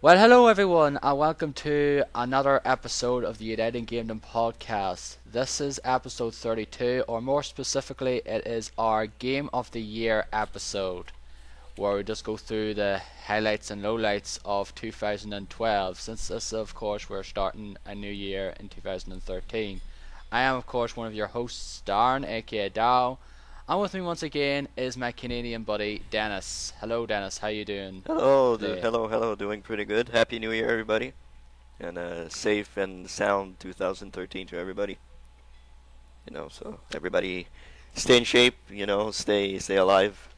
Well, hello everyone, and welcome to another episode of the unitedgamedom podcast. This is episode 32, or more specifically, it is our Game of the Year episode, where we just go through the highlights and lowlights of 2012. Since this, of course, we're starting a new year in 2013. I am, of course, one of your hosts, Darren, aka Dow. And with me once again is my Canadian buddy Dennis. Hello Dennis, how you doing Hello, today? hello. Doing pretty good. Happy New Year, everybody, and safe and sound 2013 to everybody. So everybody stay in shape. Stay alive.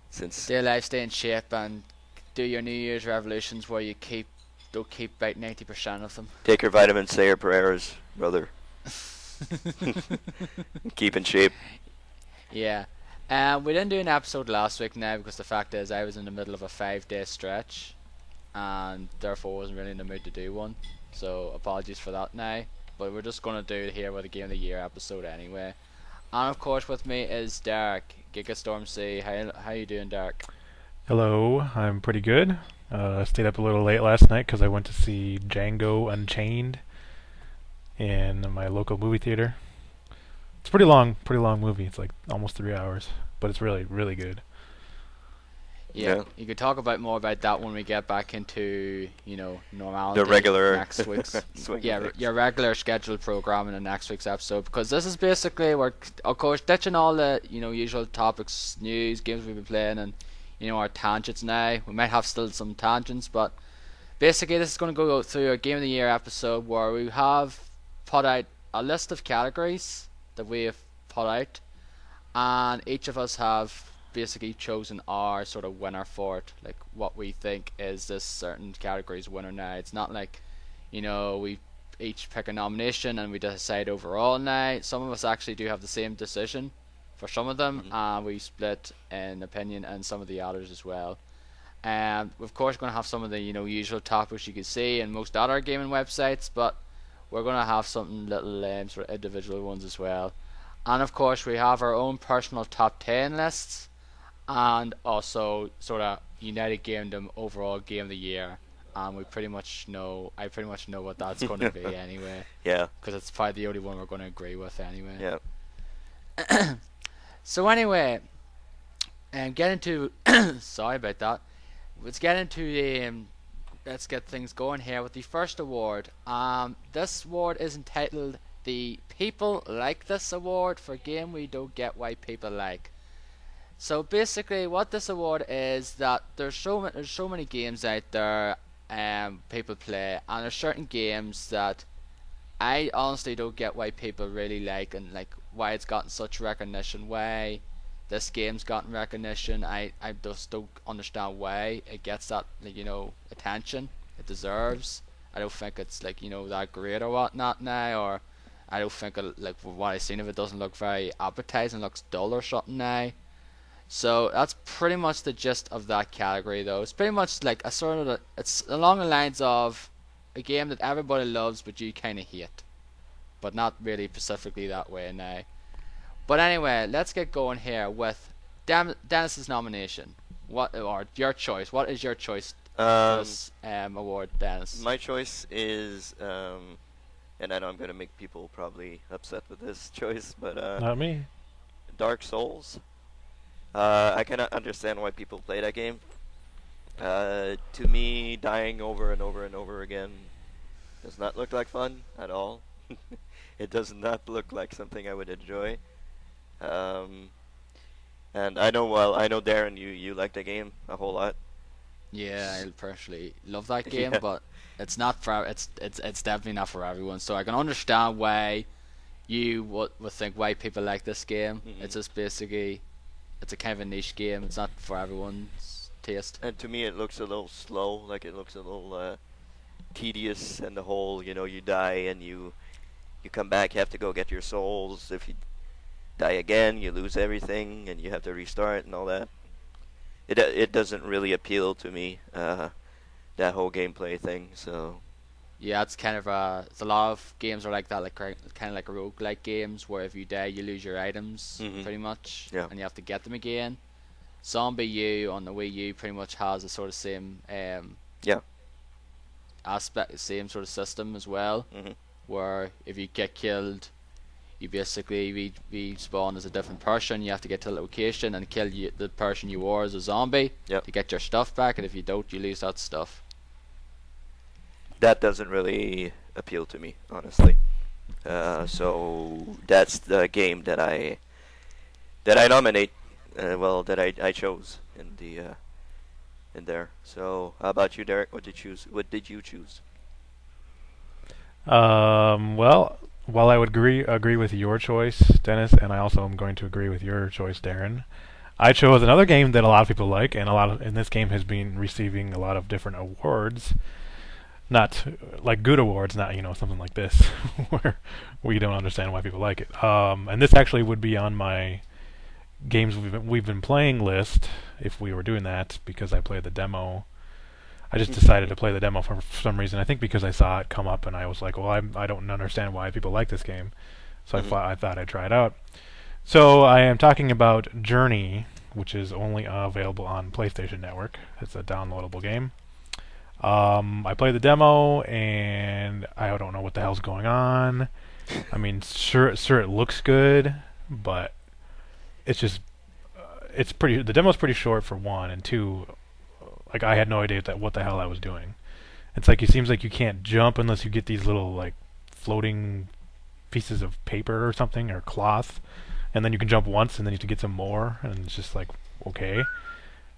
Since Stay alive, stay in shape, and do your New Year's resolutions where you don't keep about 90% of them. take your vitamins, say your prayers, brother. Keep in shape. Yeah. We didn't do an episode last week now because the fact is I was in the middle of a 5-day stretch and therefore wasn't really in the mood to do one. So apologies for that now. But we're just going to do it here with a Game of the Year episode anyway. And of course with me is Derek, Gigastorm C. How you doing, Derek? Hello, I'm pretty good. Stayed up a little late last night because I went to see Django Unchained in my local movie theater. It's a pretty long movie. It's like almost 3 hours, but it's really, really good. Yeah, Yeah. you could talk about more about that when we get back into, normality The regular next week's swing of yeah, things. your regular scheduled program in the next week's episode, because this is basically we're of course ditching all the, usual topics, news, games we've been playing, and our tangents now. We might have still some tangents, but basically this is going to go through a Game of the Year episode where we have put out a list of categories that we have put out, and each of us have basically chosen our sort of winner for it, like what we think is this certain category's winner. Now it's not like, we each pick a nomination and we decide overall. Now some of us actually do have the same decision for some of them, and we split in opinion and some of the others as well. And of course, we're going to have some of the usual topics you can see in most other gaming websites, but we're going to have something little sort of individual ones as well. And of course, we have our own personal top 10 lists, and also sort of United Gamedom overall Game of the Year. And I pretty much know what that's going to be anyway, Yeah. because it's probably the only one we're going to agree with anyway. Yeah. So anyway, get into sorry about that. Let's get into the let's get things going here with the first award. This award is entitled the People Like This Award for game we don't get why people like. So basically, what this award is that there's so many games out there people play, and there's certain games that I honestly don't get why people really like, and like why it's gotten such recognition, why this game's gotten recognition. I just don't understand why it gets that attention it deserves. I don't think it's that great or whatnot now, or I don't think like what I've seen of it doesn't look very appetizing, looks dull or something now. So that's pretty much the gist of that category, though. It's pretty much like it's along the lines of a game that everybody loves but you kind of hate, but not really specifically that way now. But anyway, let's get going here with Dennis's nomination. Or your choice? What is your choice for this award, Dennis? My choice is, and I know I'm gonna make people probably upset with this choice, but Not me. Dark Souls. I cannot understand why people play that game. To me, dying over and over and over again does not look like fun at all. It does not look like something I would enjoy. And I know Darren, you like the game a whole lot. Yeah, I personally love that game, Yeah. but it's not for it's definitely not for everyone. So I can understand why you would think why people like this game. It's just basically it's a kind of a niche game. It's not for everyone's taste. And to me, it looks a little slow. Like it looks a little tedious, and the whole, you die and you come back, you have to go get your souls. If you die again, you lose everything, and you have to restart and all that. It doesn't really appeal to me, that whole gameplay thing. So Yeah, it's kind of it's a lot of games are like that, like kind of like roguelike games where if you die you lose your items pretty much, Yeah. and you have to get them again. Zombie U on the Wii U pretty much has a sort of same Yeah. aspect, same sort of system as well, Hmm. where if you get killed, you basically respawn as a different person. You have to get to the location and kill the person you were as a zombie Yep. to get your stuff back, and if you don't, you lose that stuff. That doesn't really appeal to me, honestly. So that's the game that I nominate. Well, that I chose in there. So how about you, Derek? What did you choose? What did you choose? Well, while I would agree with your choice, Dennis, and I also am going to agree with your choice, Darren, I chose another game that a lot of people like, and and this game has been receiving a lot of different awards. Not like good awards, not something like this, where we don't understand why people like it. And this actually would be on my games we've been playing list if we were doing that, because I played the demo. I just decided to play the demo for some reason. I think because I saw it come up and I was like, well, I don't understand why people like this game, so Mhm. I thought I'd try it out. So I am talking about Journey, which is only available on PlayStation Network. It's a downloadable game. I played the demo and I don't know what the hell's going on. I mean, sure, it looks good, but it's just it's pretty. The demo's pretty short for one, and two, like I had no idea what the hell I was doing. It's like it seems like you can't jump unless you get these little like floating pieces of paper or something or cloth, and then you can jump once, and then you have to get some more, and it's just like okay.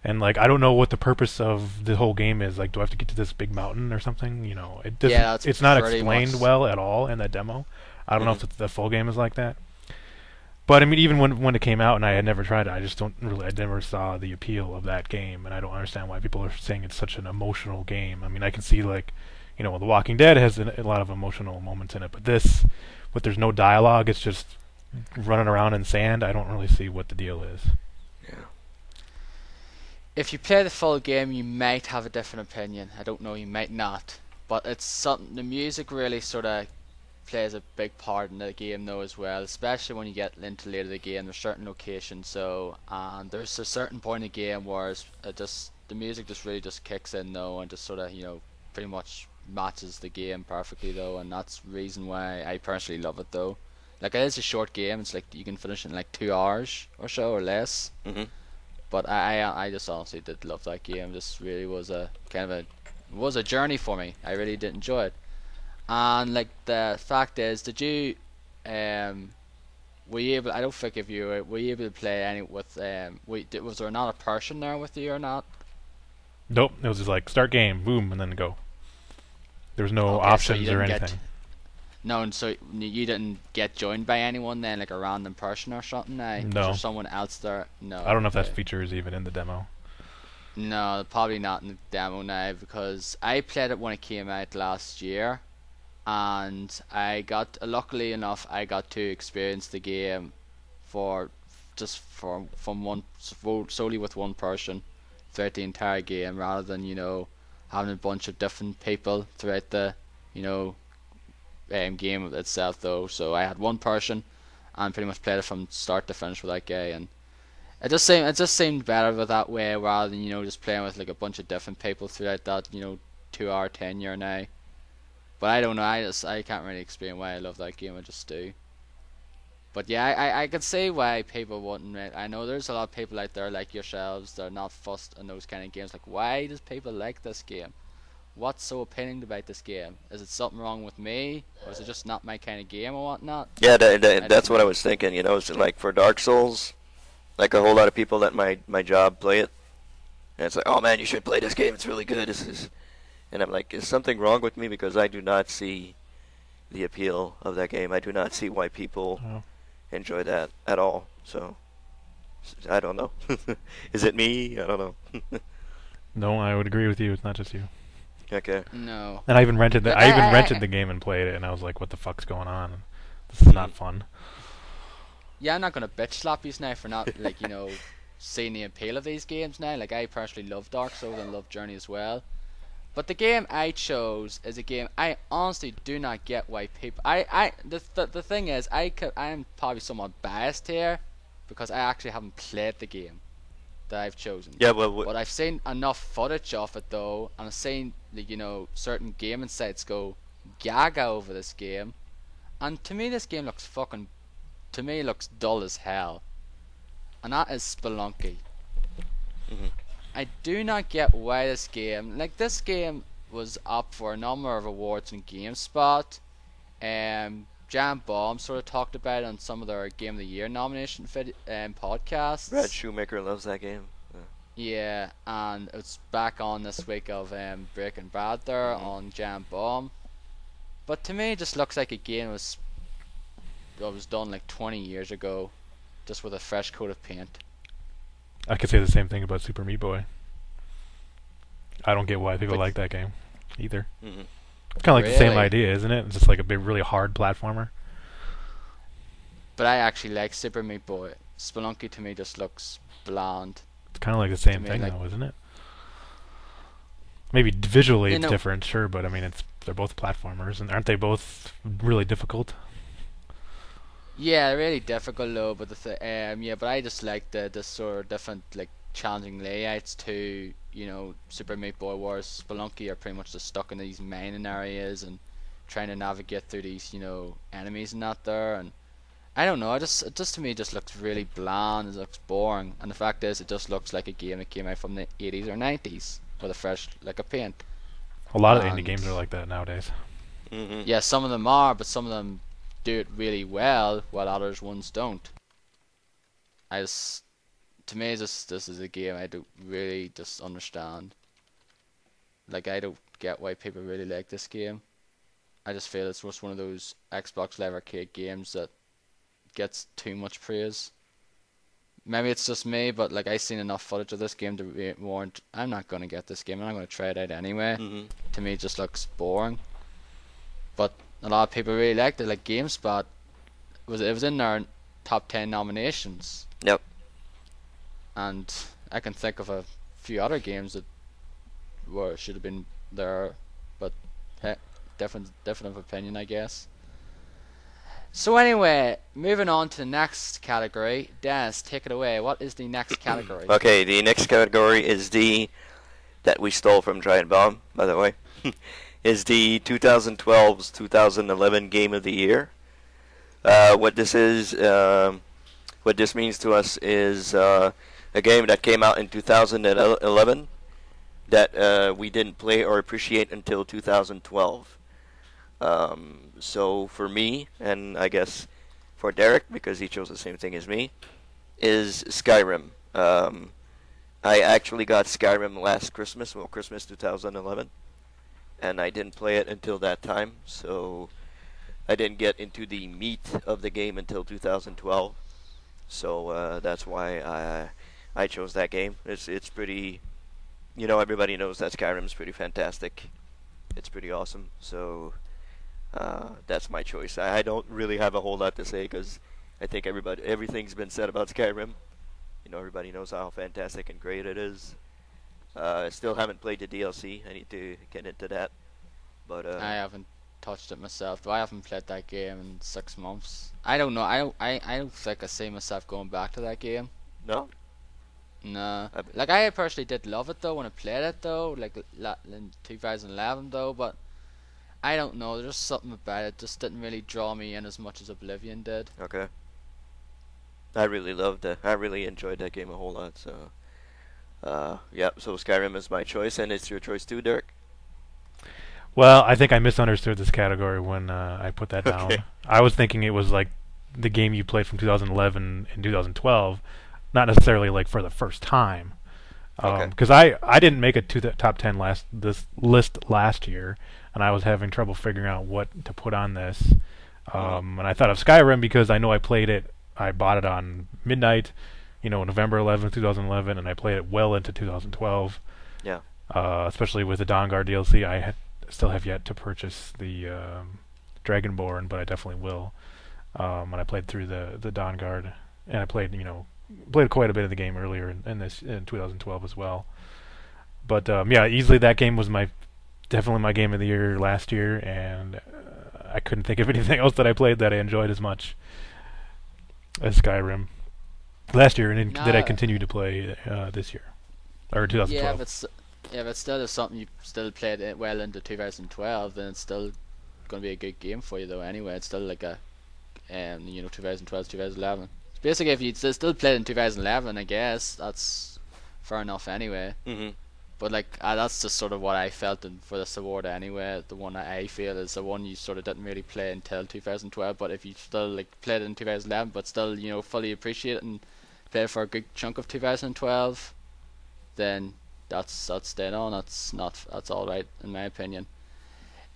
And like I don't know what the purpose of the whole game is. Like, do I have to get to this big mountain or something? It doesn't. Yeah, that's It's not pretty explained much. well at all in that demo. I don't know Mhm. if the full game is like that. But I mean, even when it came out and I had never tried it, I just don't really. I never saw the appeal of that game, and I don't understand why people are saying it's such an emotional game. I mean, I can see like, The Walking Dead has a lot of emotional moments in it, but there's no dialogue, it's just running around in sand. I don't really see what the deal is. Yeah. If you play the full game, you might have a different opinion. I don't know, you might not. But it's something. The music really sort of plays a big part in the game, though, as well. Especially when you get into later the game, there's certain locations. So, and there's a certain point in the game where the music just really just kicks in, though, and just sort of pretty much matches the game perfectly, though. And that's the reason why I personally love it, though. Like, it is a short game. It's like you can finish it in like 2 hours or so or less. Mhm. But I just honestly did love that game. This really was a kind of was a journey for me. I really did enjoy it. And like the fact is, did you were you able? I don't think if you were you able to play any with was there not a person there with you or not? Nope, it was just like start game, boom, and then go. There was no Okay, so you options or didn't anything. get no, and so you didn't get joined by anyone then, like a random person or something. Was there No, someone else there? No. I don't know if that Okay. feature is even in the demo. No, probably not in the demo now because I played it when it came out last year, and I got luckily enough I got to experience the game for just from one solely with one person throughout the entire game rather than having a bunch of different people throughout the you know game itself though. So I had one person and pretty much played it from start to finish with that guy, and it just seemed better with that way rather than just playing with like a bunch of different people throughout that 2 hour tenure now. But I don't know. I can't really explain why I love that game. I just do. But yeah, I can see why people wouldn't. I know there's a lot of people out there like yourselves that are not fussed in those kind of games. Like, why does people like this game? What's so appealing about this game? Is it something wrong with me, or is it just not my kind of game or whatnot? Yeah, I don't that's what I know. was thinking. So like for Dark Souls, like a whole lot of people at my job play it, and it's like, oh man, you should play this game. It's really good. And I'm like, is something wrong with me because I do not see the appeal of that game. I do not see why people Oh. enjoy that at all. So I don't know. Is it me? I don't know. No, I would agree with you. It's not just you. Okay. No. And I even rented Like the game and played it, and I was like, "What the fuck's going on? This is not fun." yeah, I'm not gonna bitch slap you now for not like seeing the appeal of these games now. Like I personally love Dark Souls and love Journey as well. But the game I chose is a game I honestly do not get why people. The thing is I am probably somewhat biased here because I actually haven't played the game. that I've chosen. Yeah, well, But I've seen enough footage of it though, and I've seen like, certain gaming sites go gaga over this game, and to me this game looks dull as hell, and that is Spelunky. mhm. I do not get why this game was up for a number of awards in GameSpot. Jam Bomb sort of talked about it on some of their Game of the Year nomination podcasts. Brad Shoemaker loves that game. Yeah, and it's back on this week of Breaking Bad there on Jam Bomb. But to me, it just looks like a game that was done like 20 years ago, just with a fresh coat of paint. I could say the same thing about Super Meat Boy. I don't get why people But- like that game either. Mhm. It's kind of like the same Really? idea, isn't it? It's just like a big, really hard platformer. But I actually like Super Meat Boy. Spelunky to me just looks bland. It's kind of like the same me, thing, like- though, isn't it? Maybe visually You it's know- different, sure, but I mean, they're both platformers, and aren't they both really difficult? Yeah, really difficult though. But but I just like the sort of different like challenging layouts to Super Meat Boy, whereas Spelunky are pretty much just stuck in these mining areas and trying to navigate through these enemies and that there. And I don't know, it just to me just looks really bland. It looks boring, and the fact is, it just looks like a game that came out from the 80s or 90s with a fresh like a paint. A lot of indie And- games are like that nowadays. Mhm. Yeah, some of them are, but some of them do it really well, while others ones don't. To me, this is a game I don't really just understand. Like, I don't get why people really like this game. I just feel it's just one of those Xbox Live Arcade games that gets too much praise. Maybe it's just me, but like I seen enough footage of this game to warrant I'm not gonna get this game. I'm not gonna try it out anyway. Mhm. To me, it just looks boring. But a lot of people really liked it. Like GameSpot it was in their top 10 nominations, Yep. and I can think of a few other games that should have been there, but heck, different of opinion, I guess. So anyway, moving on to the next category. Dennis, take it away. What is the next category? Okay, the next category is that we stole from Giant Bomb, by the way, is the 2012's 2011 Game of the Year. What this means to us is a game that came out in 2011 that we didn't play or appreciate until 2012. So for me, and I guess for Derek, because he chose the same thing as me, is Skyrim. I actually got Skyrim last Christmas, Christmas 2011, and I didn't play it until that time, so I didn't get into the meat of the game until 2012. So that's why I chose that game. It's pretty, everybody knows that Skyrim's pretty fantastic. It's pretty awesome. So that's my choice. I don't really have a whole lot to say because I think everything's been said about Skyrim. Everybody knows how fantastic and great it is. I still haven't played the DLC. I need to get into that. But I haven't touched it myself, though. I haven't played that game in 6 months. I don't know. I don't think I see myself going back to that game. no, Nah. Like, I personally did love it though when I played it though, like in 2011 though, but I don't know, there's just something about it just didn't really draw me in as much as Oblivion did. okay. I really enjoyed that game a whole lot. So, yeah. So Skyrim is my choice, and it's your choice too, Derek. Well, I think I misunderstood this category when I put that down. Okay. I was thinking it was like the game you played from 2011 and 2012, not necessarily like for the first time. Okay. Because I didn't make it to the top 10 this list last year, and I was having trouble figuring out what to put on this. And I thought of Skyrim because I know I played it. I bought it on midnight, November 11th, 2011, and I played it well into 2012. Yeah. Especially with the Dawnguard DLC, I still have yet to purchase the Dragonborn, but I definitely will. And I played through the Dawnguard, and I played quite a bit of the game earlier in 2012 as well. But yeah, easily that game was definitely my game of the year last year, and I couldn't think of anything else that I played that I enjoyed as much as Skyrim. last year, and then did I No, continue to play this year or yeah, 2012? but yeah, but still, if something you still played it well into 2012, then it's still going to be a good game for you though. Anyway, it's still like a 2012 2011. Basically, if you still played in 2011, I guess that's fair enough anyway. Hmm. But like that's just sort of what I felt for this award anyway. The one that I feel is the one you sort of didn't really play until 2012. But if you still like played it in 2011, but still fully appreciate it and played for a good chunk of 2012, then that's dead on. That's all right in my opinion.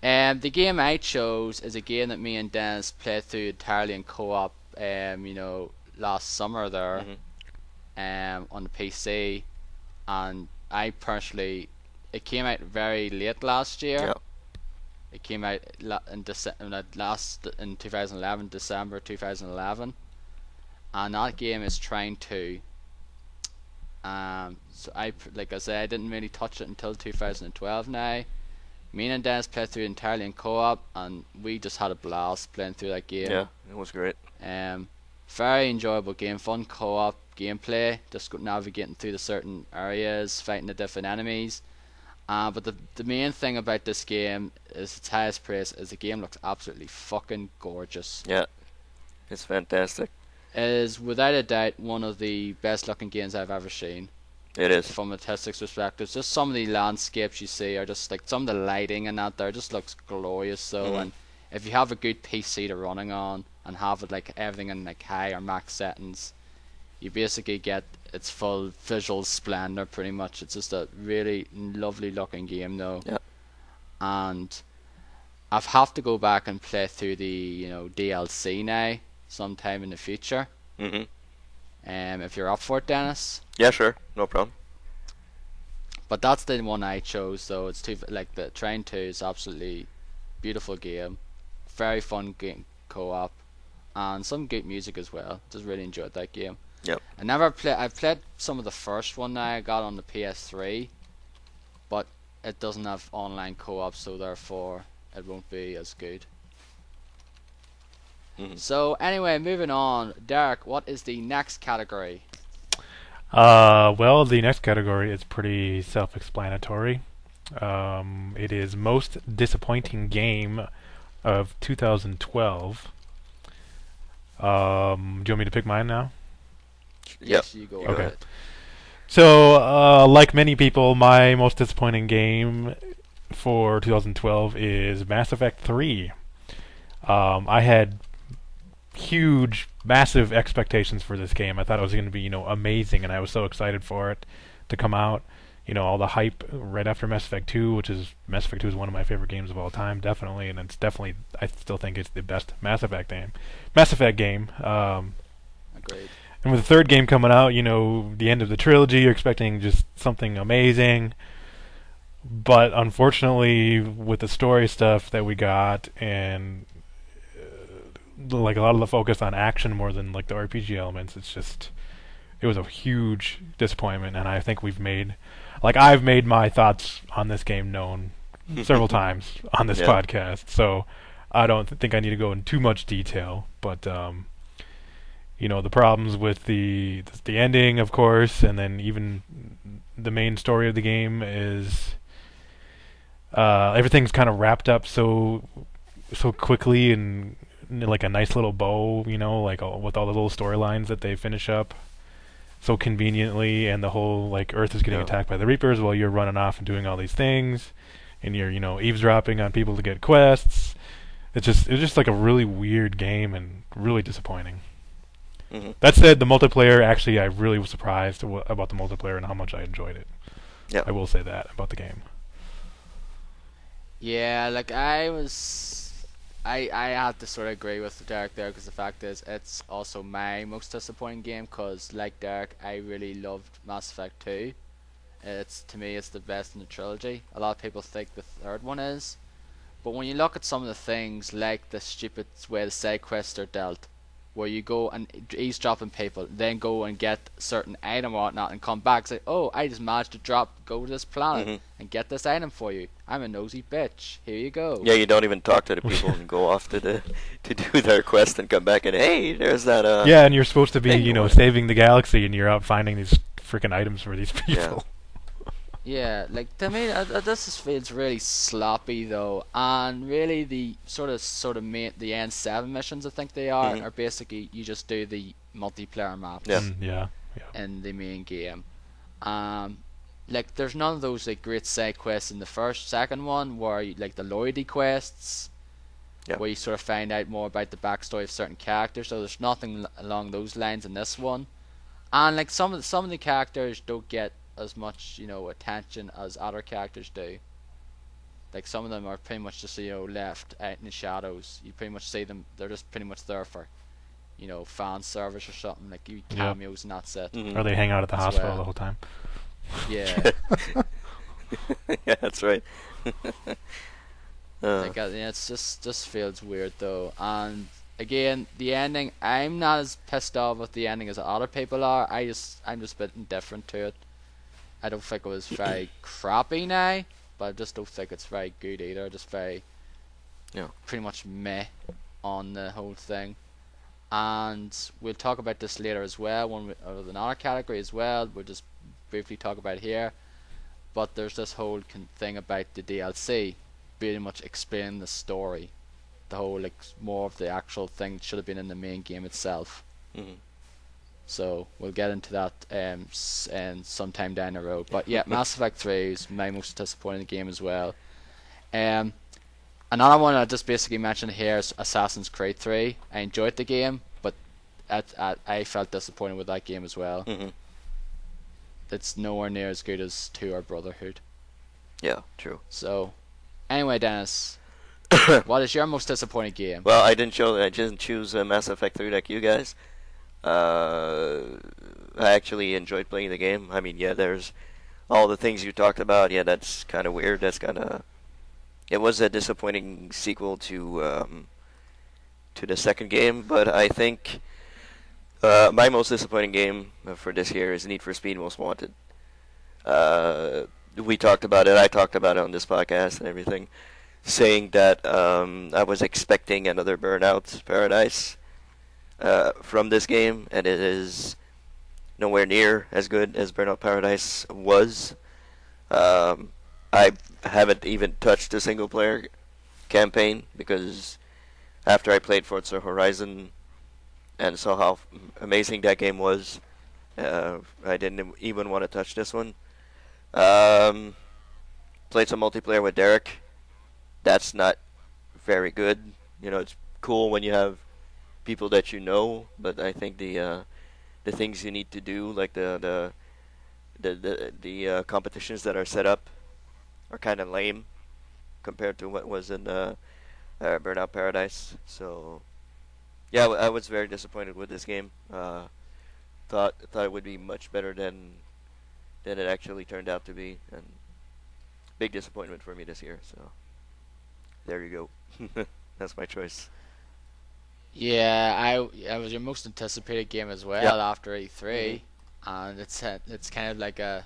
The game I chose is a game that me and Dennis played through entirely in co-op. Last summer there, Hmm. on the PC, and I personally, it came out very late last year. Yeah. It came out in 2011, December 2011, and that game is trying to. So like I said, I didn't really touch it until 2012. Now, me and Dennis played through entirely in co-op, and we just had a blast playing through that game. Yeah. It was great. Um, Very enjoyable game, fun co-op gameplay, just navigating through the certain areas, fighting the different enemies. But the main thing about this game is its highest praise is the game looks absolutely fucking gorgeous. Yeah. It's fantastic. It is without a doubt one of the best looking games I've ever seen. It is. From a artistic perspective, just some of the landscapes you see are just like some of the lighting and that there just looks glorious. So, Mhm. and if you have a good PC to running on and have it like everything in like high or max settings, you basically get its full visual splendor. Pretty much, it's just a really lovely looking game though. Yeah. And I've have to go back and play through the DLC now sometime in the future. Mhm. If you're up for it, Dennis. Yeah, sure. No problem. But that's the one I chose, though. It's too like the Train 2 is absolutely beautiful game, very fun game co-op, and some good music as well. Just really enjoyed that game. Yep. I've played some of the first one now. I got on the PS3, but it doesn't have online co-op, so therefore it won't be as good. Mhm. So anyway, moving on. Derek, what is the next category? Well, the next category is pretty self-explanatory. It is most disappointing game of 2012. Do you want me to pick mine now? Yep. Yes, you go Okay. with it. So, like many people, my most disappointing game for 2012 is Mass Effect 3. I had huge, massive expectations for this game. I thought it was going to be, amazing, and I was so excited for it to come out. All the hype right after Mass Effect 2, Mass Effect 2 is one of my favorite games of all time, definitely, and it's definitely, I still think it's the best Mass Effect game. Agreed. And with the third game coming out, the end of the trilogy, you're expecting just something amazing. But unfortunately, with the story stuff that we got, and like a lot of the focus on action more than like the RPG elements, it was a huge disappointment. And I think I've made my thoughts on this game known several times on this Yeah. podcast. So I don't think I need to go in too much detail, but the problems with the ending, of course, and then even the main story of the game is everything's kind of wrapped up so quickly and like a nice little bow, like with all the little storylines that they finish up so conveniently, and the whole like Earth is getting Yeah. attacked by the Reapers while you're running off and doing all these things, and you're eavesdropping on people to get quests. It was just like a really weird game and really disappointing. Mhm. That said, the multiplayer, actually, I really was surprised about the multiplayer and how much I enjoyed it. Yeah. I will say that about the game. Yeah, like I have to sort of agree with Derek there because the fact is it's also my most disappointing game because like Derek I really loved Mass Effect 2. To me it's the best in the trilogy. A lot of people think the third one is, but when you look at some of the things like the stupid way the side quests are dealt, where you go and eavesdrop on people, then go and get certain item or whatnot, and come back and say, "Oh, I just managed to go to this planet and get this item for you. I'm a nosy bitch. Here you go." Yeah, you don't even talk to the people and go off to do their quest and come back and, hey, there's that. Yeah, and you're supposed to be, thing saving the galaxy, and you're out finding these freaking items for these people. Yeah, like to me, this just feels really sloppy though, and really the sort of the N7 missions I think they are basically you just do the multiplayer maps Yeah. in the main game. Like there's none of those like great side quests in the second one where you, like the loyalty quests, where you sort of find out more about the backstory of certain characters. So there's nothing along those lines in this one, and like some of the characters don't get as much attention as other characters do. Like some of them are pretty much just left out in the shadows. You pretty much see them; they're just pretty much there for fan service or something, like cameos and that's it. Or they hang out at the hospital the whole time. Yeah. Yeah, that's right. Like, it's just feels weird though. And again, the ending, I'm not as pissed off with the ending as other people are. I'm just a bit indifferent to it. I don't think it was very crappy now, but I just don't think it's very good either. Just very, pretty much meh on the whole thing. And we'll talk about this later as well, with another category as well. We'll just briefly talk about it here. But there's this whole thing about the DLC, pretty much explaining the story. The whole, like, more of the actual thing should have been in the main game itself. So we'll get into that sometime down the road. But yeah, Mass Effect 3 is my most disappointing game as well. Another one I just basically mentioned here is Assassin's Creed 3. I enjoyed the game, but I felt disappointed with that game as well. It's nowhere near as good as 2 or Brotherhood. Yeah, true. So, anyway, Dennis, what is your most disappointing game? Well, I didn't choose Mass Effect 3 like you guys. I actually enjoyed playing the game. I mean, yeah, there's all the things you talked about. Yeah, that's kind of weird. It was a disappointing sequel to the second game, but I think my most disappointing game for this year is Need for Speed Most Wanted. We talked about it. I talked about it on this podcast and everything, saying that I was expecting another Burnout Paradise from this game, and it is nowhere near as good as Burnout Paradise was. I haven't even touched a single-player campaign because after I played Forza Horizon and saw how amazing that game was, I didn't even want to touch this one. Played some multiplayer with Derek. That's not very good. It's cool when you have people that you know, but I think the things you need to do, like the competitions that are set up, are kind of lame compared to what was in Burnout Paradise. So yeah, I was very disappointed with this game. Thought it would be much better than it actually turned out to be, and big disappointment for me this year. So there you go. That's my choice. Yeah, I was your most anticipated game as well after E3, and it's kind of like a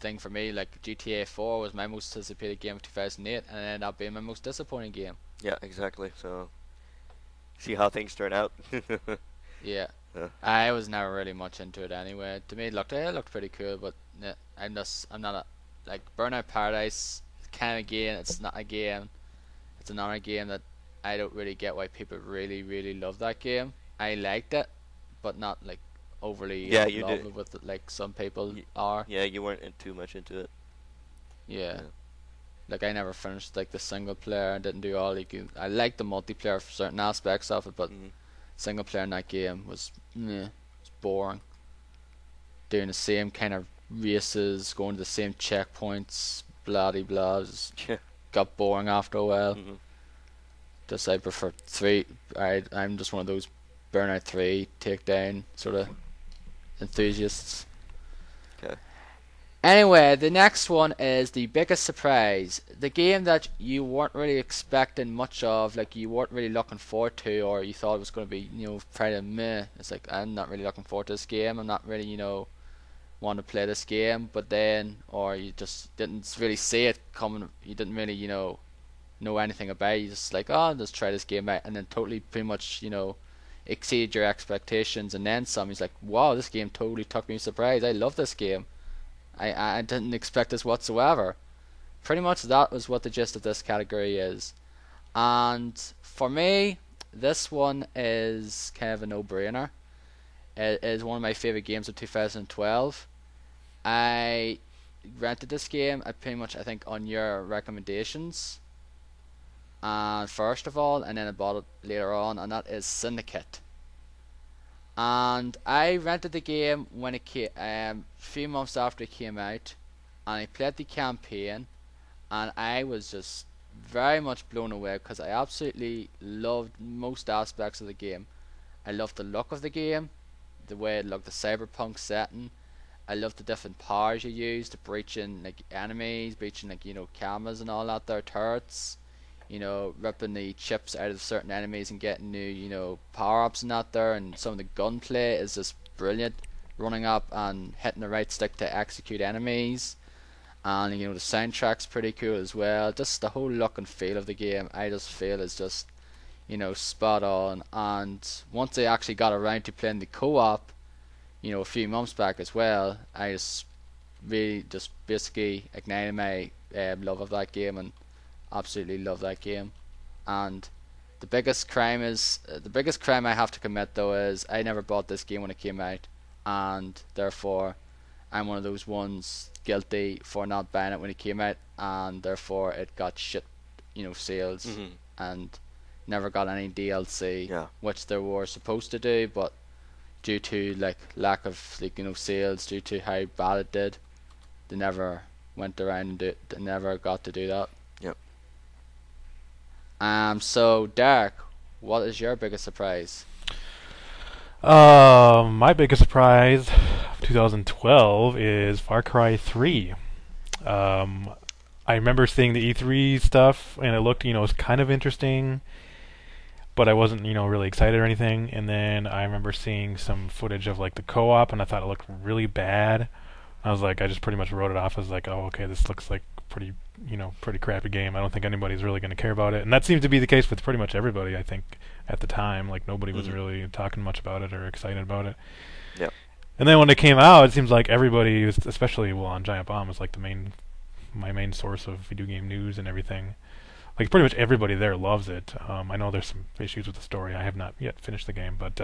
thing for me. Like GTA 4 was my most anticipated game of 2008, and it ended up being my most disappointing game. Yeah, exactly. So see how things turn out. Yeah. I was never really much into it anyway. To me, it looked pretty cool, but I'm not like Burnout Paradise kind of game. It's not a game. It's another game that I don't really get why people really, really love that game. I liked it, but not like overly in love with it like some people are. Yeah, you weren't too much into it. Yeah. Like I never finished like the single player and didn't do all I liked the multiplayer for certain aspects of it, but single player in that game was boring. Doing the same kind of races, going to the same checkpoints, blah de blah. Got boring after a while. Just I prefer 3. I'm just one of those Burnout 3 takedown sort of enthusiasts. Okay. Anyway, the next one is the biggest surprise. The game that you weren't really expecting much of, like you weren't really looking forward to, or you thought it was going to be, kind of meh. It's like, I'm not really looking forward to this game. I'm not really, want to play this game. But then, or you just didn't really see it coming. You didn't really, know anything about it. You just like, oh, let's try this game out, and then totally, pretty much, exceed your expectations, and then some. He's like, wow, this game totally took me by surprise. I love this game. I didn't expect this whatsoever. Pretty much that was what the gist of this category is. And for me, this one is kind of a no-brainer. It is one of my favorite games of 2012. I rented this game, I think, on your recommendations. And first of all, and then I bought it later on, and that is Syndicate. And I rented the game when it came, a few months after it came out, and I played the campaign, and I was just very much blown away because I absolutely loved most aspects of the game. I loved the look of the game, the way it looked, the cyberpunk setting. I loved the different powers you used, the breaching like enemies, breaching like cameras and all that there, turrets. Ripping the chips out of certain enemies and getting new, power-ups and that there, and some of the gunplay is just brilliant. Running up and hitting the right stick to execute enemies, and the soundtrack's pretty cool as well. Just the whole look and feel of the game, I just feel is just, spot on. And once I actually got around to playing the co-op, a few months back as well, I just really just basically ignited my love of that game and absolutely love that game. And the biggest crime I have to commit though is I never bought this game when it came out, and therefore I'm one of those ones guilty for not buying it when it came out, and therefore it got shit, sales, and never got any DLC, Yeah. which they were supposed to do, but due to like lack of sales, due to how bad it did, they never went around and they never got to do that. Yep. So Derek, what is your biggest surprise? My biggest surprise of 2012 is Far Cry 3. I remember seeing the E3 stuff, and it looked, it was kind of interesting, but I wasn't, really excited or anything. And then I remember seeing some footage of like the co-op, and I thought it looked really bad. I was like, I just pretty much wrote it off as like, oh, okay, this looks like pretty crappy game. I don't think anybody's really going to care about it. And that seemed to be the case with pretty much everybody, I think, at the time. Like, nobody was really talking much about it or excited about it. Yeah. And then when it came out, it seems like everybody, especially on Giant Bomb, was like my main source of video game news and everything. Like, pretty much everybody there loves it. I know there's some issues with the story. I have not yet finished the game, but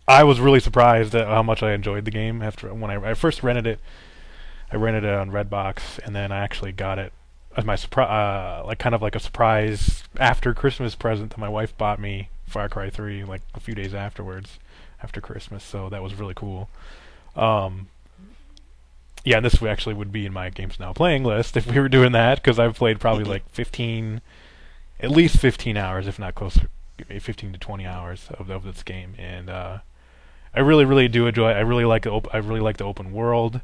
I was really surprised at how much I enjoyed the game after when I first rented it. I rented it on Redbox, and then I actually got it as my surprise, like kind of like a surprise after Christmas present that my wife bought me Far Cry 3 like a few days afterwards, after Christmas. So that was really cool. Yeah, and this actually would be in my Games Now playing list if we were doing that, because I've played probably like at least 15 hours, if not closer, 15 to 20 hours of this game, and I really, really do enjoy it. I really like the open world.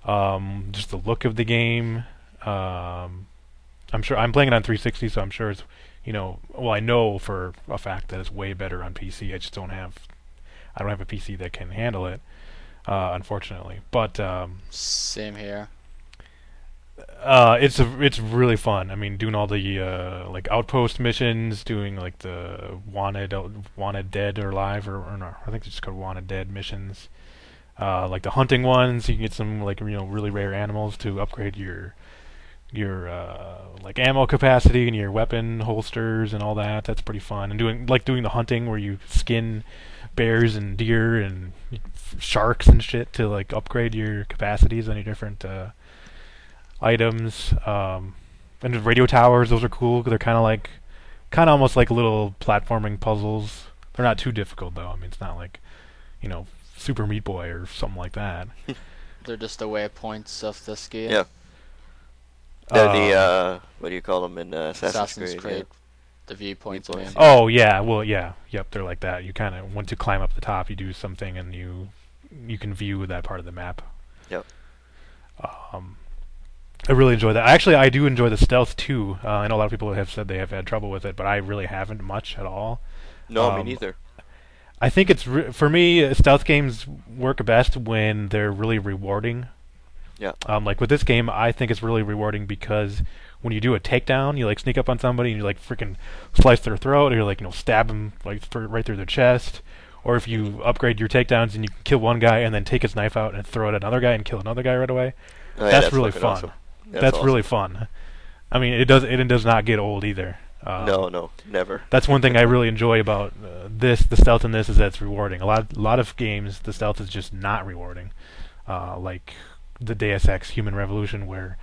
Just the look of the game. I'm sure I'm playing it on 360, so I'm sure it's, I know for a fact that it's way better on PC. I don't have a PC that can handle it, unfortunately. But Same here. it's really fun. I mean, doing all the like outpost missions, doing like the wanted dead or alive or no, I think it's just called wanted dead missions. Like the hunting ones, you can get some like really rare animals to upgrade your like ammo capacity and your weapon holsters and all that. That's pretty fun. And doing the hunting where you skin bears and deer and sharks and shit to like upgrade your capacities on your different items. And the radio towers, those are cool because they're kind of almost like little platforming puzzles. They're not too difficult though. I mean, it's not like Super Meat Boy or something like that. They're just the waypoints of this game. Yeah. The what do you call them in Assassin's Creed. Yeah. The viewpoints. I mean. Oh yeah, well yeah, yep, they're like that. You kind of once you climb up the top, you do something, and you can view that part of the map. Yep. Um, I really enjoy that. Actually, I do enjoy the stealth too. I know a lot of people have said they have had trouble with it, but I really haven't much at all. No, me Um, neither. I think for me, stealth games work best when they're really rewarding. Yeah. Like with this game, I think it's really rewarding because when you do a takedown, you like sneak up on somebody and you like freaking slice their throat, or you like stab them like right through their chest. Or if you upgrade your takedowns and you can kill one guy and then take his knife out and throw it at another guy and kill another guy right away, Oh yeah, that's that's really fucking fun. awesome. That's That's awesome. really fun. I mean, it does not get old either. No, no, never. That's one thing I really enjoy about the stealth in this is that it's rewarding. A lot of games, the stealth is just not rewarding. Like the Deus Ex Human Revolution, where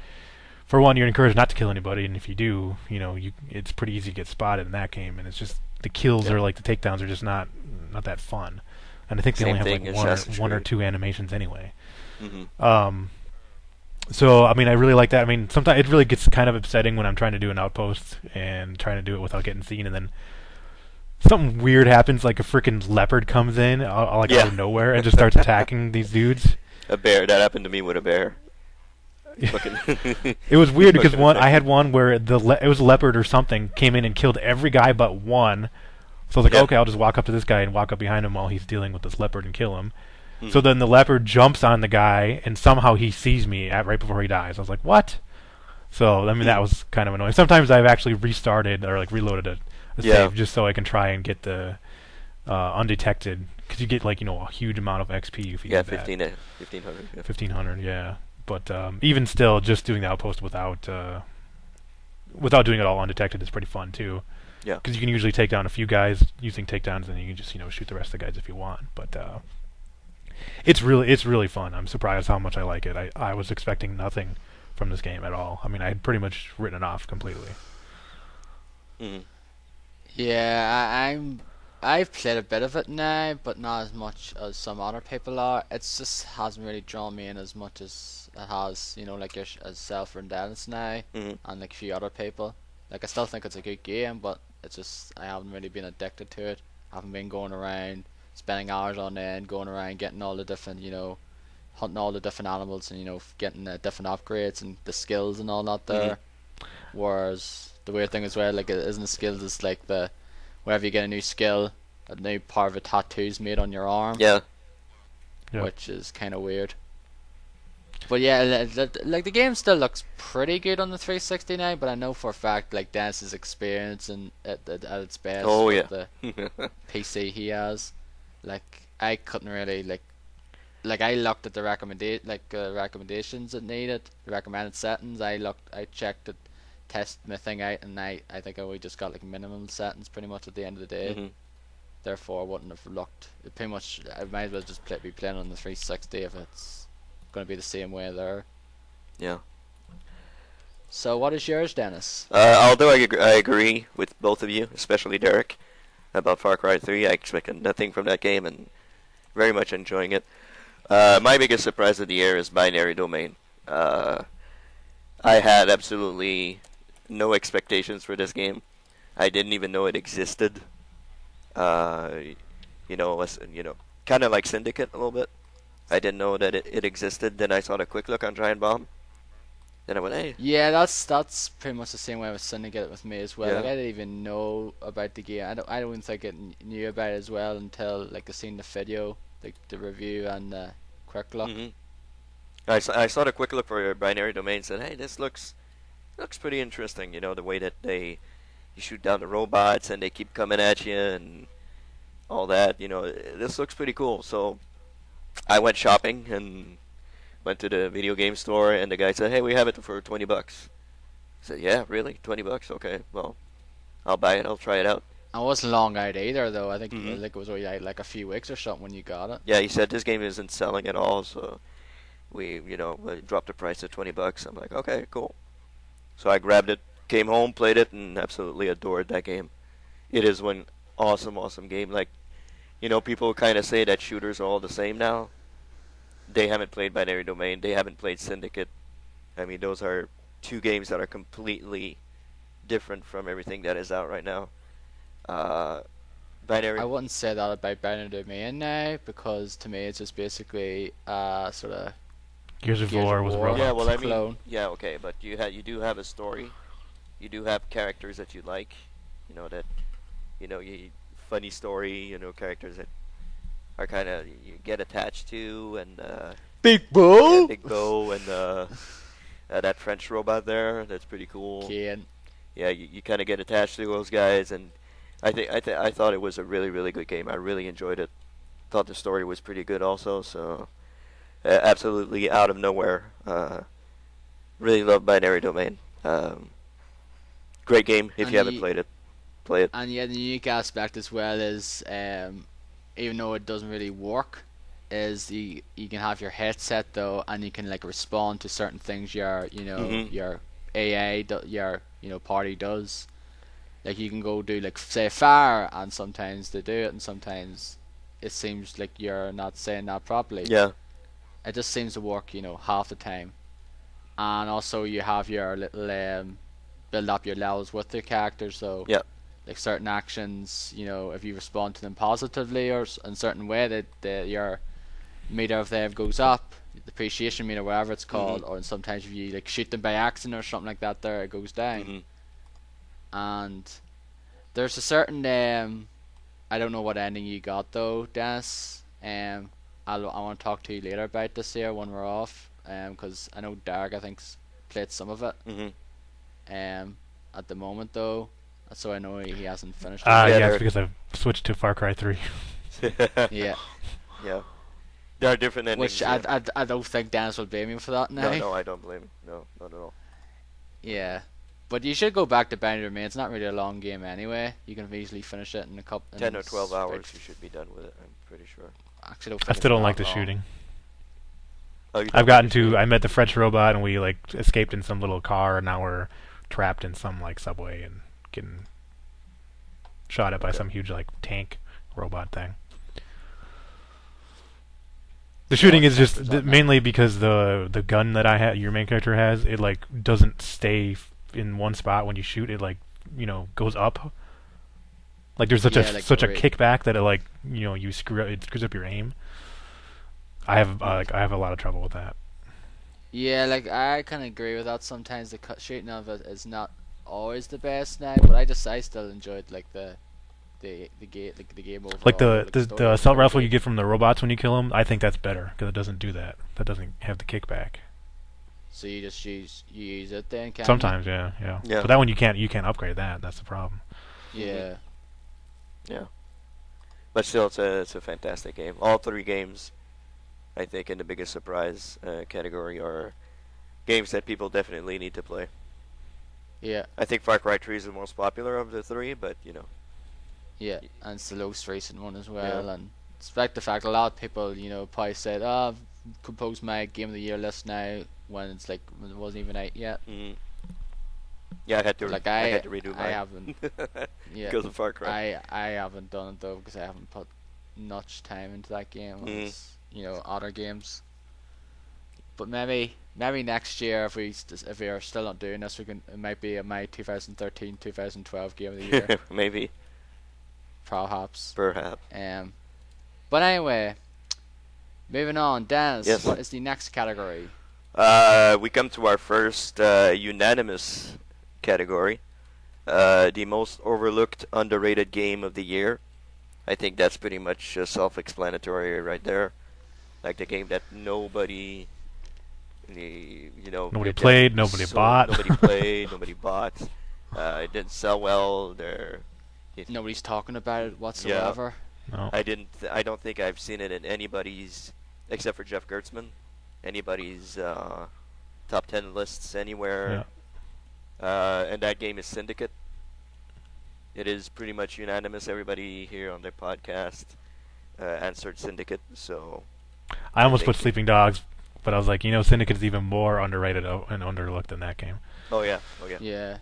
for one you're encouraged not to kill anybody, and if you do, it's pretty easy to get spotted in that game, and it's just the kills Yeah. or like the takedowns are just not that fun. And I think they Same only have thing like as one Assassin's or Creed. two animations anyway. Mm-hmm. So I mean, I really like that. I mean, sometimes it really gets kind of upsetting when I'm trying to do an outpost and trying to do it without getting seen, and then something weird happens, like a freaking leopard comes in, like out Yeah. of nowhere, and just starts attacking these dudes. A bear. That happened to me with a bear. Fucking. It was weird because Fucking I had one where it was a leopard or something came in and killed every guy but one. So I was like, Yeah. okay, I'll just walk up to this guy and walk up behind him while he's dealing with this leopard and kill him. Hmm. So then the leopard jumps on the guy, and somehow he sees me right before he dies. I was like, what? So, I mean, that was kind of annoying. Sometimes I've actually restarted or like reloaded a Yeah. save just so I can try and get the undetected, because you get like, a huge amount of XP if you Yeah, do that. 1500. Yeah. 1500, yeah. But even still, just doing the outpost without doing it all undetected is pretty fun too. Yeah. Because you can usually take down a few guys using takedowns, and then you can just shoot the rest of the guys if you want. But it's really fun. I'm surprised how much I like it. I was expecting nothing from this game at all. I mean, I had pretty much written it off completely. Mm. Yeah, I've played a bit of it now, but not as much as some other people are. It just hasn't really drawn me in as much as it has, like yourself and Dennis now, Mm-hmm. and like a few other people. Like I still think it's a good game, but it's just I haven't really been addicted to it. I haven't been going around spending hours on end, going around getting all the different, hunting all the different animals and getting the different upgrades and the skills and all that there. Whereas the weird thing as well, like it isn't the skills, it's like wherever you get a new skill, a new part of a tattoo's made on your arm, Yeah. Yeah. which is kind of weird. But yeah, like the game still looks pretty good on the 360 now, but I know for a fact like Dennis's experience and at its best Oh with yeah. the PC he has, like I couldn't really like I looked at the recommendations it needed, the recommended settings. I checked it, tested my thing out, and I think we just got like minimum settings pretty much at the end of the day. Hmm. Therefore, I wouldn't have looked. It pretty much, I might as well just be playing on the 360 if it's going to be the same way there. Yeah. So, what is yours, Dennis? Although I agree with both of you, especially Derek, about Far Cry 3, I expected nothing from that game and very much enjoying it. My biggest surprise of the year is Binary Domain. I had absolutely no expectations for this game. I didn't even know it existed. Kind of like Syndicate a little bit. I didn't know that it existed. Then I saw the quick look on Giant Bomb. Then I went, hey. Yeah, that's pretty much the same way with Syndicate with me as well. Yeah. Like I didn't even know about the game. I don't think I knew about it as well until like I seen the video, like the review and the quick look. Hmm. I saw the quick look for Binary Domain and said, hey, this looks pretty interesting. The way that you shoot down the robots and they keep coming at you and all that. This looks pretty cool. So I went shopping and went to the video game store, and the guy said, hey, we have it for $20. I said, yeah, really? $20? Okay, well, I'll buy it. I'll try it out. I wasn't long out either though. I think Mhm. like it was only like a few weeks or something when you got it. Yeah, he said this game isn't selling at all, so we dropped the price to $20. I'm like, okay, cool. So I grabbed it, came home, played it, and absolutely adored that game. It is one awesome game. Like, people kind of say that shooters are all the same now. They haven't played Binary Domain. They haven't played Syndicate. I mean, those are two games that are completely different from everything that is out right now. Binary. I wouldn't say that about Binary Domain now because to me it's just basically sort of Gears of Gears of War was War. robots. Yeah, well, I mean, Clone. yeah, okay, but you do have a story. You do have characters that you like. You know that, funny story. Characters that are kind of you get attached to, and Big yeah, Bo. Big Bo and that French robot there. That's pretty cool. Kane. Yeah, you kind of get attached to those guys, and I thought it was a really really good game. I really enjoyed it. Thought the story was pretty good also. So absolutely out of nowhere. Really loved Binary Domain. Great game. If And you haven't you- played it, play it. And yeah, the unique aspect as well is, even though it doesn't really work, is you can have your headset though, and you can like respond to certain things Mhm. your your party does. Like you can go do like say fire, and sometimes they do it, and sometimes it seems like you're not saying that properly. Yeah. It just seems to work, half the time. And also you have your little build up your levels with the characters, so Yeah. like certain actions, if you respond to them positively or in a certain way, that your meter of them goes up, the appreciation meter, whatever it's called, or sometimes if you like shoot them by accident or something like that, there it goes down. Mhm. And there's a certain I don't know what ending you got though, Dennis. I want to talk to you later about this here when we're off, because I know Derek I think's played some of it. Mhm. At the moment though, so I know he hasn't finished it. Yeah, Yeah, it's there- because I've switched to Far Cry 3. Yeah, Yeah. There are different endings. which yeah. I don't think Dennis will blame you for that now. No, I don't blame him. No, not at all. Yeah, but you should go back to Boundary Domain. It's not really a long game anyway. You can easily finish it in a couple. 10 or 12 hours, you should be done with it. I'm pretty sure. Actually, don't I think still it's don't like that the long. shooting. Oh, you I've don't gotten like the to. I met the French robot, and we like escaped in some little car, and now we're trapped in some like subway and getting shot at by Okay. some huge like tank robot thing. The shooting is just Something like that. mainly because the gun that your main character has, it like doesn't stay in one spot when you shoot. It like goes up. Like there's such Yeah, a like such a great. kickback that it like it screws up your aim. I have I have a lot of trouble with that. Yeah, like I kind of agree with that. Sometimes the shooting of it is not always the best now, but I still enjoyed like the game overall. Like the story was assault pretty rifle good. you get from the robots when you kill them, I think that's better because it doesn't do that. That doesn't have the kickback. So you just use it then, can Sometimes, yeah. Yeah. So that one you can't upgrade that. That's the problem. you? Yeah. Yeah. But still, it's a fantastic game. All three games, I think, in the biggest surprise category are games that people definitely need to play. Yeah, I think Far Cry 3 is the most popular of the three, but yeah, and it's the most recent one as well. And despite the fact a lot of people, probably said, "Oh, I've composed my game of the year list now," when it's like when it wasn't even out yet. yeah, I had to Like I had to redo mine. I haven't. Yeah, because of Far Cry. I haven't done it though because I haven't put much time into that game as other games. But maybe next year if we are still not doing this, it might be my 2013-2012 game of the year, Maybe, perhaps. perhaps. But anyway, moving on, Dennis. Yes. What is the next category? We come to our first unanimous category, the most overlooked, underrated game of the year. I think that's pretty much self-explanatory right there. Like the game that nobody Nobody played, nobody bought. Nobody played, nobody bought. It didn't sell well. Nobody's talking about it whatsoever. No. I don't think I've seen it in anybody's, except for Jeff Gertzman, anybody's top 10 lists anywhere. And that game is Syndicate. It is pretty much unanimous. Everybody here on their podcast answered Syndicate. So I almost put Thank you. Sleeping Dogs, but I was like, Syndicate is even more underrated and underlooked than that game. oh yeah. Yeah.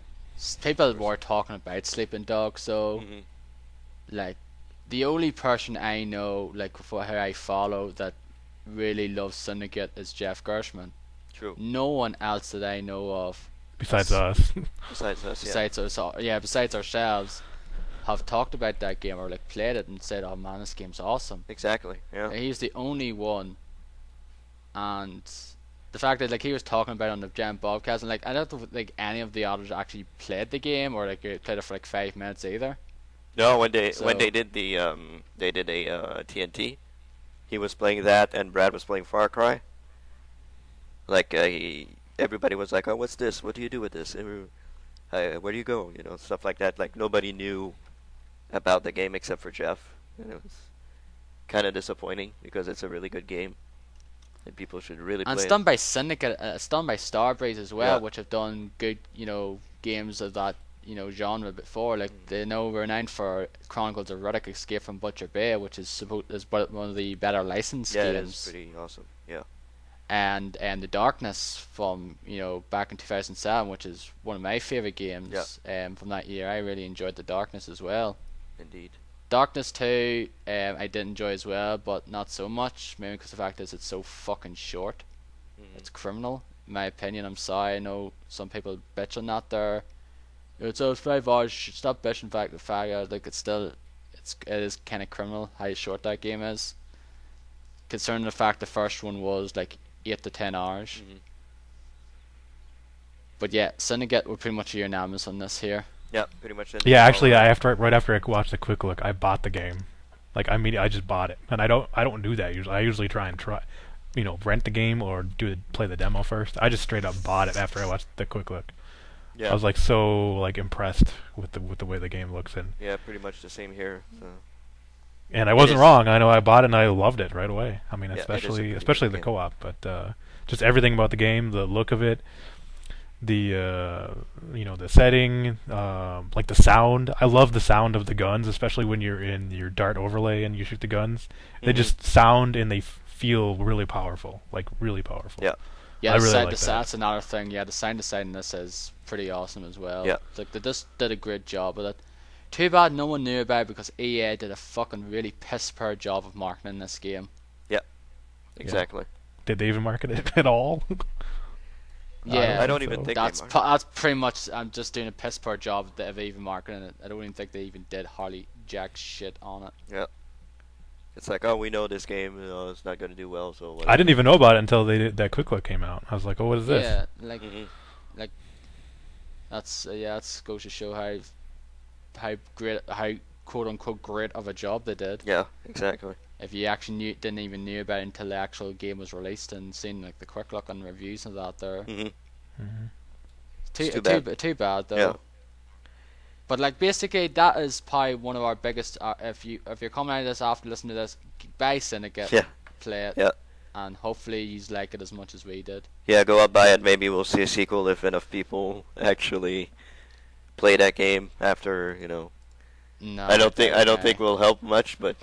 People were talking about Sleeping Dogs, so Mhm. like the only person I know, like for how I follow, that really loves Syndicate is Jeff Gershman. True. No one else that I know of, Besides That's- us. Besides us, yeah. besides ourselves, have talked about that game or like played it and said, "Oh man, this game's awesome." Exactly. Yeah. He's the only one, and the fact that like he was talking about it on the Giant Bobcast, and like I don't think any of the others actually played the game or like played it for like 5 minutes either. No, when they So did the they did a TNT, he was playing that and Brad was playing Far Cry. Like everybody was like, "Oh, what's this? What do you do with this? Where do you go?" You know, stuff like that. Like nobody knew about the game except for Jeff, and it was kind of disappointing because it's a really good game and people should really and play it's it. done by Syndicate, it's done by Starbreeze as well, Yeah. which have done good games of that genre before. Like they know we're renowned for Chronicles of Riddick Escape from Butcher Bay, which is one of the better licensed Yeah, it games. is pretty awesome. Yeah. And the Darkness from back in 2007, which is one of my favorite games from that year. I really enjoyed the Darkness as well. Indeed. Darkness 2 I did enjoy as well, but not so much, mainly because the fact is it's so fucking short. It's criminal in my opinion. I'm sorry, I know some people bitch on that there. It's 5 hours, stop bitching the fact like it is kind of criminal how short that game is, concerning the fact the first one was like 8 to 10 hours. But yeah, Syndicate were pretty much unanimous on this here. Yeah, pretty much. Yeah, actually, right after I watched the quick look, I bought the game. Like I just bought it, and I don't do that usually. I usually try, rent the game or play the demo first. I just straight up bought it after I watched the quick look. Yeah. I was like so like impressed with the way the game looks, and Yeah, pretty much the same here. So. and I wasn't wrong. I know I bought it and I loved it right away. I mean, Yeah, especially good the game. co-op, but just everything about the game, the look of it, the the setting, like the sound. I love the sound of the guns, especially when you're in your dart overlay and you shoot the guns. They just sound and they feel really powerful, like really powerful. Yeah. Yeah, I really like that. that's another thing. Yeah, the sound design in this is pretty awesome as well. Yeah. Like they just did a great job with it. Too bad no one knew about it because EA did a fucking really piss poor job of marketing this game. Yeah. Exactly. Did they even market it at all? Yeah, I don't even think that's they marketed. that's pretty much. I'm just doing a piss poor job of even marketing it. I don't even think they even did hardly jack shit on it. Yeah. It's like, oh, we know this game, it's not going to do well, so whatever. I didn't even know about it until that quick look came out. I was like, oh, what is this? Yeah, like that's goes to show how great, how quote unquote great of a job they did. Yeah, exactly. If you actually didn't even knew about it until the actual game was released and seen like the quick look and reviews and that there. It's too bad. Too bad though. Yeah. But like basically that is probably one of our biggest. If you're coming out of this after listening to this, buy Syndicate, Yeah. play it, Yeah. and hopefully you like it as much as we did. Yeah, go out, buy it. Maybe we'll see a sequel if enough people actually play that game after, No, I don't think we'll help much, but,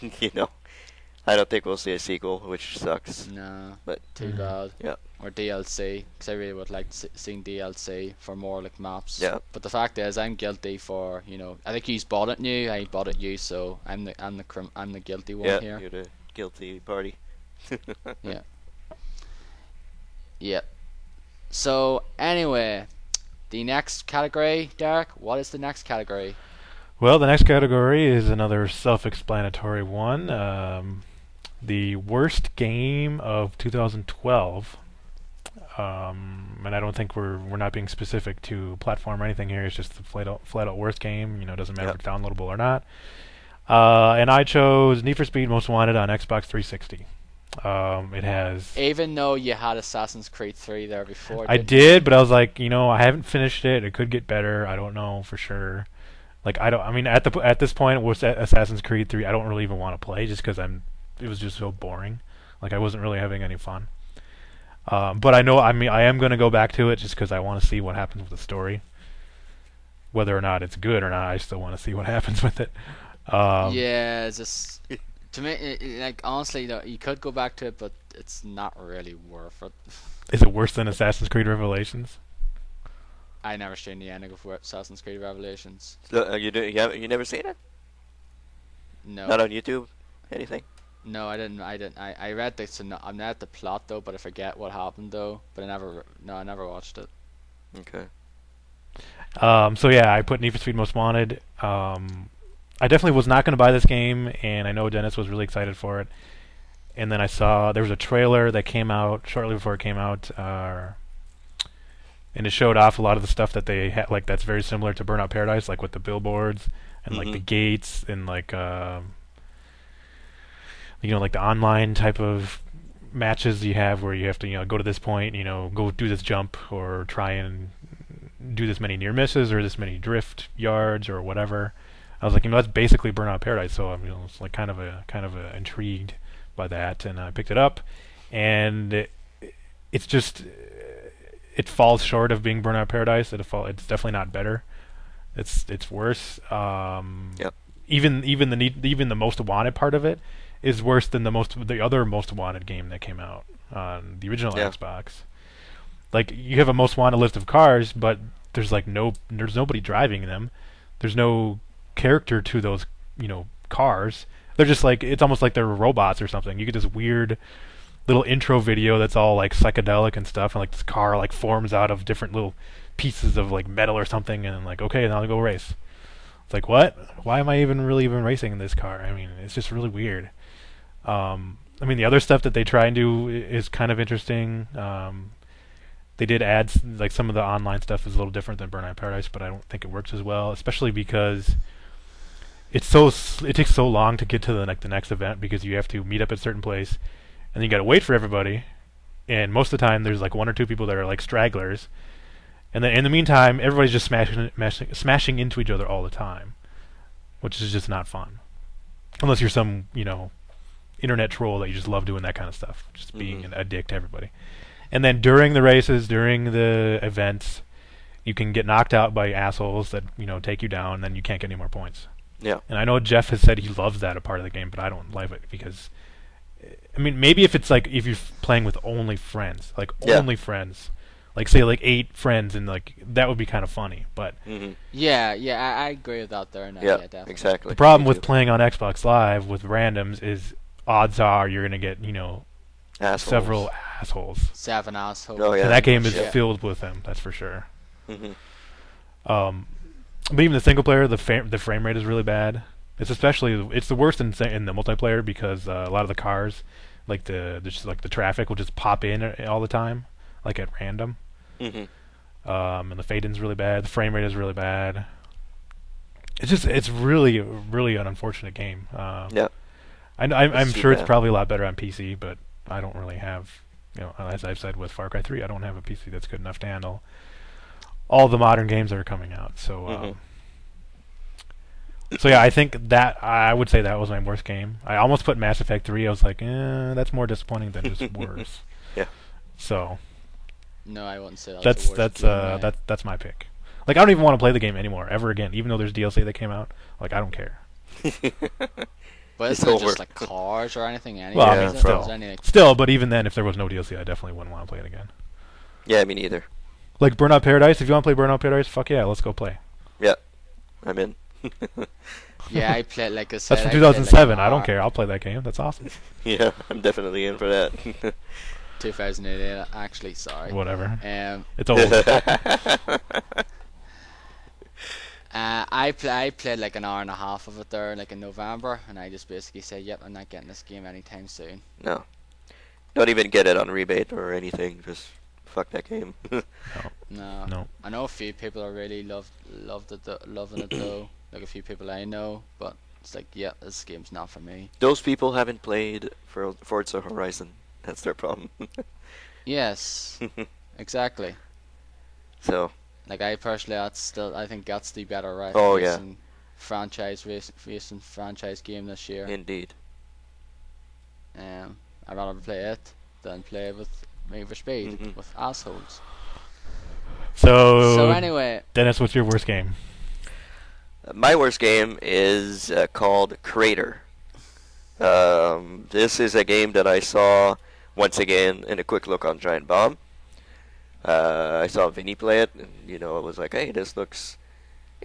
I don't think we'll see a sequel, which sucks. No, But too bad. yeah. Or DLC, because I really would like seeing DLC for more like maps. Yeah. But the fact is, I'm guilty for I think he's bought it new. I bought it used, so I'm the guilty one Yeah, here. you're the guilty party. Yeah. Yeah. So anyway, the next category, Derek. What is the next category? Well, the next category is another self-explanatory one. The worst game of 2012. And I don't think we're not being specific to platform or anything here. It's just the flat out worst game. Doesn't matter if it's downloadable or not. And I chose Need for Speed Most Wanted on Xbox 360. It has. Even though you had Assassin's Creed 3 there before. I did, but I was like, I haven't finished it. It could get better. I don't know for sure. Like I mean, at this point, with Assassin's Creed 3, I don't really even want to play just because it was just so boring. Like I wasn't really having any fun. But I know, I mean, I am going to go back to it just because I want to see what happens with the story. Whether or not it's good or not, I still want to see what happens with it. Yeah, it's just to me, like honestly, though, you could go back to it, but it's not really worth it. Is it worse than Assassin's Creed Revelations? I never seen the ending of Assassin's Creed Revelations. So, you never seen it? No. Not on YouTube? Anything? No, I didn't. I read I'm at the plot though, but I forget what happened though. But I never watched it. Okay. So yeah, I put Need for Speed Most Wanted. I definitely was not going to buy this game, and I know Dennis was really excited for it. and then I saw there was a trailer that came out shortly before it came out, and it showed off a lot of the stuff that they had, like that's very similar to Burnout Paradise, like with the billboards and like the gates and like like the online type of matches you have where you have to go to this point, go do this jump or try and do this many near misses or this many drift yards or whatever. I was like, that's basically Burnout Paradise, so I'm it's like kind of intrigued by that, and I picked it up, and it's just it falls short of being Burnout Paradise. It's definitely not better. It's worse. Yep. Even the Most Wanted part of it is worse than the other Most Wanted game that came out on the original Xbox. Like you have a Most Wanted list of cars, but there's nobody driving them. There's no character to those cars. They're just like, it's almost like they're robots or something. You get this weird little intro video that's all like psychedelic and stuff, and like this car like forms out of different little pieces of like metal or something, and like, okay, now I'll go race. It's like, what? Why am I even racing in this car? I mean, it's just really weird. I mean, the other stuff that they try and do is kind of interesting. They did add like some of the online stuff is a little different than Burnout Paradise, but I don't think it works as well, especially because it takes so long to get to the next event, because you have to meet up at a certain place, and then you got to wait for everybody, and most of the time there's like one or two people that are like stragglers, and then in the meantime everybody's just smashing into each other all the time, which is just not fun, unless you're some internet troll that you just love doing that kind of stuff, just being a dick to everybody. And then during the races, during the events, you can get knocked out by assholes that take you down, and then you can't get any more points. Yeah. And I know Jeff has said he loves that a part of the game, but I don't love it because, I mean, maybe if it's like if you're playing with only friends, only friends, like say like 8 friends, and like that would be kind of funny. But yeah, I agree with that there. Yeah, definitely. exactly. the problem with playing on Xbox Live with randoms is odds are you're gonna get several assholes. 7 assholes. Oh, yeah. And that game is Yeah. filled with them. That's for sure. Mm-hmm. But even the single player, the frame rate is really bad. It's the worst in the multiplayer because a lot of the cars, like the traffic, will just pop in all the time, like at random. And the fade-in's really bad. The frame rate is really bad. It's really an unfortunate game. Yeah. I'm sure it's probably a lot better on PC, but I don't really have, as I've said with Far Cry 3, I don't have a PC that's good enough to handle all the modern games that are coming out. So, so yeah, I think that I would say that was my worst game. I almost put Mass Effect 3. I was like, that's more disappointing than just worse. Yeah. So. No, I wouldn't say that's that's my pick. Like, I don't even want to play the game anymore ever again, even though there's DLC that came out. Like, I don't care. But it's not just like cars or anything. Well, I mean, still, but even then, if there was no DLC, I definitely wouldn't want to play it again. Yeah, me neither. Like Burnout Paradise, if you want to play Burnout Paradise, fuck yeah, let's go play. Yeah, I'm in. Yeah, I played, like I said. That's from 2007. I don't care. I'll play that game. That's awesome. Yeah, I'm definitely in for that. 2008, actually. Sorry. Whatever. It's old. I played like an hour and a half of it there, like in November, and I just basically said, "Yep, I'm not getting this game anytime soon." No, don't even get it on rebate or anything. Just fuck that game. No. I know a few people are really loving it though. Like a few people I know, but it's like, yeah, this game's not for me. Those people haven't played Forza Horizon. That's their problem. Yes, exactly. So. Like I personally, I think that's the better racing franchise game this year. Indeed. I'd rather play it than play with Need for Speed with assholes. So anyway, Dennis, what's your worst game? My worst game is called Crater. This is a game that I saw once again in a quick look on Giant Bomb. I saw Vinny play it, and I was like, hey, this looks.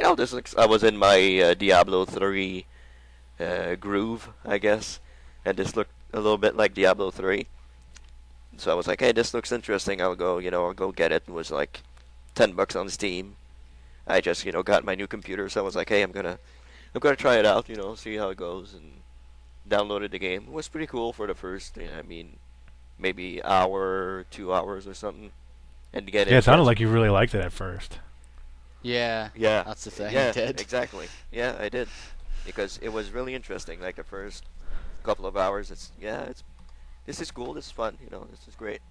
I was in my Diablo 3 groove, I guess, and this looked a little bit like Diablo 3. So I was like, hey, this looks interesting. I'll go get it. It was like $10 on Steam. I just got my new computer, so I was like, hey, I'm gonna try it out, see how it goes, and downloaded the game. It was pretty cool for the first, I mean, maybe hour, 2 hours or something, and to get Yeah, in. it sounded like you really liked it at first. Yeah, Yeah, that's the thing. yeah, It did. exactly. Yeah, I did, because it was really interesting. Like the first couple of hours, it's this is cool, this is fun, this is great.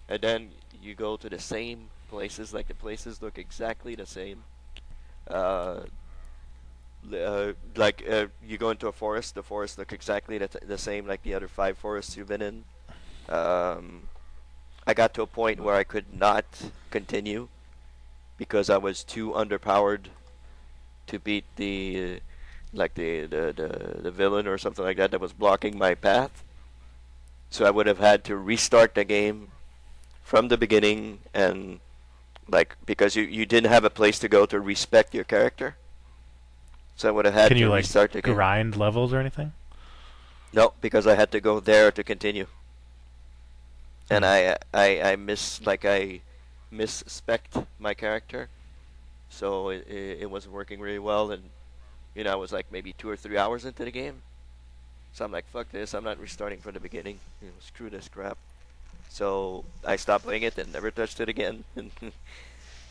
And then you go to the same places, like the places look exactly the same. Uh, you go into a forest, the forest look exactly the same like the other 5 forests you've been in. Um, I got to a point where I could not continue because I was too underpowered to beat the villain or something like that was blocking my path. So I would have had to restart the game from the beginning, and because you didn't have a place to go to respect your character. So I would have had Can to you like restart the game. grind levels or anything? No, because I had to go there to continue. And I misspec'd my character, so it wasn't working really well. And I was like maybe 2 or 3 hours into the game, so I'm like, fuck this, I'm not restarting from the beginning. Screw this crap. So I stopped playing it and never touched it again. And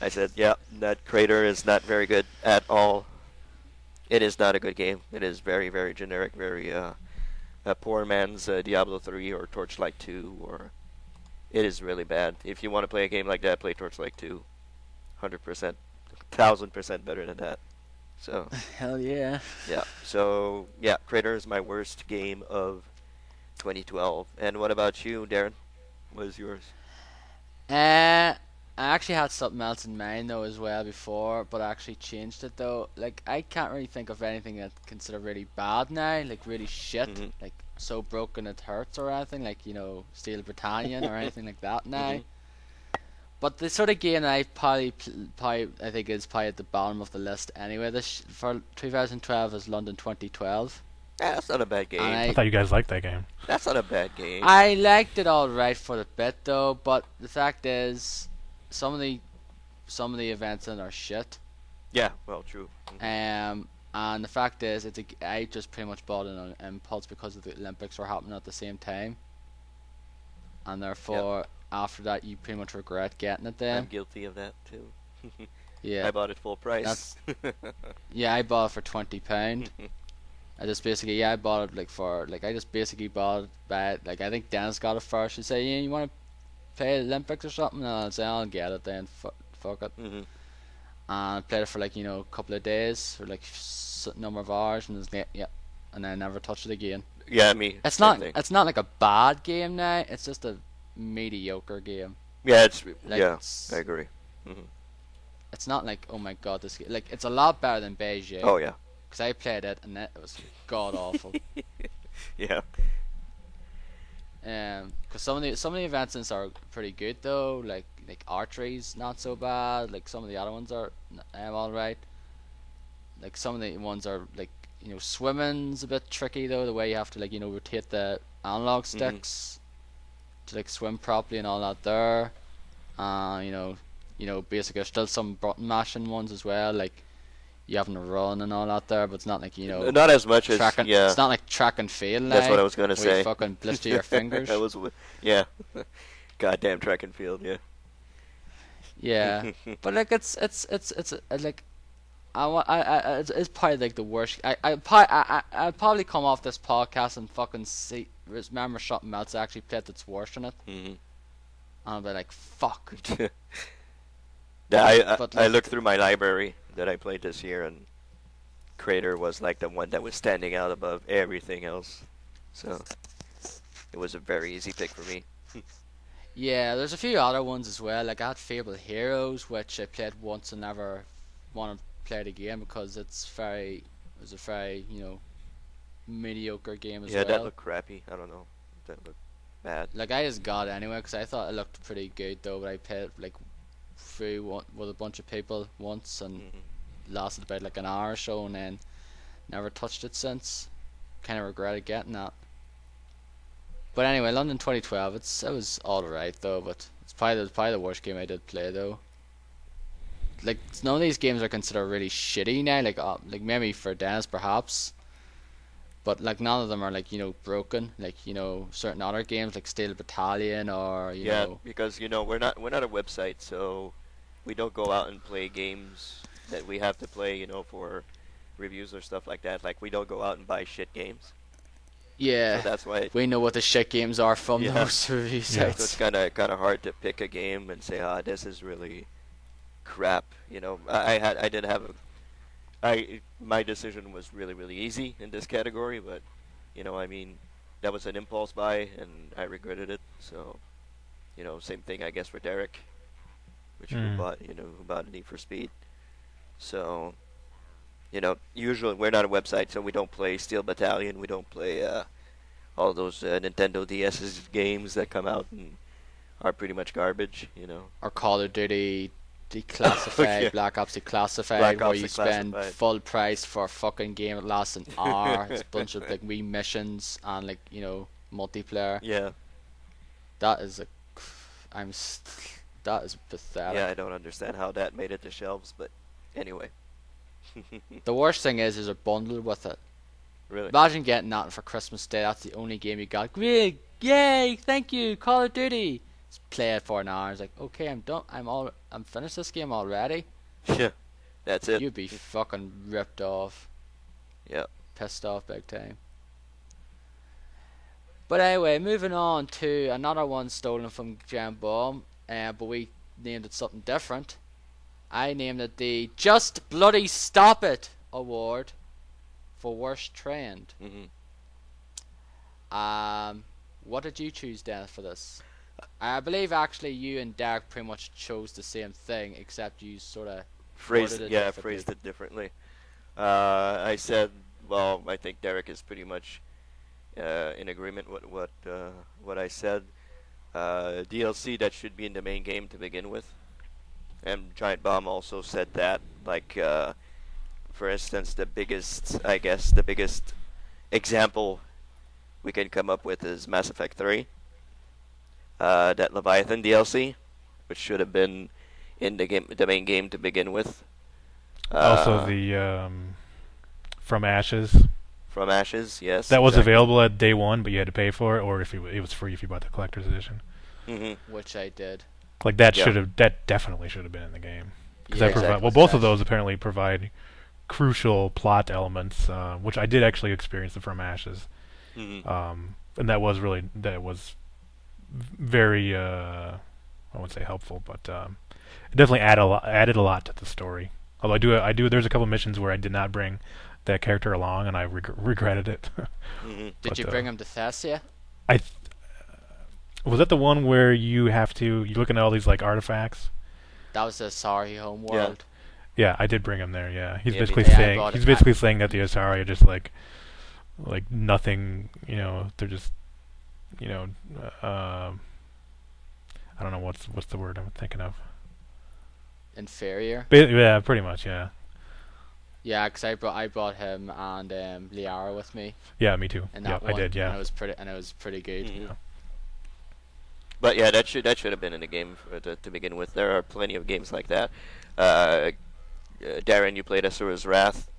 I said, yeah, that crater is not very good at all. It is not a good game. It is very, very generic, very a poor man's Diablo 3 or Torchlight 2, or it is really bad. If you want to play a game like that, play Torchlight 2. 100%, 1000% better than that. So Hell yeah. yeah. So yeah, Crater is my worst game of 2012. And what about you, Darren? What is yours? I actually had something else in mind though as well before, but I actually changed it though. Like I can't really think of anything that I consider really bad now, like really shit, Mhm. like so broken it hurts or anything, like Steel Britannian or anything like that now. Mhm. But the sort of game that I probably I think is probably at the bottom of the list anyway. This for 2012 is London 2012, Yeah, that's not a bad game. and I thought you guys liked that game. That's not a bad game. I liked it all right for the bit though, but the fact is, some of the events in are shit. Yeah, well, true. And the fact is, I just pretty much bought it on impulse because of the Olympics were happening at the same time, and therefore after that you pretty much regret getting it. I'm Then guilty of that too. yeah, I bought it full price. yeah, I bought it for £20. I just basically I bought it I just basically bought it by like I think Dennis got it first. He said, yeah, you want to play Olympics or something? And I'll say I'll get it then. Fuck it. Mhm. And I played it for a couple of days or number of hours, and and I never touched it again. Yeah, me. It's same not thing. it's not like a bad game now. It's just a mediocre game. Yeah, it's Like I agree. Mhm. it's not like, oh my god, this game, like it's a lot better than Beijing. Oh yeah. Because I played it and it was god awful. Yeah. Because some of the events in this are pretty good though. Like archery's not so bad. Like some of the other ones are all right. Like some of the ones are swimming's a bit tricky though. The way you have to rotate the analog sticks to swim properly and all that there. Basically there's still some button mashing ones as well. Like you having to run and all that there, but it's not like Not as much as track and, yeah. It's not like track and field. That's what I was gonna where you say. fucking blister your fingers. That was yeah. Goddamn track and field, yeah. Yeah, but like it's like it's probably like the worst. I'll probably come off this podcast and fucking remember something else I actually played that's worse than it, Mhm. and I'll be like, fuck. Yeah, But, I like, looked through my library that I played this year, and Crater was like the one that was standing out above everything else. So it was a very easy pick for me. Yeah, there's a few other ones as well. Like I had Fable Heroes, which I played once and never want to play it again because it was a very mediocre game as Yeah, well. that looked crappy. I don't know. That looked bad. Like I just got it anyway because I thought it looked pretty good though, but I played through with a bunch of people once and lasted about like an hour or so and then never touched it since. Kind of regretted getting that. But anyway, London 2012. It was all right though, but it's probably the worst game I did play though. Like none of these games are considered really shitty now. Like maybe for Dennis perhaps, but like none of them are like broken. Like certain other games like Steel Battalion or Yeah, because we're not a website, so we don't go out and play games that we have to play, for reviews or stuff like that. Like we don't go out and buy shit games. So yeah, that's why we know what the shit games are from Yeah. those review Yeah. so it's sites. kind of hard to pick a game and say, this is really crap. I did have my decision was really really easy in this category, but I mean, that was an impulse buy and I regretted it. So same thing I guess for Derek, which who bought Need for Speed. So usually we're not a website, so we don't play Steel Battalion. We don't play all those Nintendo DS's games that come out and are pretty much garbage. Or Call of Duty Declassified, Yeah. Black Ops Declassified, Black where Ops you spend Declassified. full price for a fucking game that lasts an hour. It's a bunch of like wee missions and like multiplayer. Yeah, That is that is pathetic. yeah. I don't understand how that made it to shelves, but anyway. The worst thing is a bundle with it. Really? Imagine getting that for Christmas Day. That's the only game you got. Great, yay! Thank you, Call of Duty. Just play it for an hour. It's like, okay, I'm done. I'm finished this game already. Yeah, that's it. You'd be fucking ripped off, Yeah. pissed off big time. But anyway, moving on to another one stolen from Gamedom, but we named it something different. I named it the Just Bloody Stop It Award for Worst Trend. Mhm. What did you choose, Dennis, for this? I believe actually you and Derek pretty much chose the same thing, except you sort of Phrased worded it yeah, differently. phrased it differently. I said, well, I think Derek is pretty much in agreement with what I said. DLC that should be in the main game to begin with. And Giant Bomb also said that, like, for instance, the biggest example we can come up with is Mass Effect 3. That Leviathan DLC, which should have been in the main game to begin with. Also, the From Ashes. From Ashes, yes. That was exactly. available at day one, but you had to pay for it, or if it was free if you bought the collector's edition. Mhm. which I did. Like that Yeah. that definitely should have been in the game. Because Yeah, exactly. well, both of those apparently provide crucial plot elements, which I did actually experience the From Ashes, Mhm. and that was very I wouldn't say helpful, but it definitely added a lot to the story. Although I do there's a couple missions where I did not bring that character along, and I regretted it. Mhm. Did But, you bring him to Thessia? Was that the one where you're looking at all these like artifacts? That was the Sorry Home Yeah. World. Yeah, I did bring him there. Yeah, he's Yeah, basically me too. Yeah, I saying bought it. he's basically saying that the Asari are just like nothing. They're just I don't know what's the word I'm thinking of. Inferior. Yeah, pretty much. Yeah, Yeah, because I brought him and Liara with me yeah, me too. in Yeah, that I one. did. Yeah. and it was pretty good. Mhm. But yeah, that should have been in the game to begin with. There are plenty of games like that. Darren, you played Asura's Wrath.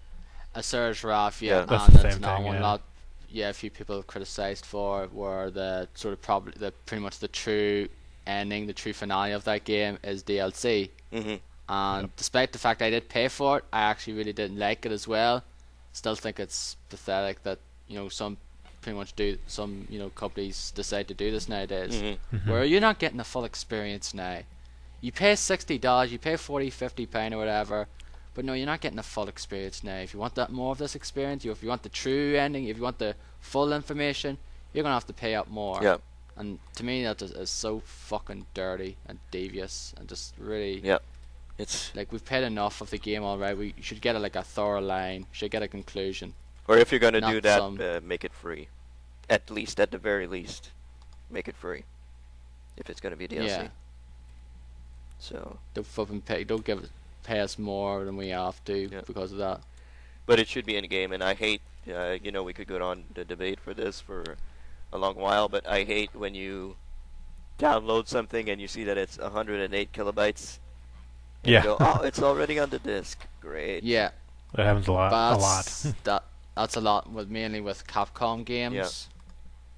Asura's Wrath, Yeah. yeah, That's and the that's same another thing, one. yeah. A few people criticized for were the sort of probably pretty much the true ending, the true finale of that game is DLC. Mhm. And Yep. despite the fact I did pay for it, I actually really didn't like it as well. Still think it's pathetic that some companies decide to do this nowadays. Mhm. Mhm. Where you're not getting the full experience now. You pay $60, you pay 40, 50 pound or whatever, but no, you're not getting the full experience now. If you want that more of this experience, if you want the true ending, if you want the full information, you're gonna have to pay up more. Yeah. And to me, that is so fucking dirty and devious and just really. Yeah. It's Like, we've paid enough of the game already. We should get a thorough line. Should get a conclusion. or if you're gonna Not do that, some- make it free. At the very least, make it free. If it's gonna be DLC. Yeah. So, Don't fucking pay us more than we have to Yeah. because of that. but it should be in the game, and I hate. We could go on the debate for this for a long while, but I hate when you download something and you see that it's 108 kilobytes. And Yeah. You go, oh, it's already on the disc. Great. Yeah. That happens a lot. But A lot. that that's a lot with mainly with Capcom games. Yeah.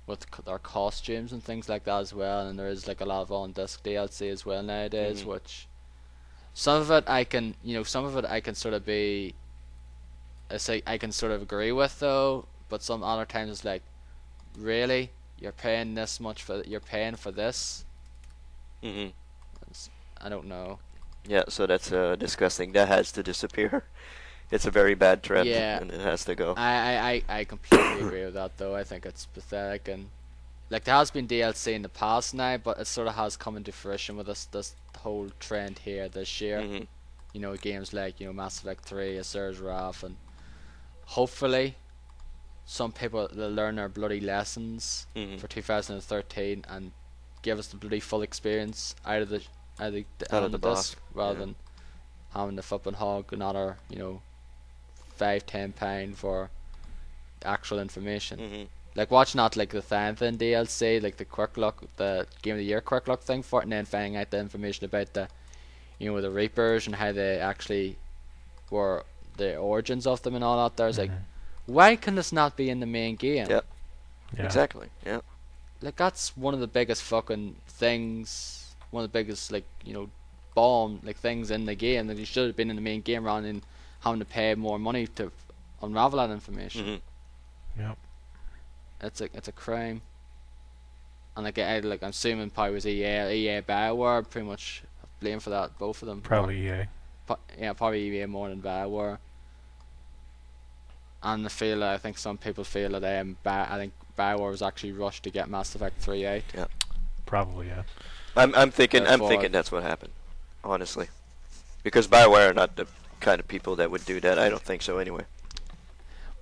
With their costumes and things like that as well, and there is like a lot of on disc DLC as well nowadays, Mhm. which some of it I can some of it I can sort of I can sort of agree with though, but some other times it's like, really, you're paying this much you're paying for this? Mhm. I don't know. Yeah, so that's disgusting. That has to disappear. It's a very bad trend, Yeah, and it has to go. I completely agree with that though. I think it's pathetic, and like there has been DLC in the past now, but it sort of has come into fruition with this whole trend here this year. Mhm. Games like Mass Effect 3, Asura's Wrath, and hopefully some people will learn their bloody lessons Mhm. for 2013 and give us the bloody full experience Out on of the the box. disc rather Yeah. than having to flip and hog another £5-10 for actual information. Mhm. Like watching that like the Thanthin DLC, like the quick look, the Game of the Year quick look thing for it, and then finding out the information about the Reapers and how they actually were the origins of them and all that. There's like, Mhm. why can this not be in the main game? Yep. Yeah. Exactly. Yeah. Like that's one of the biggest fucking things, one of the biggest bomb like things in the game that you should have been in the main game rather than having to pay more money to unravel that information. Mhm. Yep. It's a crime. And I'm assuming probably was EA Bioware pretty much blamed for that, both of them. Probably EA. Probably EA more than Bioware. And I think some people feel that I think Bioware was actually rushed to get Mass Effect 3 out. Yeah. Probably, yeah. I'm thinking Therefore, that's what happened. Honestly, because Bioware are not the kind of people that would do that. I don't think so anyway.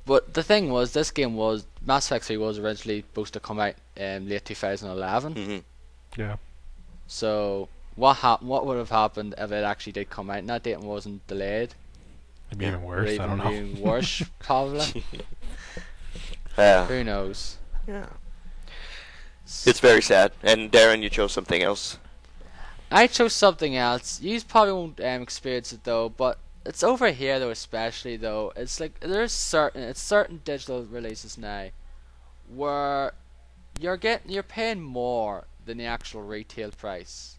but the thing was, this game was Mass Effect 3 was originally supposed to come out in late 2011. Mhm. Yeah. So what would have happened if it actually did come out and that date wasn't delayed? It'd be Yeah. even worse. I don't know. Even worse, probably. Yeah. Who knows? Yeah. It's very sad. And Darren, you chose something else. I chose something else. You probably won't experience it though, but it's over here though, especially though. It's like there's certain digital releases now where you're paying more than the actual retail price,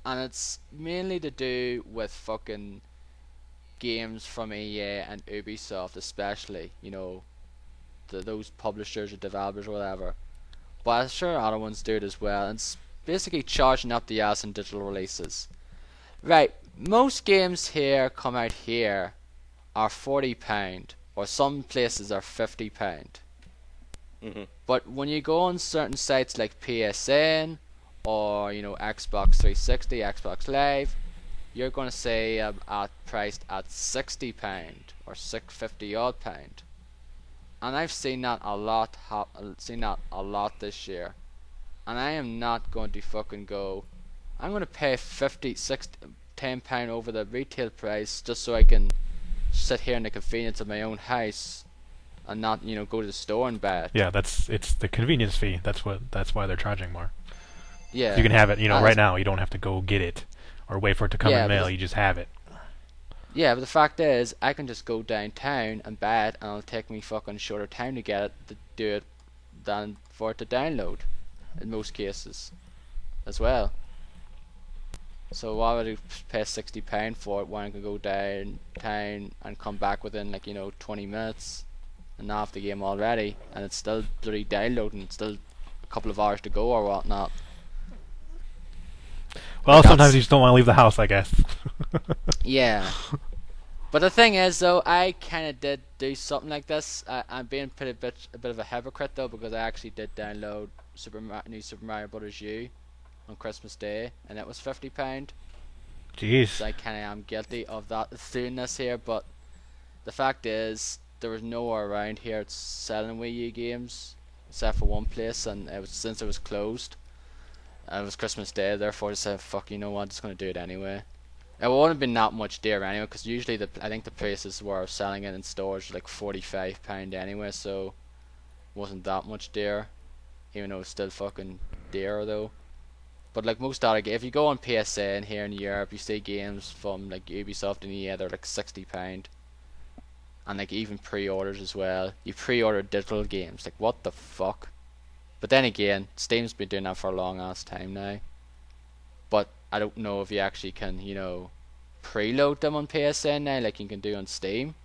and it's mainly to do with fucking games from EA and Ubisoft, especially. Those publishers or developers or whatever. But I'm sure other ones do it as well. And it's basically charging up the ass in digital releases. Right, most games here come out here are £40, or some places are £50. Mhm. But when you go on certain sites like PSN or Xbox 360, Xbox Live, you're going to say priced at £60 or £650 odd pound. And I've seen that a lot. Seen that a lot this year, and I am not going to fucking go. I'm going to pay 50, 60, £10 over the retail price just so I can sit here in the convenience of my own house and not go to the store and buy it. Yeah, it's the convenience fee. That's why they're charging more. Yeah. You can have it, And right now. You don't have to go get it or wait for it to come Yeah, in mail. but You just have it. Yeah, but the fact is, I can just go downtown and buy it, and it'll take me fucking shorter time to get it to do it than for it to download, in most cases, as well. So why would I pay £60 for it when I can go downtown and come back within 20 minutes and not have the game already, and it's still bloody downloading, it's still a couple of hours to go or whatnot. Well, sometimes That's- you just don't want to leave the house, I guess. Yeah. But the thing is, though, I kind of did do something like this. I'm being a bit of a hypocrite, though, because I actually did download new Super Mario Brothers U on Christmas Day, and it was £50. So Jeez. I kind of am guilty of that doing this here. But the fact is, there was nowhere around here selling Wii U games except for one place, and since it was closed. And it was Christmas Day, therefore I said, fuck, you know what, I'm just going to do it anyway. It wouldn't have been that much dear anyway, because usually I think the prices were selling it in stores were like £45 anyway, so it wasn't that much dear, even though it's still fucking dear though. But like most other games, if you go on PSN here in Europe, you see games from like Ubisoft and EA, they're like £60. and like even pre-orders as well. You pre-order digital games, like what the fuck? But then again, Steam's been doing that for a long ass time now. But I don't know if you actually can, preload them on PSN now, like you can do on Steam.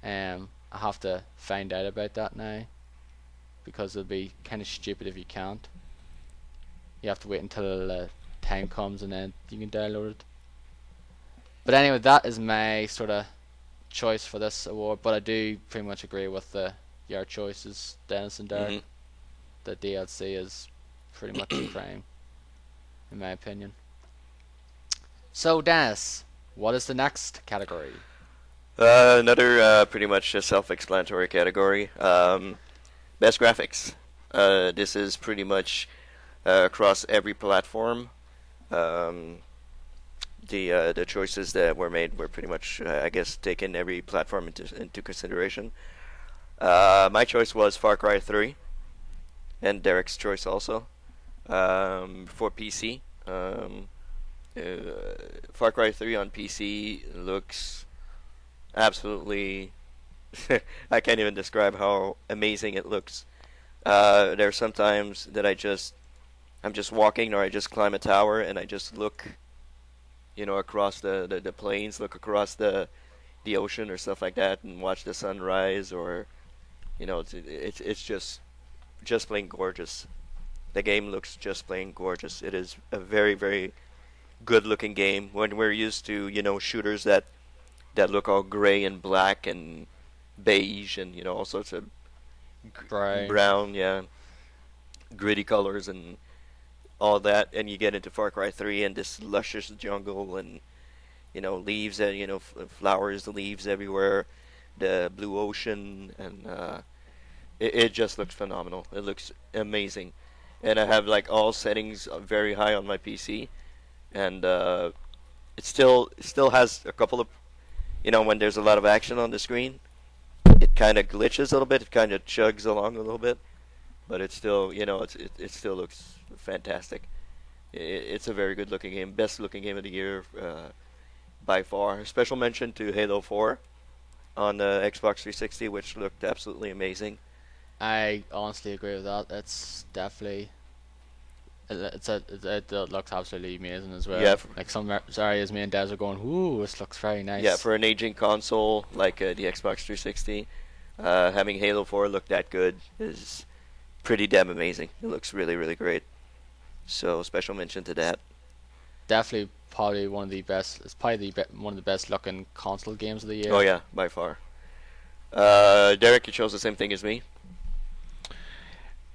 I have to find out about that now, because it'll be kind of stupid if you can't. You have to wait until time comes and then you can download it. But anyway, that is my sort of choice for this award. But I do pretty much agree with your choices, Dennis and Derek. Mhm. The DLC is pretty much a crime, in my opinion. So, Dennis, what is the next category? Another pretty much a self-explanatory category. Best graphics. This is pretty much across every platform. The choices that were made were pretty much, I guess, taken every platform into consideration. My choice was Far Cry 3, and Derek's choice also. For PC, Far Cry 3 on PC looks absolutely. I can't even describe how amazing it looks. There's sometimes that I'm just walking, or I just climb a tower and I just look, across the plains, look across the ocean or stuff like that, and watch the sunrise, or it's just plain gorgeous. The game looks just plain gorgeous. It is a very, very good looking game. When we're used to shooters that look all gray and black and beige and all sorts of brown, yeah, gritty colors and all that, and you get into Far Cry 3 and this luscious jungle and leaves and flowers, leaves everywhere, the blue ocean, and it just looks phenomenal. It looks amazing, and I have like all settings very high on my PC, and it still has a couple of when there's a lot of action on the screen, it kind of glitches a little bit, it kind of chugs along a little bit, but it still it still looks fantastic. It's a very good looking game, best looking game of the year by far. Special mention to Halo 4 on Xbox 360, which looked absolutely amazing. I honestly agree with that. It's definitely it looks absolutely amazing as well. Yeah. Like some areas, me and Des are going, "Ooh, this looks very nice." Yeah, for an aging console like the Xbox 360, having Halo 4 look that good is pretty damn amazing. It looks really, really great. So special mention to that. Definitely, probably one of the best. It's probably one of the best looking console games of the year. Oh yeah, by far. Derek, you chose the same thing as me.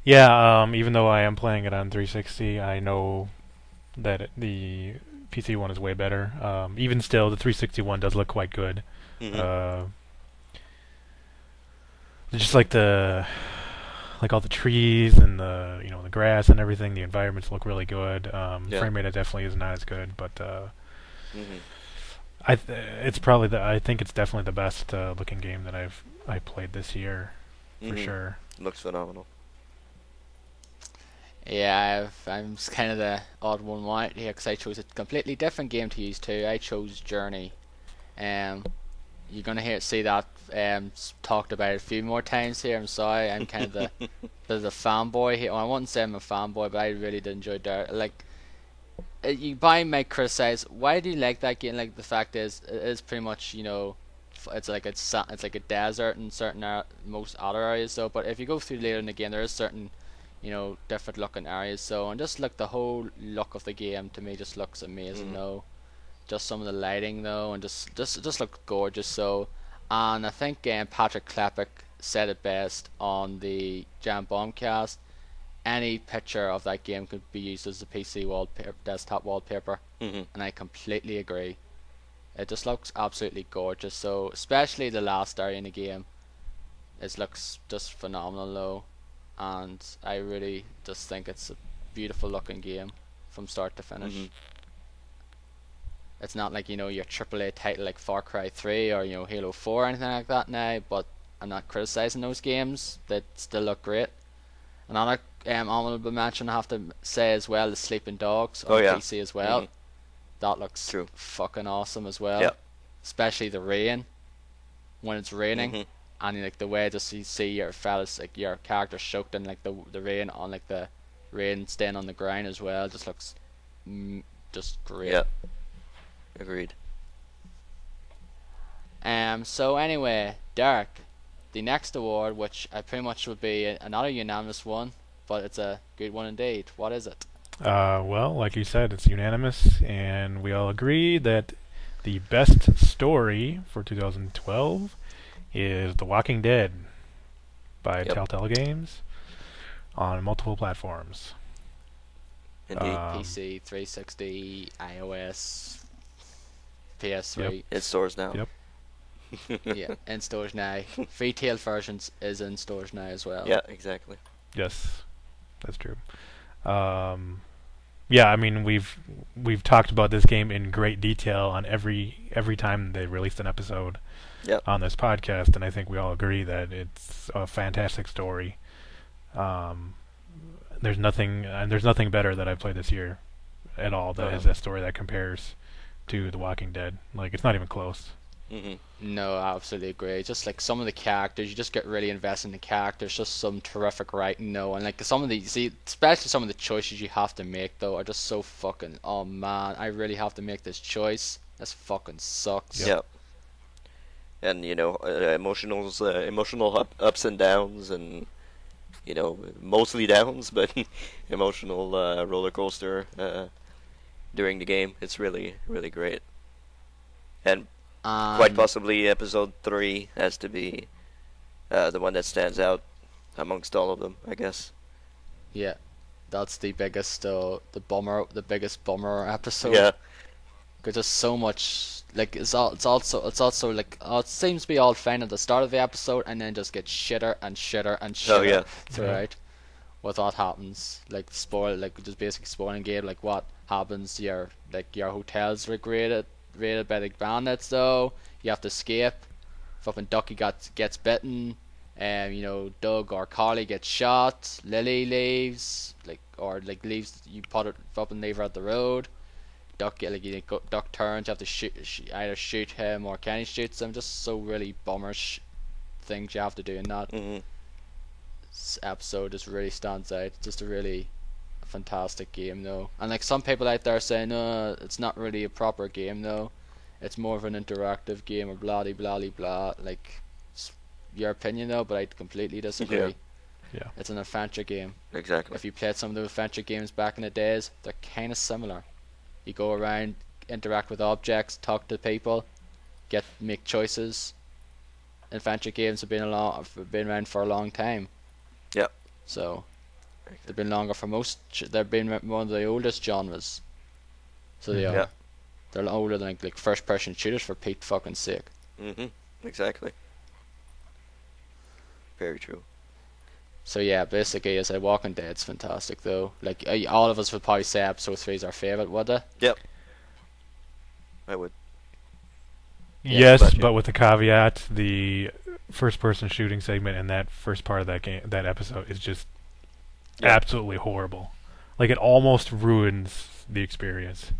Yeah, even though I am playing it on 360, I know that the PC one is way better. Even still, the 360 one does look quite good. Mm-hmm. Just like all the trees and the grass and everything, the environments look really good. Yeah. Frame rate definitely is not as good, but Mm-hmm. it's probably I think it's definitely the best looking game that I played this year for Mm-hmm. sure. Looks phenomenal. Yeah, I'm kind of the odd one out here because I chose a completely different game to use too. I chose Journey. You're gonna see that talked about a few more times here. I'm sorry, I'm kind of the fanboy here. Well, I wouldn't say I'm a fanboy, but I really did enjoy that. Like, you might criticize, why do you like that game? Like, the fact is, it is pretty much it's like a desert in certain most other areas. So, but if you go through later in the game, there is certain different looking areas. So, and just the whole look of the game to me just looks amazing. Though, just some of the lighting though, and just look gorgeous. So, and I think Patrick Klepek said it best on the Jam Bombcast. Any picture of that game could be used as a PC wallpaper, desktop wallpaper, Mm-hmm. and I completely agree. It just looks absolutely gorgeous. So, especially the last area in the game, it looks just phenomenal though, and I really just think it's a beautiful looking game from start to finish. Mm-hmm. It's not like your AAA title like Far Cry 3 or Halo 4 or anything like that now, but I'm not criticizing those games. They still look great. Another honorable mention I have to say as well is Sleeping Dogs on PC as well. That looks True. fucking awesome as well. Yep. Especially the rain. when it's raining, Mhm. and like the way just you see your fellas, like your character soaked in like the rain on like the rain stain on the ground as well, just looks mm, just great. Yeah. Agreed. So anyway, Derek, the next award, which I pretty much would be another unanimous one, but it's a good one indeed. What is it? Well, like you said, it's unanimous, and we all agree that the best story for 2012 is The Walking Dead by Yep. Telltale Games on multiple platforms. Indeed. PC, 360, iOS, PS3. Yep. In stores now. Yep. Yeah, in stores now. Retail versions is in stores now as well. Yeah, exactly. Yes, that's true. Yeah, I mean we've talked about this game in great detail on every time they released an episode Yep. on this podcast, and I think we all agree that it's a fantastic story. There's nothing better that I've played this year at all that has a story that compares to The Walking Dead. Like, it's not even close. Mhm. No, I absolutely agree. Just like some of the characters, you just get really invested in the characters. Just some terrific writing, though, and like some of the especially some of the choices you have to make though are just so fucking. Oh man, I really have to make this choice. This fucking sucks. Yep. And emotional ups and downs, and mostly downs, but emotional roller coaster during the game. It's really, really great. And quite possibly episode 3 has to be the one that stands out amongst all of them, I guess. Yeah, that's the biggest, the biggest bummer episode. Yeah. There's just so much. Like it's also like it seems to be all fine at the start of the episode, and then just gets shitter and shitter and shitter yeah. throughout. What that happens, like just basically spoiling game. Like what happens? Your hotel's raided by the bandits. Though you have to escape. Fucking Ducky gets bitten. Doug or Carly gets shot. Lily leaves. Leaves. You put it up and leave her at the road. Duck turns. You have to either shoot him or Kenny shoots him. Just so really bummer things you have to do in that episode. Just really stands out. Just a really fantastic game though. And like some people out there saying, it's not really a proper game though. It's more of an interactive game or blah blah blah blah. Like it's your opinion though, but I completely disagree. Yeah. It's an adventure game. Exactly. If you played some of the adventure games back in the days, they're kind of similar. You go around, interact with objects, talk to people, make choices. Adventure games have been around for a long time. Yeah. So they've been longer for most. They've been one of the oldest genres. So they are. Yeah. They're older than like first-person shooters, for Pete fucking sake. Exactly. Very true. So yeah, basically, as a Walking Dead's fantastic though. Like all of us would probably say episode 3 is our favorite, would they? Yep. I would. Yes, but with the caveat, the first-person shooting segment in that first part of that episode is just absolutely horrible. Like, it almost ruins the experience.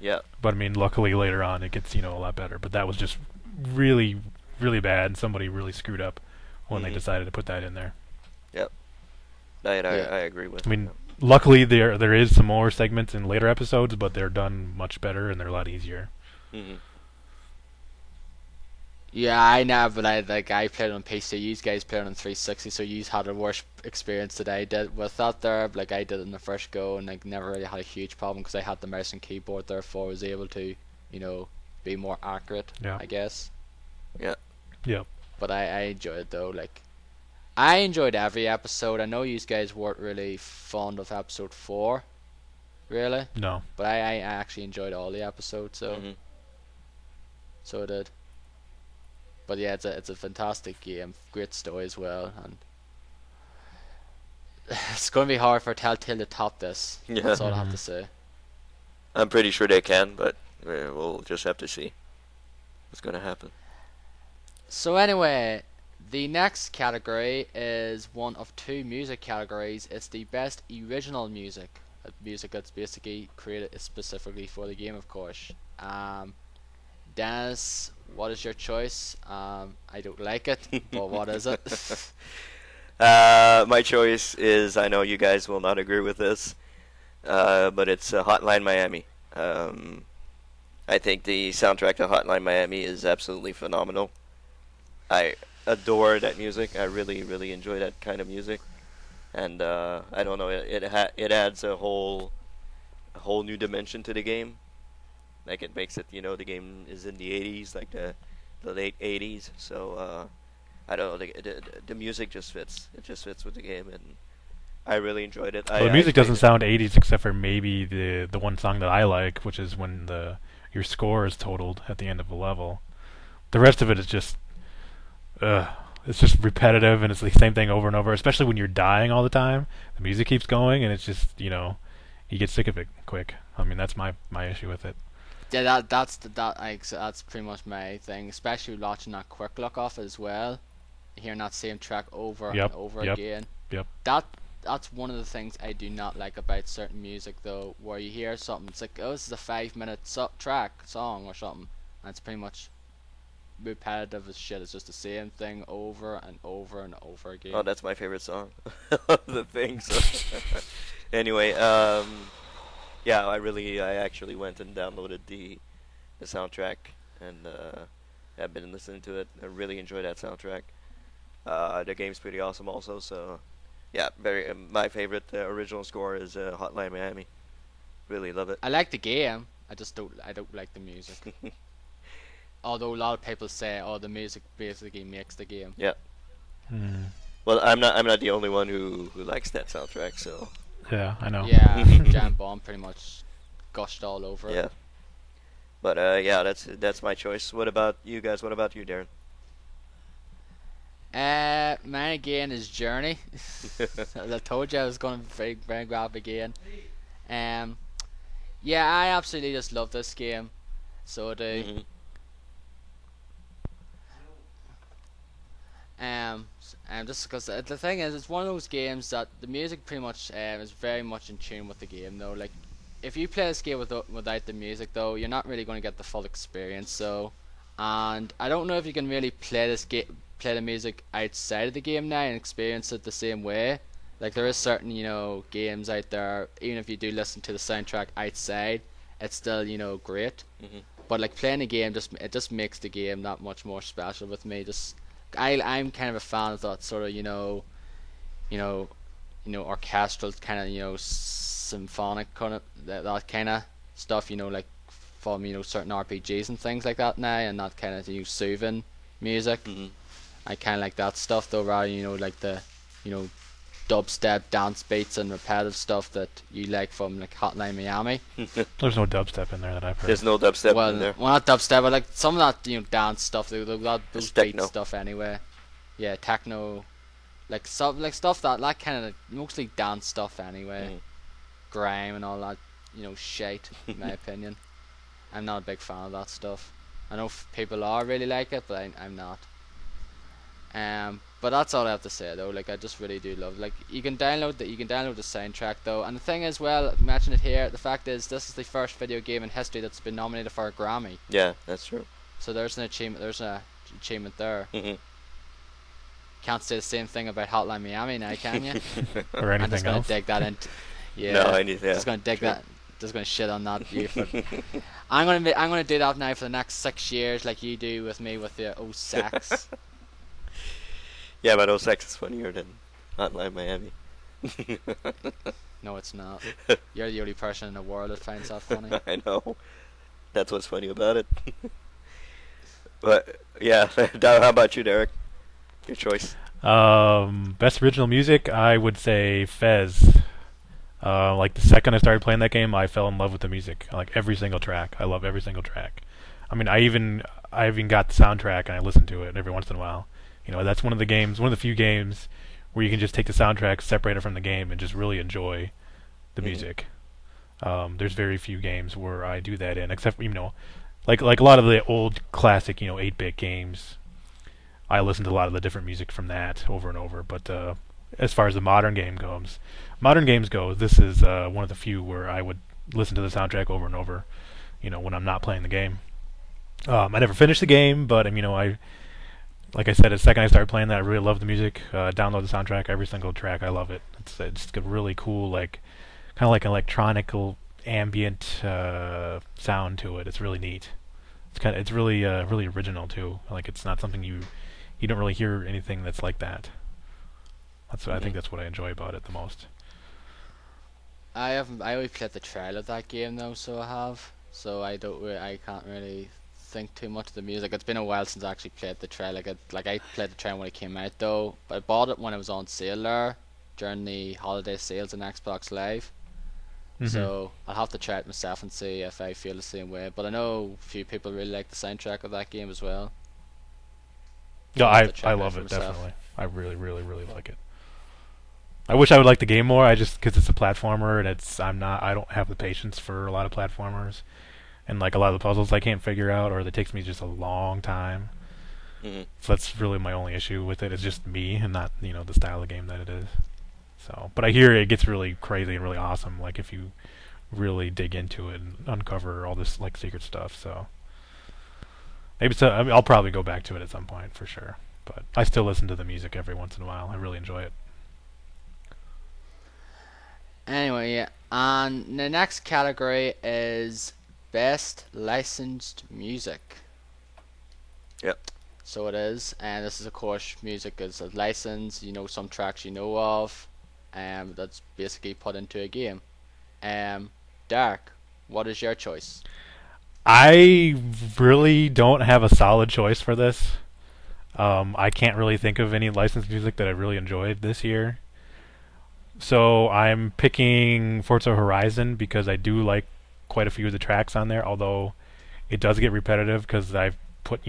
Yeah. But I mean, luckily later on it gets a lot better. But that was just really, really bad, and somebody really screwed up when they decided to put that in there. Yep. I agree with. I mean, luckily there is some more segments in later episodes, but they're done much better and they're a lot easier. Yeah, I know, but I played on PC. You guys played on 360, so you had a worse experience than I did with that there. Like I did in the first go, and like never really had a huge problem because I had the mouse and keyboard. Therefore, I was able to, be more accurate. Yeah. I guess. Yeah. Yep. But I enjoyed it though. Like, I enjoyed every episode. I know you guys weren't really fond of episode 4, really. No. But I actually enjoyed all the episodes, so. So I did. But yeah, it's a fantastic game, great story as well, and it's going to be hard for Telltale to top this. Yeah. That's all I have to say. I'm pretty sure they can, but we'll just have to see what's going to happen. So anyway, the next category is one of 2 music categories. It's the best original music, music that's basically created specifically for the game, of course. Dennis, what is your choice? I don't like it, but what is it? My choice is, I know you guys will not agree with this, but it's Hotline Miami. I think the soundtrack to Hotline Miami is absolutely phenomenal. I adore that music. I really, really enjoy that kind of music, and I don't know, it adds a whole new dimension to the game. Like it makes it, the game is in the 80s, like the late 80s. So I don't know, the music just fits. It just fits with the game, and I really enjoyed it. Well, the music doesn't sound 80s except for maybe the one song that I like, which is when your score is totaled at the end of a level. The rest of it is just, it's just repetitive, and it's the same thing over and over. Especially when you're dying all the time, the music keeps going, and it's just, you get sick of it quick. I mean, that's my issue with it. Yeah, that's pretty much my thing. Especially watching that quick look off as well, hearing that same track over and over again. Yep. That's one of the things I do not like about certain music, though, where you hear something, it's like, oh, this is a 5-minute song or something, and it's pretty much repetitive as shit. It's just the same thing over and over and over again. Oh, that's my favorite song. The thing. So. Anyway, yeah, I actually went and downloaded the soundtrack, and I've been listening to it. I really enjoy that soundtrack. The game's pretty awesome also, so yeah, my favorite original score is Hotline Miami. Really love it. I like the game. I don't like the music. Although a lot of people say, oh, the music basically makes the game. Yeah. Hmm. Well, I'm not the only one who likes that soundtrack, so. Yeah, I know. Yeah, Jam Bomb pretty much gushed all over it. Yeah. But yeah, that's my choice. What about you guys? What about you, Darren? Mine again is Journey. As I told you, I was going to bring up again. Yeah, I absolutely just love this game. So I do. Mm-hmm. Just because the thing is, it's one of those games that the music pretty much is very much in tune with the game, though. Like, if you play this game without the music, though, you're not really going to get the full experience. So, and I don't know if you can really play the music outside of the game now and experience it the same way. Like, there is certain games out there, even if you do listen to the soundtrack outside, it's still great. Mm-hmm. But like playing the game, just makes the game that much more special with me. I'm kind of a fan of that sort of orchestral kind of symphonic kind of that kind of stuff, like from certain RPGs and things like that now, and that kind of soothing music. Mm-hmm. I kind of like that stuff though, rather like the dubstep dance beats and repetitive stuff that you like from like Hotline Miami. There's no dubstep in there that I've heard. There's no dubstep in there. Well, not dubstep, but like some of that dance stuff, those beat stuff anyway. Yeah, techno, like stuff that kind of mostly dance stuff anyway. Mm. Grime and all that, shite in my opinion. I'm not a big fan of that stuff. I know people are really like it, but I'm not. But that's all I have to say though. Like, I just really do love. Like, you can download the soundtrack though. And the thing is, well, mention it here. The fact is, this is the first video game in history that's been nominated for a Grammy. Yeah, that's true. So there's an achievement. There's an achievement there. Mm-hmm. Can't say the same thing about Hotline Miami now, can you? Or anything else. I'm just gonna dig that into. Yeah. No, Just gonna dig that. Just gonna shit on that view. I'm gonna do that now for the next 6 years, like you do with me with the sex. Yeah, but sex is funnier than Hotline Miami. No, it's not. You're the only person in the world that finds that funny. I know. That's what's funny about it. But yeah, how about you, Derek? Your choice. Best original music, I would say Fez. Like the second I started playing that game, I fell in love with the music. Like every single track. I love every single track. I mean, I even got the soundtrack and I listen to it every once in a while. That's one of the few games where you can just take the soundtrack, separate it from the game, and just really enjoy the music. There's very few games where I do that in, except like a lot of the old classic 8-bit games. I listen to a lot of the different music from that over and over. But as far as the modern games go, this is one of the few where I would listen to the soundtrack over and over. When I'm not playing the game. I never finished the game, but I like I said, the second I started playing that, I really love the music. Download the soundtrack, every single track. I love it. It's got really cool, like kind of like electronical ambient sound to it. It's really neat. It's really really original too. Like it's not something you don't really hear anything that's like that. I think that's what I enjoy about it the most. I haven't. I only played the trial of that game though, so I have. So I don't. I can't really think too much of the music. It's been a while since I actually played the trial. I played the trial when it came out though, but I bought it when it was on sale there during the holiday sales on Xbox Live. Hmm. So I'll have to try it myself and see if I feel the same way. But I know a few people really like the soundtrack of that game as well. No, So I'll have to I check it out love for it myself. definitely. I really really really like it. I wish I would like the game more. I just because it's a platformer and I don't have the patience for a lot of platformers and like a lot of the puzzles I can't figure out or it takes me just a long time. Hmm. So that's really my only issue with it. It's just me and not the style of game that it is. So, but I hear it gets really crazy and really awesome. Like if you really dig into it and uncover all this like secret stuff. So maybe so. I mean, I'll probably go back to it at some point for sure. But I still listen to the music every once in a while. I really enjoy it. Anyway, yeah. And the next category is best licensed music. Yep. So it is, and this is of course music is a license. Some tracks you know of, that's basically put into a game. Dark, what is your choice? I really don't have a solid choice for this. I can't really think of any licensed music that I really enjoyed this year. So I'm picking Forza Horizon because I do like quite a few of the tracks on there, although it does get repetitive because I've put,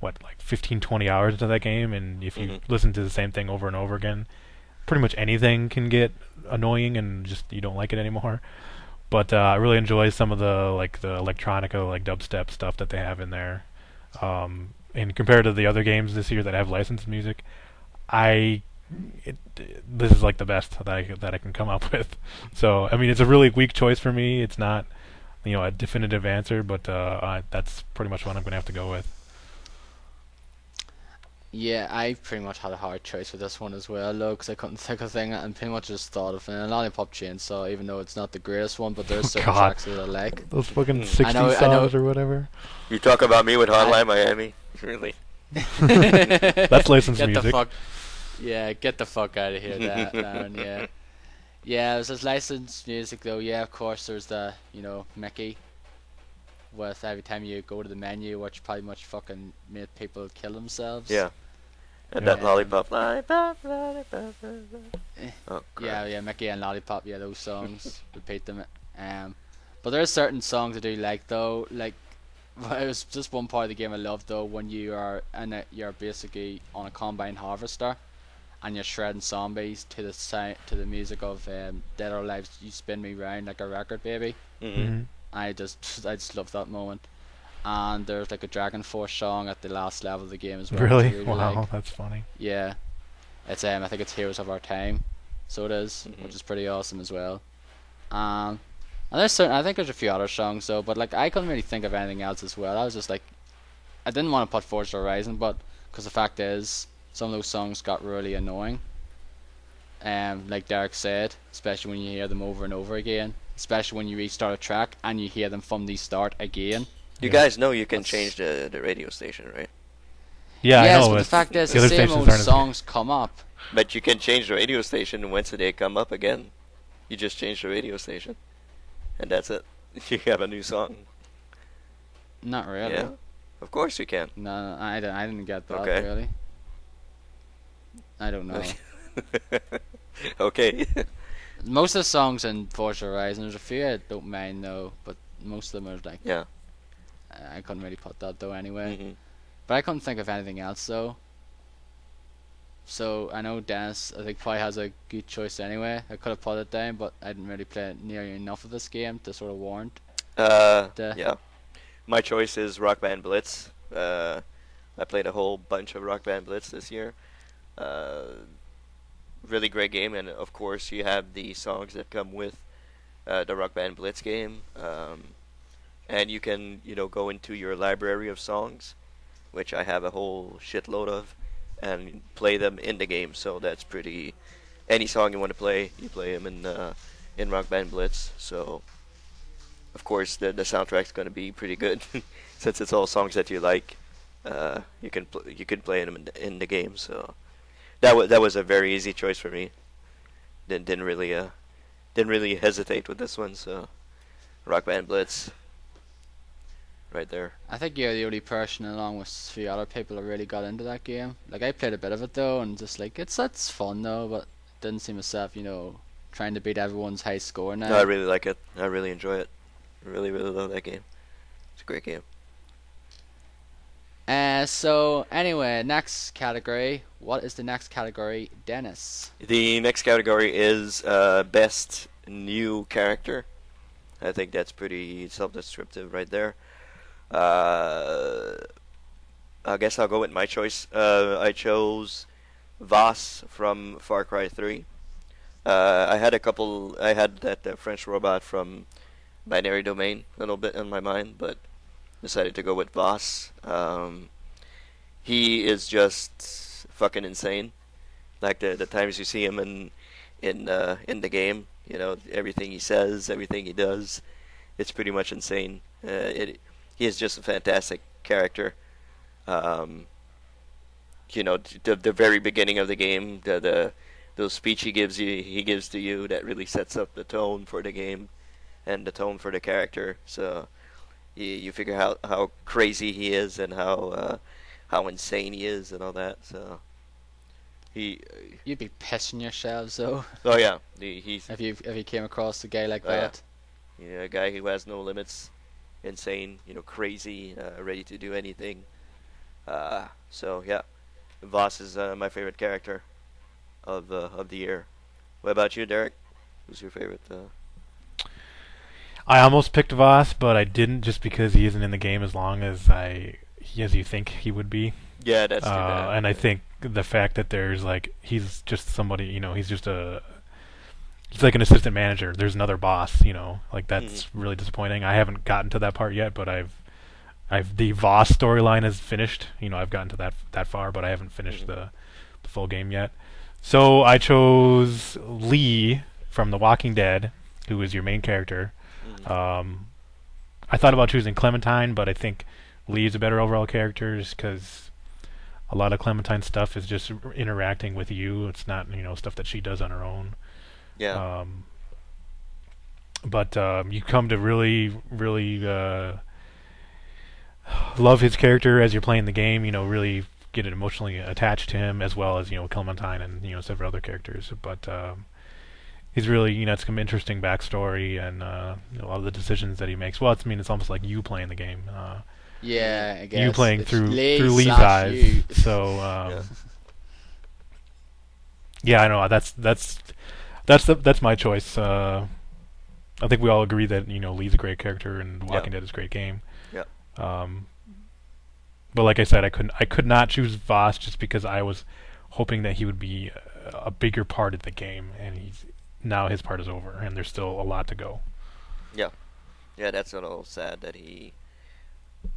like 15, 20 hours into that game, and if you Hmm. listen to the same thing over and over again, pretty much anything can get annoying and just you don't like it anymore. But I really enjoy some of the electronica, like dubstep stuff that they have in there. And compared to the other games this year that have licensed music, I it, this is like the best that I can come up with. So I mean, it's a really weak choice for me. It's not a definitive answer, but that's pretty much what I'm gonna have to go with. Yeah, I pretty much had a hard choice with this one as well, though, because I couldn't think of a thing, and pretty much just thought of a Lollipop Chainsaw, even though it's not the greatest one, but there's Oh certain God, tracks that I like. those fucking Hmm. I know, 60s I know. songs or whatever. You talk about me with I Hotline Miami? Really? That's licensed Get the music. fuck, yeah, get the fuck out of here, that Darren, yeah. Yeah, it was his licensed music though. Yeah, of course. There's the Mickey with every time you go to the menu, which pretty much fucking made people kill themselves. Yeah. And Yeah. that Um, lollipop, lollipop, lollipop, lollipop. eh, Oh yeah, crap. yeah, Mickey and Lollipop. Yeah, those songs. Repeat them. But there's certain songs I do like though. Like it was just one part of the game I loved though when you're basically on a combine harvester and you're shredding zombies to the to the music of Dead or Alive. You spin me round like a record, baby. Hmm. Hmm. I just love that moment. And there's like a Dragon Force song at the last level of the game as well, which I Really? really Wow, like. that's funny. Yeah, it's I think it's Heroes of Our Time, so it is, Hmm. which is pretty awesome as well. Um, and I think there's a few other songs though, but like I couldn't really think of anything else as well. I was just like, I didn't want to put Forza Horizon, but because the fact is, some of those songs got really annoying. Like Derek said, especially when you hear them over and over again, especially when you restart a track and you hear them from the start again. You Yeah. guys know you can That's change the radio station, right? Yeah, I Yes, know. but the It's fact is, the the other same stations old aren't as good. songs come up. But you can change the radio station, and once they come up again, you just change the radio station, and that's it. You have a new song. Not really. Yeah, of course you can. No, I didn't get that Okay. really. I don't know. Okay. Most of the songs in Forza Horizon, there's a few I don't mind though, but most of them are like Yeah. I couldn't really put that though anyway. Hmm. But I couldn't think of anything else though. So I know Dennis, I think probably has a good choice anyway. I could have put it down, but I didn't really play nearly enough of this game to sort of warrant. The Yeah. My choice is Rock Band Blitz. I played a whole bunch of Rock Band Blitz this year. Uh, really great game, and of course you have the songs that come with the Rock Band Blitz game. and you can go into your library of songs, which I have a whole shitload of, and play them in the game. So that's pretty. Any song you want to play, you play them in Rock Band Blitz. So of course the soundtrack's going to be pretty good since it's all songs that you like. You can play them in the game. So that was a very easy choice for me. Didn't really hesitate with this one. So Rock Band Blitz, right there. I think you're the only person, along with a few other people, who really got into that game. Like, I played a bit of it though, and just like it's fun though, but didn't see myself, trying to beat everyone's high score No, I now. really like it. I really enjoy it. I really, really love that game. It's a great game. So anyway, next category. What is the next category, Dennis? The next category is best new character. I think that's pretty self-descriptive right there. I guess I'll go with my choice. I chose Voss from Far Cry 3. I had that French robot from Binary Domain a little bit in my mind, but decided to go with Voss. He is just fucking insane. Like the times you see him in the game, everything he says, everything he does, it's pretty much insane. He is just a fantastic character. The very beginning of the game, those speech he gives to you, that really sets up the tone for the game and the tone for the character. So you figure out how crazy he is and how insane he is and all that. So he. You'd be pissing yourselves though Oh yeah, he's if you came across a guy like Oh, yeah. that. a guy who has no limits, insane, crazy, ready to do anything. So yeah, Voss is my favorite character of the year. What about you, Derek? Who's your favorite? I almost picked Voss, but I didn't just because he isn't in the game as long as you think he would be. Yeah, that's too bad. And I think the fact that he's just somebody, he's like an assistant manager. There's another boss, that's really disappointing. I haven't gotten to that part yet, but the Voss storyline is finished. I've gotten to that far, but I haven't finished the full game yet. So I chose Lee from The Walking Dead, who is your main character. I thought about choosing Clementine, but I think Lee's a better overall character just because a lot of Clementine's stuff is just interacting with you. It's not, stuff that she does on her own. Yeah. But you come to really, really love his character as you're playing the game. Really get emotionally attached to him, as well as Clementine and several other characters. But he's really it's some interesting backstory and a lot of the decisions that he makes. Well, it's almost like you playing the game. Yeah, I guess. You playing It's through Lee Lee's slash eyes. you. So yeah, I know that's my choice. I think we all agree that Lee's a great character and Walking Dead is a great game. Yeah. But like I said, I could not choose Voss just because I was hoping that he would be a bigger part of the game, and now his part is over, and there's still a lot to go. Yeah. Yeah, that's a little sad that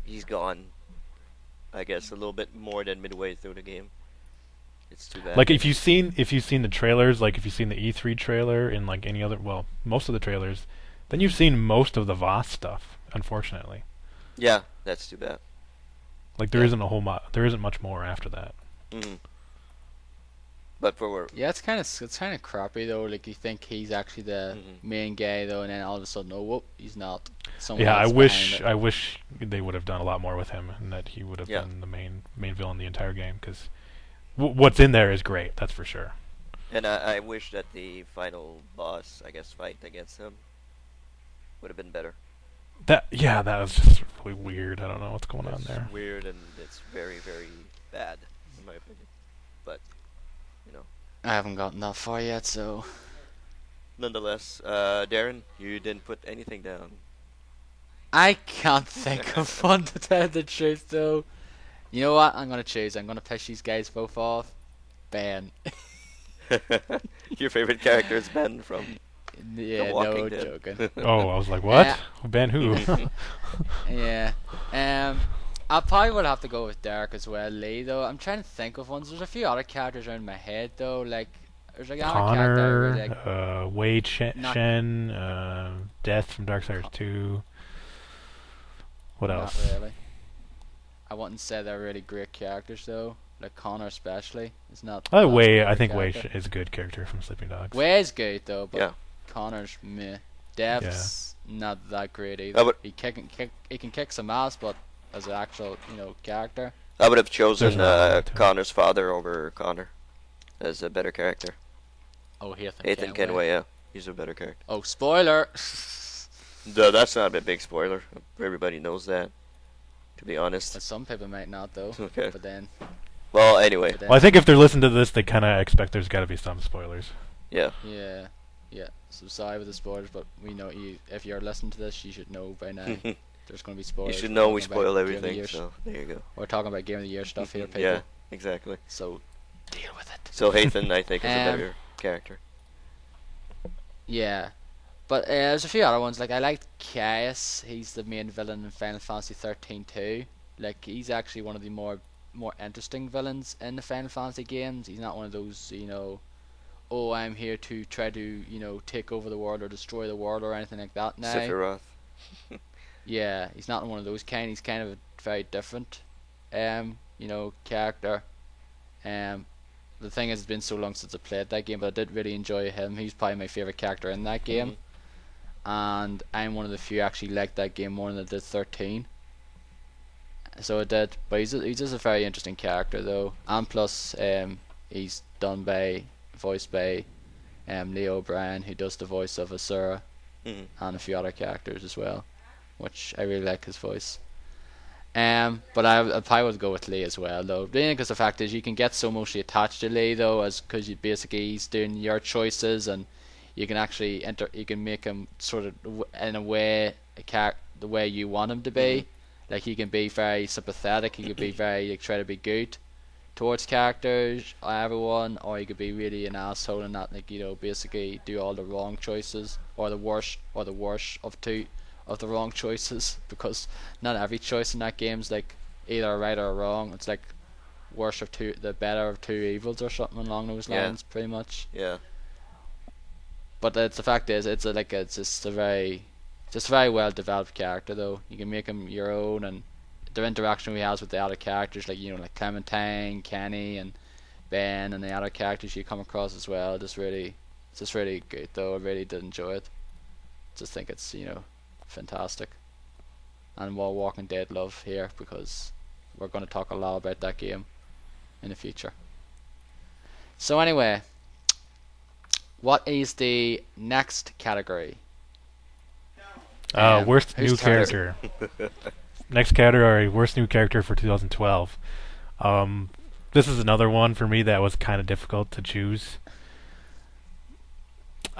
he's gone. I guess a little bit more than midway through the game. It's too bad. Like if you've seen the trailers, like if you've seen the E3 trailer and like any other, well, most of the trailers, then you've seen most of the Voss stuff. Unfortunately, Yeah, that's too bad. like there isn't much more after that. hmm But for Yeah, it's kind of crappy though. Like, you think he's actually the main guy though, and then all of a sudden, oh, whoop, he's not. Someone Yeah, else behind it. I wish they would have done a lot more with him, and that he would have Yeah. been the main villain the entire game. Because what's in there is great, that's for sure. And I wish that the final boss, I guess, fight against him would have been better. That was just really weird. I don't know what's going on It's there. weird and it's very, very bad, in my opinion. But, I haven't gotten that far yet, so nonetheless, Darren, you didn't put anything down. I can't think of one to tell the truth though. You know what? I'm gonna piss these guys both off. Ben. Your favorite character is Ben from. Yeah, Walking no Dead. joking. Oh, I was like, what? Ben who? Yeah. I probably would have to go with Derek as well, Lee. Though I'm trying to think of ones. There's a few other characters around my head though. Like there's like another character I really like. Connor, Wade Not Shen, Death from Darksiders 2. What not else? really. I wouldn't say they're really great characters though. Like Connor especially is not. Oh, That's Wade. not a I great think Wade character. is a good character from Sleeping Dogs. Wade's good though, but Yeah. Connor's meh. Dev's not that great I either. would- He can kick some ass, but as an actual character. I would have chosen not really to it. Connor's father over Connor as a better character. Oh, Ethan Kenway, yeah. He's a better character. Oh, spoiler. That's not a big spoiler. Everybody knows that, to be honest. But some people might not though. Okay. But then. Well, anyway. Well, I think if they're listening to this, they kind of expect there's got to be some spoilers. Yeah. Yeah. So sorry with the spoilers, but we know if you're listening to this, you should know by now. There's going to be spoilers. You should We're know we talking about spoil Game of the everything, Year so there you go. We're talking about Game of the Year stuff here, people. Yeah, exactly. So deal with it. So Ethan, I think, is a better character. Yeah. But there's a few other ones. Like I liked Caius. He's the main villain in Final Fantasy 13 too. Like he's actually one of the more interesting villains in the Final Fantasy games. He's not one of those, oh, I'm here to try to, take over the world or destroy the world or anything like that now. Sephiroth. Yeah, he's not one of those kind. He's kind of a very different, character. The thing is, it's been so long since I played that game, but I did really enjoy him. He's probably my favorite character in that game, and I'm one of the few actually liked that game more than I did 13. So I did, but he's just a very interesting character though, and plus, he's voiced by, Leo O'Brien, who does the voice of Asura, and a few other characters as well, which I really like his voice. But I probably would go with Lee as well though, mainly because the fact is you can get so emotionally attached to Lee though, because he's doing your choices, and you can actually you can make him sort of in a way the way you want him to be. Like he can be very sympathetic, he could be very try to be good towards characters or everyone, or he could be really an asshole and not basically do all the wrong choices or the worst of the wrong choices, because not every choice in that game is like either right or wrong. It's like the better of two evils or something along those lines, pretty much. Yeah. But the fact is, it's just a very well developed character though. You can make him your own, and the interaction he has with the other characters, like like Clementine, Kenny, and Ben, and the other characters you come across as well, it's just really good though. I really did enjoy it. Just think it's fantastic, and more Walking Dead love here, because we're going to talk a lot about that game in the future. So anyway, what is the next category? Worst whose new turn is it? character. Next category, worst new character for 2012. This is another one for me that was kind of difficult to choose.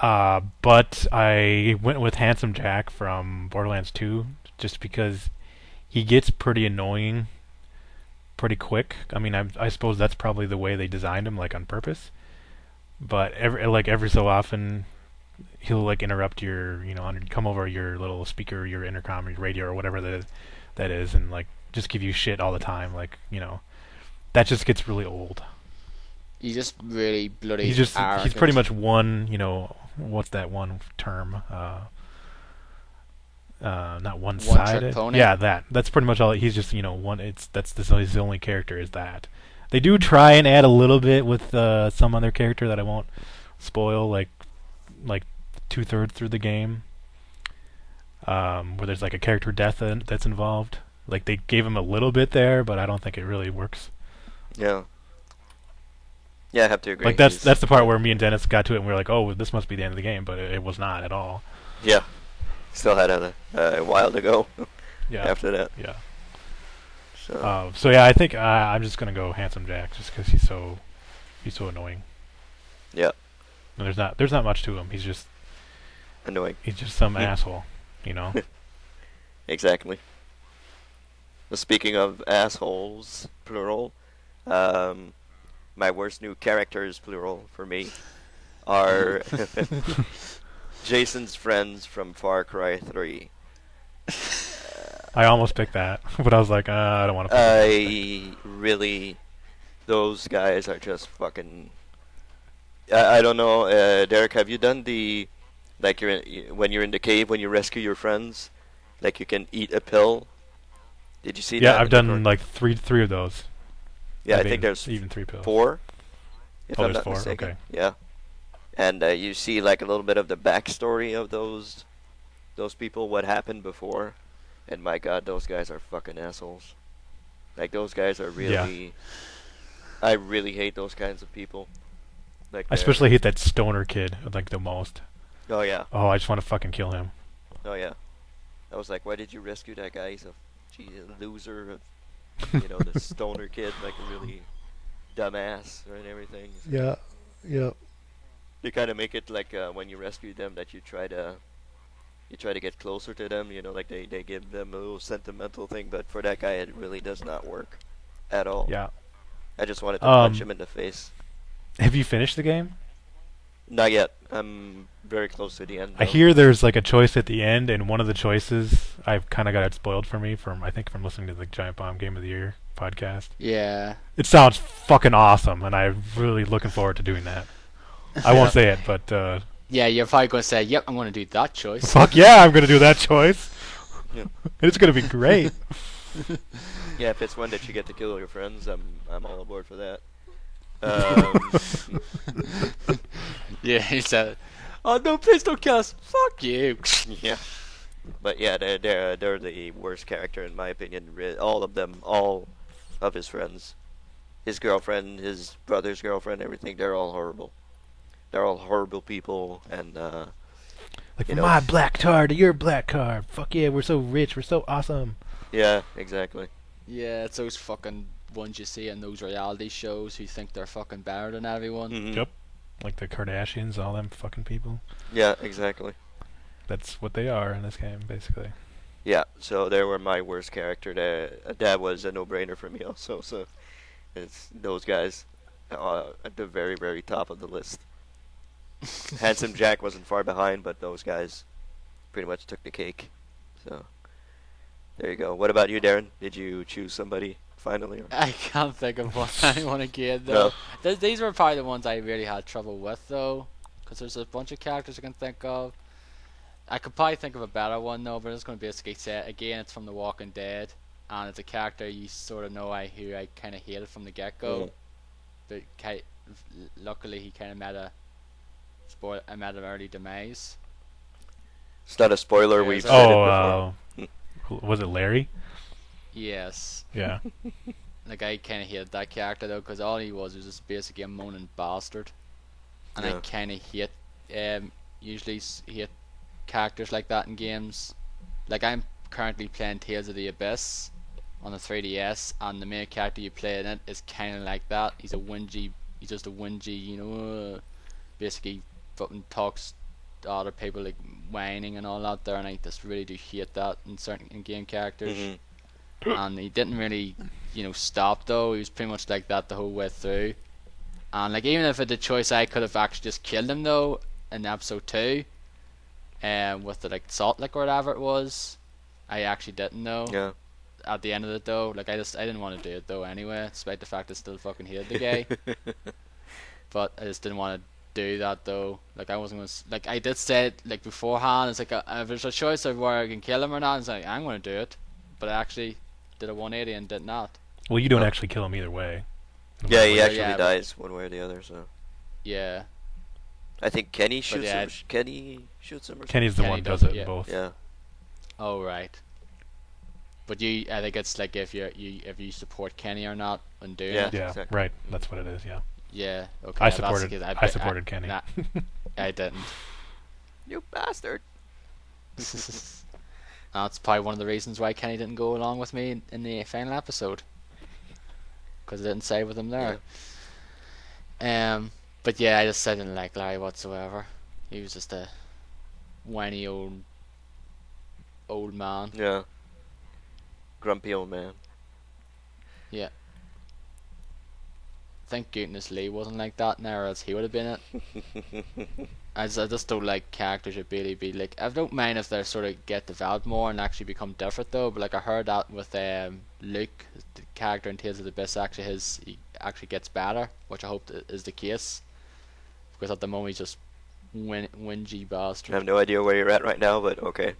But I went with Handsome Jack from Borderlands 2, just because he gets pretty annoying pretty quick. I mean, I suppose that's probably the way they designed him, like on purpose. But every so often, he'll like interrupt your, come over your little speaker, your intercom, your radio, or whatever that is, and like just give you shit all the time. Like, that just gets really old. He's just really bloody. He's arrogant. pretty much one, what's that one term? Not one-sided. One-trick pony? Yeah, that's pretty much all. He's just one. That's his only character is that. They do try and add a little bit with some other character that I won't spoil, like 2/3 through the game, where there's like a character death that's involved. Like they gave him a little bit there, but I don't think it really works. Yeah. Yeah, I have to agree. Like that's the part where me and Dennis got to it and we were like, oh, this must be the end of the game, but it was not at all. Yeah. Still had a while to go. Yeah. After that. Yeah. So yeah, I think I'm just gonna go Handsome Jack just because he's so annoying. Yeah. And there's not much to him. He's just annoying. He's just some asshole, Exactly. Well, speaking of assholes, plural, my worst new characters, plural, for me, are Jason's friends from Far Cry 3. I almost picked that, but I was like, I don't want to pick that. I really, those guys are just fucking. I don't know, Derek. Have you done the, like when you're in the cave when you rescue your friends, like you can eat a pill? Did you see Yeah, that? I've done like three of those. Yeah, I I think mean, there's even 3 pills. 4, if Oh, I'm there's not 4. mistaken. Okay. Yeah, and you see like a little bit of the backstory of those people, what happened before, and my God, those guys are fucking assholes. Like those guys are Yeah. really. I really hate those kinds of people. Like I especially hate that stoner kid like the most. Oh yeah. Oh, I just want to fucking kill him. Oh yeah. I was like, why did you rescue that guy? He's a loser. The stoner kid, like a really dumbass and everything. So Yeah. Yeah. they kind of make it like when you rescue them that you try to get closer to them. Like they give them a little sentimental thing, but for that guy, it really does not work at all. Yeah. I just wanted to punch him in the face. Have you finished the game? Not yet. I'm very close to the end. I though. hear there's like a choice at the end, and one of the choices I've kind of got it spoiled for me from from listening to the Giant Bomb Game of the Year podcast. Yeah. It sounds fucking awesome, and I'm really looking forward to doing that. I won't say it, but Yeah, you're probably going to say, yep, I'm going to do that choice. fuck yeah, I'm gonna do that choice. Yeah. It's gonna be great. Yeah, if it's one that you get to kill your friends, I'm all aboard for that. Yeah, he said, oh no, please don't kill us. Fuck you. Yeah, but yeah, they're the worst character in my opinion. All of them, all of his friends, his girlfriend, his brother's girlfriend, everything. They're all horrible. They're all horrible people, and Like You from know. my black card to your black card. Fuck yeah, we're so rich, we're so awesome. yeah, exactly. Yeah, it's those fucking ones you see in those reality shows who think they're fucking better than everyone. Mhm. Yep. Like the Kardashians, all them fucking people. Yeah, exactly. That's what they are in this game, basically. Yeah, so they were my worst character. That was a no-brainer for me also. So it's those guys at the very, very top of the list. Handsome Jack wasn't far behind, but those guys pretty much took the cake. So there you go. What about you, Darren? Did you choose somebody finally? Or? I can't think of anyone again No. though. These were probably the ones I really had trouble with though, because there's a bunch of characters I can think of. I could probably think of a better one though, but it's going to basically say again it's from The Walking Dead, and it's a character you sort of know who I kind of hated from the get go, but luckily he kind of met an early demise. It's not a spoiler. Yeah, We've so- said it before. Was it Larry? Yes. Yeah. Like I kind of hated that character though, because all he was just basically a moaning bastard, and I Yeah. kind of hate usually hate characters like that in games. Like I'm currently playing Tales of the Abyss on the 3DS, and the main character you play in it is kind of like that. He's just a whingy, basically fucking talks to other people like whining and all that there, and I just really do hate that in certain in-game characters. Mhm. And he didn't really, stop though. He was pretty much like that the whole way through. And like even if I had the choice, I could have actually just killed him though in episode 2, with the like salt lick or whatever it was. I actually didn't know. Yeah. At the end of it though, like I didn't want to do it though anyway, despite the fact I still fucking hated the guy. But I just didn't want to do that though. Like I wasn't gonna like I did say it like beforehand. It's like if there's a choice of where I can kill him or not, it's like I'm gonna do it. But I actually did a 180 and did not. Well, you don't Oh. actually kill him either way. No Yeah, matter he what. actually Yeah, but- dies one way or the other. So Yeah. I think Kenny shoots yeah, him. Kenny shoots him. Or Kenny's the Kenny one who does does it, it yeah. in both. Yeah. Oh right. But I think it's like if you support Kenny or not in doing Yeah. it. Yeah, Exactly. right. That's what it is. Yeah. Yeah. Okay. I that's supported. good. I supported Kenny. Nah, I didn't. You bastard. That's probably one of the reasons why Kenny didn't go along with me in the final episode, because I didn't side with him there. But yeah, I just didn't like Larry whatsoever. He was just a whiny old man. Yeah. Grumpy old man. Yeah. think Goodness Lee wasn't like that now, or else he would have been it. I just don't like characters that really be like. I don't mind if they sort of get developed more and actually become different though. But like I heard that with Luke, the character in Tales of the Abyss, actually he actually gets better, which I hope is the case. Because at the moment he's just whingy bastard. I have no idea where you're at right now, but okay.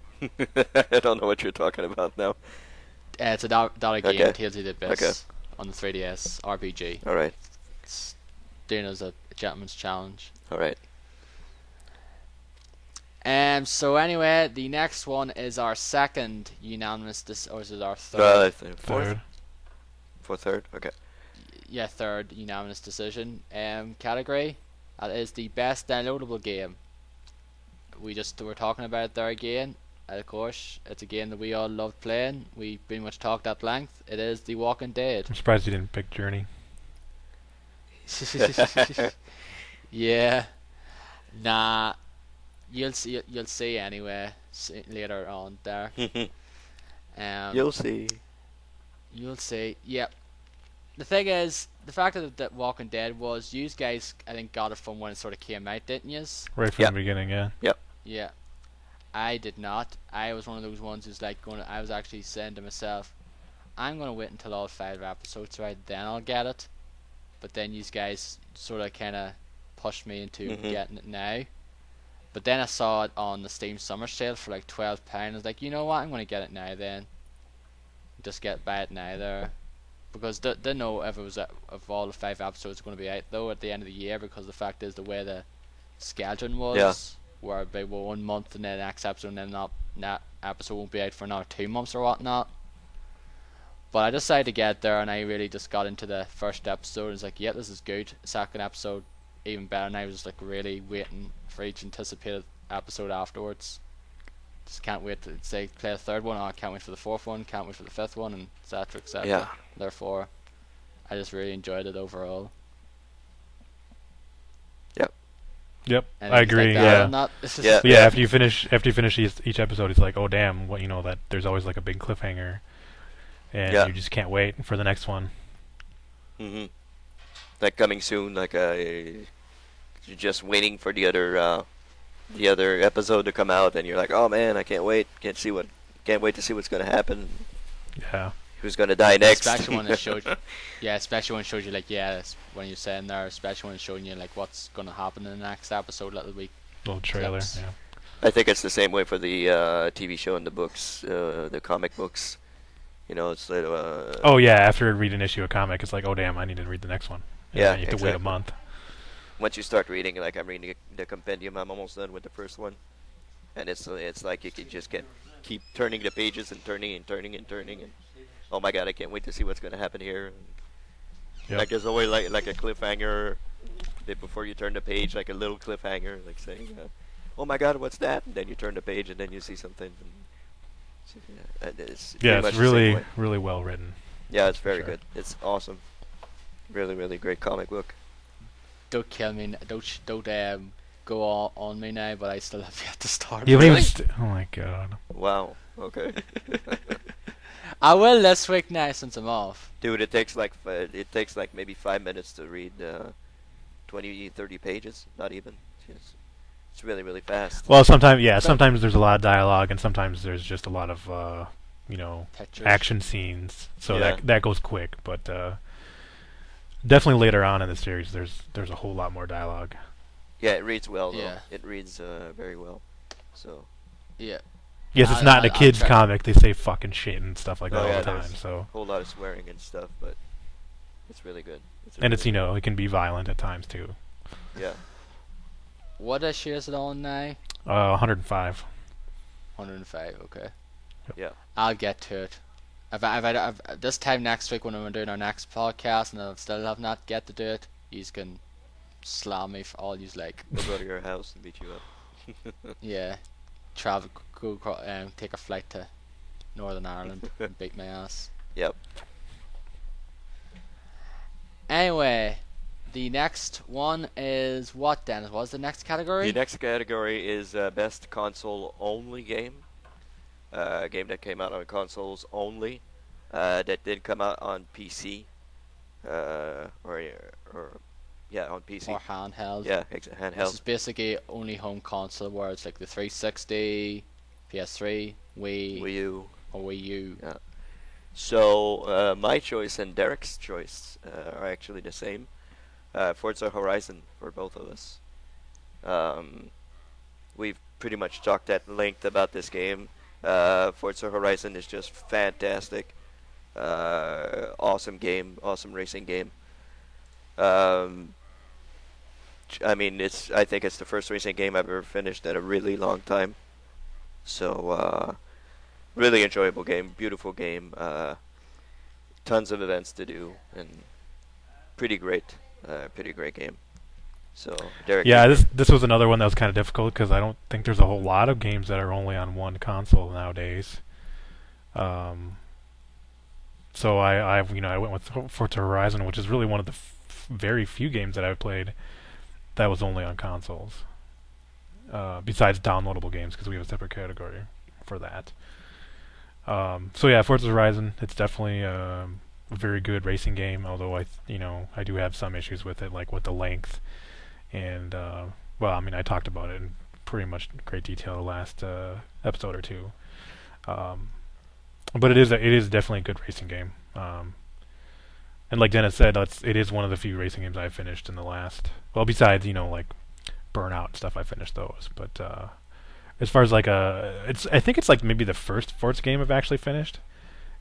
I don't know what you're talking about now. It's a dollar game, Okay. Tales of the Abyss, on the 3DS RPG. All right. It's doing as a gentleman's challenge. All right. So anyway, the next one is our second unanimous, or is it our third? Fourth? Third. For third? Okay. Yeah, third unanimous decision category. That is the best downloadable game. We were talking about it there again. Of course, it's a game that we all love playing. We pretty much talked at length. It is The Walking Dead. I'm surprised you didn't pick Journey. Yeah. Nah. You'll see anyway later on there. You'll see. You'll see. Yep. The thing is, the fact that Walking Dead was, you guys, I think, got it from when it sort of came out, didn't you? Right from Yep. the beginning, yeah. Yeah. I did not. I was one of those ones who's like I was actually saying to myself, I'm gonna wait until all 5 episodes are out, then I'll get it. But then you guys sort of kind of pushed me into getting it now. But then I saw it on the Steam Summer Sale for like £12. I was like, you know what? I'm gonna get it now. Then just buy it now there, because didn't know if it was if all the 5 episodes were gonna be out though at the end of the year, because the fact is the way the scheduling was. Yeah. Where they were 1 month and then the next episode, and then that episode won't be out for another 2 months or whatnot. But I decided to get there, and I really just got into the first episode and was like, yeah, this is good. Second episode, even better, and I was like really waiting for each anticipated episode afterwards. Just can't wait to play the third one. Oh, I can't wait for the fourth one, can't wait for the fifth one, and etc. etc. Yeah. Therefore, I just really enjoyed it overall. Yep, And I it's agree. like that Yeah. or not. Yeah. But yeah, after you finish each episode, it's like, oh damn, what that there's always like a big cliffhanger, and Yeah. you just can't wait for the next one. Like coming soon, like you're just waiting for the other episode to come out, and you're like, oh man, I can't wait, can't wait to see what's gonna happen. Yeah. Who's gonna die next? Especially when it showed you, especially when it showed you like, when you're saying there, especially when it's showing you like what's gonna happen in the next episode, little week. Little trailer. Clips. Yeah. I think it's the same way for the TV show and the books, the comic books. It's like, Oh yeah, after I read an issue of comic, it's like, oh damn, I need to read the next one. And Yeah, then you have to wait a exactly. month. once you start reading, like I'm reading the compendium, I'm almost done with the first one, and it's like you can just keep turning the pages and turning and turning and turning, and oh my god, I can't wait to see what's gonna happen here. Yep. Like there's always like a cliffhanger bit before you turn the page, like a little cliffhanger, like saying, "Oh my god, what's that?" And then you turn the page and then you see something. And it's pretty Yeah, much it's the same really way. really well written. Yeah, it's very sure. good. It's awesome. Really, really great comic book. Don't kill me. Don't go on me now. But I still have yet to start. You haven't Really? even oh my god. Wow. Okay. I will this week now since I'm off. Dude, it takes like maybe 5 minutes to read 20, 30 pages. Not even. It's really, really fast. Well, sometimes there's a lot of dialogue, and sometimes there's just a lot of Pictures. action scenes. So Yeah. that goes quick, but definitely later on in the series, there's a whole lot more dialogue. Yeah, it reads well though. Yeah. It reads very well. So. Yeah. Yes, it's I'll- not in a I'll kid's try. comic. They say fucking shit and stuff like Oh, that all yeah, the time. there's So a whole lot of swearing and stuff, but it's really good. and it's really it can be violent at times too. good. Yeah. What issue is it on now? 105. 105. Okay. Yeah. I'll get to it. If this time next week when we're doing our next podcast and I still have not get to do it, you can slam me for all you like. We'll go to your house and beat you up. Yeah. Take a flight to Northern Ireland and beat my ass. Yep. Anyway, the next one is what, Dennis? What's the next category? The next category is best console only game. A game that came out on consoles only. That did come out on PC. or yeah, on PC. or handheld. Yeah, This handheld. is basically only home console where it's like the 360, PS3, Wii, Wii U. or Wii U. Yeah. So my choice and Derek's choice are actually the same. Forza Horizon for both of us. Um, we've pretty much talked at length about this game. Forza Horizon is just fantastic. Awesome game, awesome racing game. Um, I mean, I think it's the first racing game I've ever finished in a really long time. So, really enjoyable game, beautiful game, tons of events to do, and pretty great game. So, Derek. Yeah, this was another one that was kind of difficult because I don't think there's a whole lot of games that are only on one console nowadays. So I went with Forza Horizon, which is really one of the very few games that I've played that was only on consoles. Besides downloadable games, because we have a separate category for that. So yeah, Forza Horizon, it's definitely a very good racing game. Although I do have some issues with it, like with the length, and well, I mean, I talked about it in pretty much great detail the last episode or two. But it is definitely a good racing game. And like Dennis said, it is one of the few racing games I've finished in the last. Well, besides like Burnout and stuff, I finished those. But as far as like I think it's like maybe the first Forza game I've actually finished,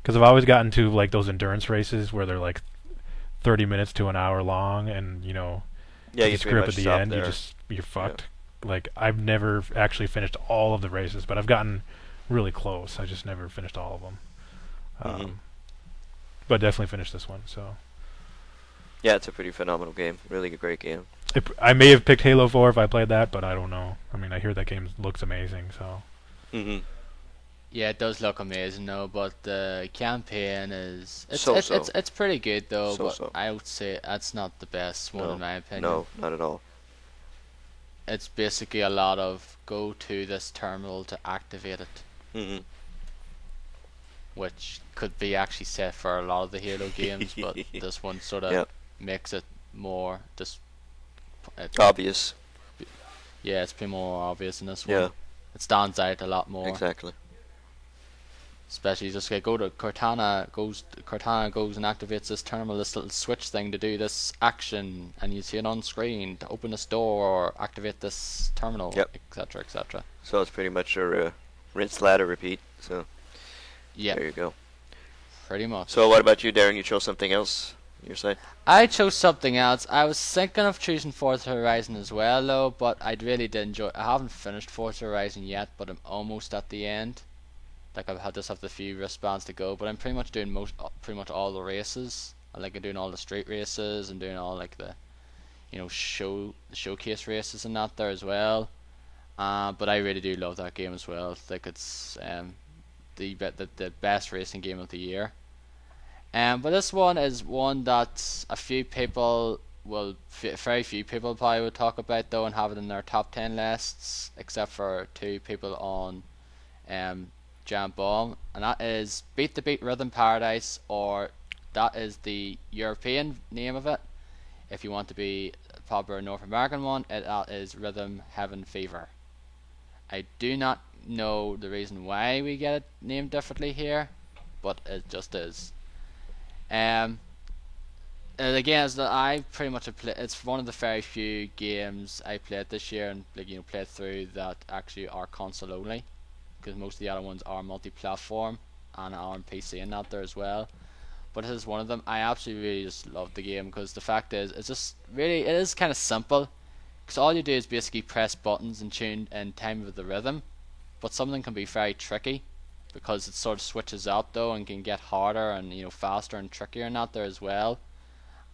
because I've always gotten to like those endurance races where they're like 30 minutes to an hour long, and Yeah, if you screw up at pretty the much end, stop you're fucked. Yeah. Like I've never actually finished all of the races, but I've gotten really close. I just never finished all of them. But definitely finished this one. So Yeah, it's a pretty phenomenal game. Really a great game. I may have picked Halo 4 if I played that, but I don't know. I mean, I hear that game looks amazing. So Yeah, it does look amazing though, but the campaign is So-so. it's pretty good though, So-so. but I would say that's not the best one in my opinion. No, not at all. It's basically a lot of go to this terminal to activate it, which could be actually set for a lot of the Halo games, but this one sort of makes it more Obvious. Yeah, it's been more obvious in this Yeah. one. It stands out a lot more. Exactly. Especially just go to Cortana goes and activates this terminal, this little switch thing to do this action, and you see it on screen to open this door or activate this terminal, etc., etc. So it's pretty much a rinse, ladder, repeat. So Yeah, there you go. pretty much. So what about you, Darren? You chose something else? Your side? I chose something else. I was thinking of choosing Forza Horizon as well, though, but I really did enjoy. I haven't finished Forza Horizon yet, but I'm almost at the end. Like I've just have the few wristbands to go, but I'm pretty much doing pretty much all the races. I'm doing all the street races and doing all like the, showcase races and that there as well. But I really do love that game as well. Like it's the best racing game of the year. But this one is one that a few people very few people probably would talk about though and have it in their top 10 lists, except for two people on Jam Bomb, and that is Beat the Beat Rhythm Paradise, or that is the European name of it. If you want to be a proper North American one, that is Rhythm Heaven Fever. I do not know the reason why we get it named differently here, but it just is. And again, I pretty much it's one of the very few games I played this year and played through that actually are console only, because most of the other ones are multi-platform and are on PC and out there as well. But this is one of them. I absolutely really just love the game because the fact is, it is kind of simple, because all you do is basically press buttons and tune in time with the rhythm. But something can be very tricky, because it sort of switches up though and can get harder and faster and trickier and out there as well.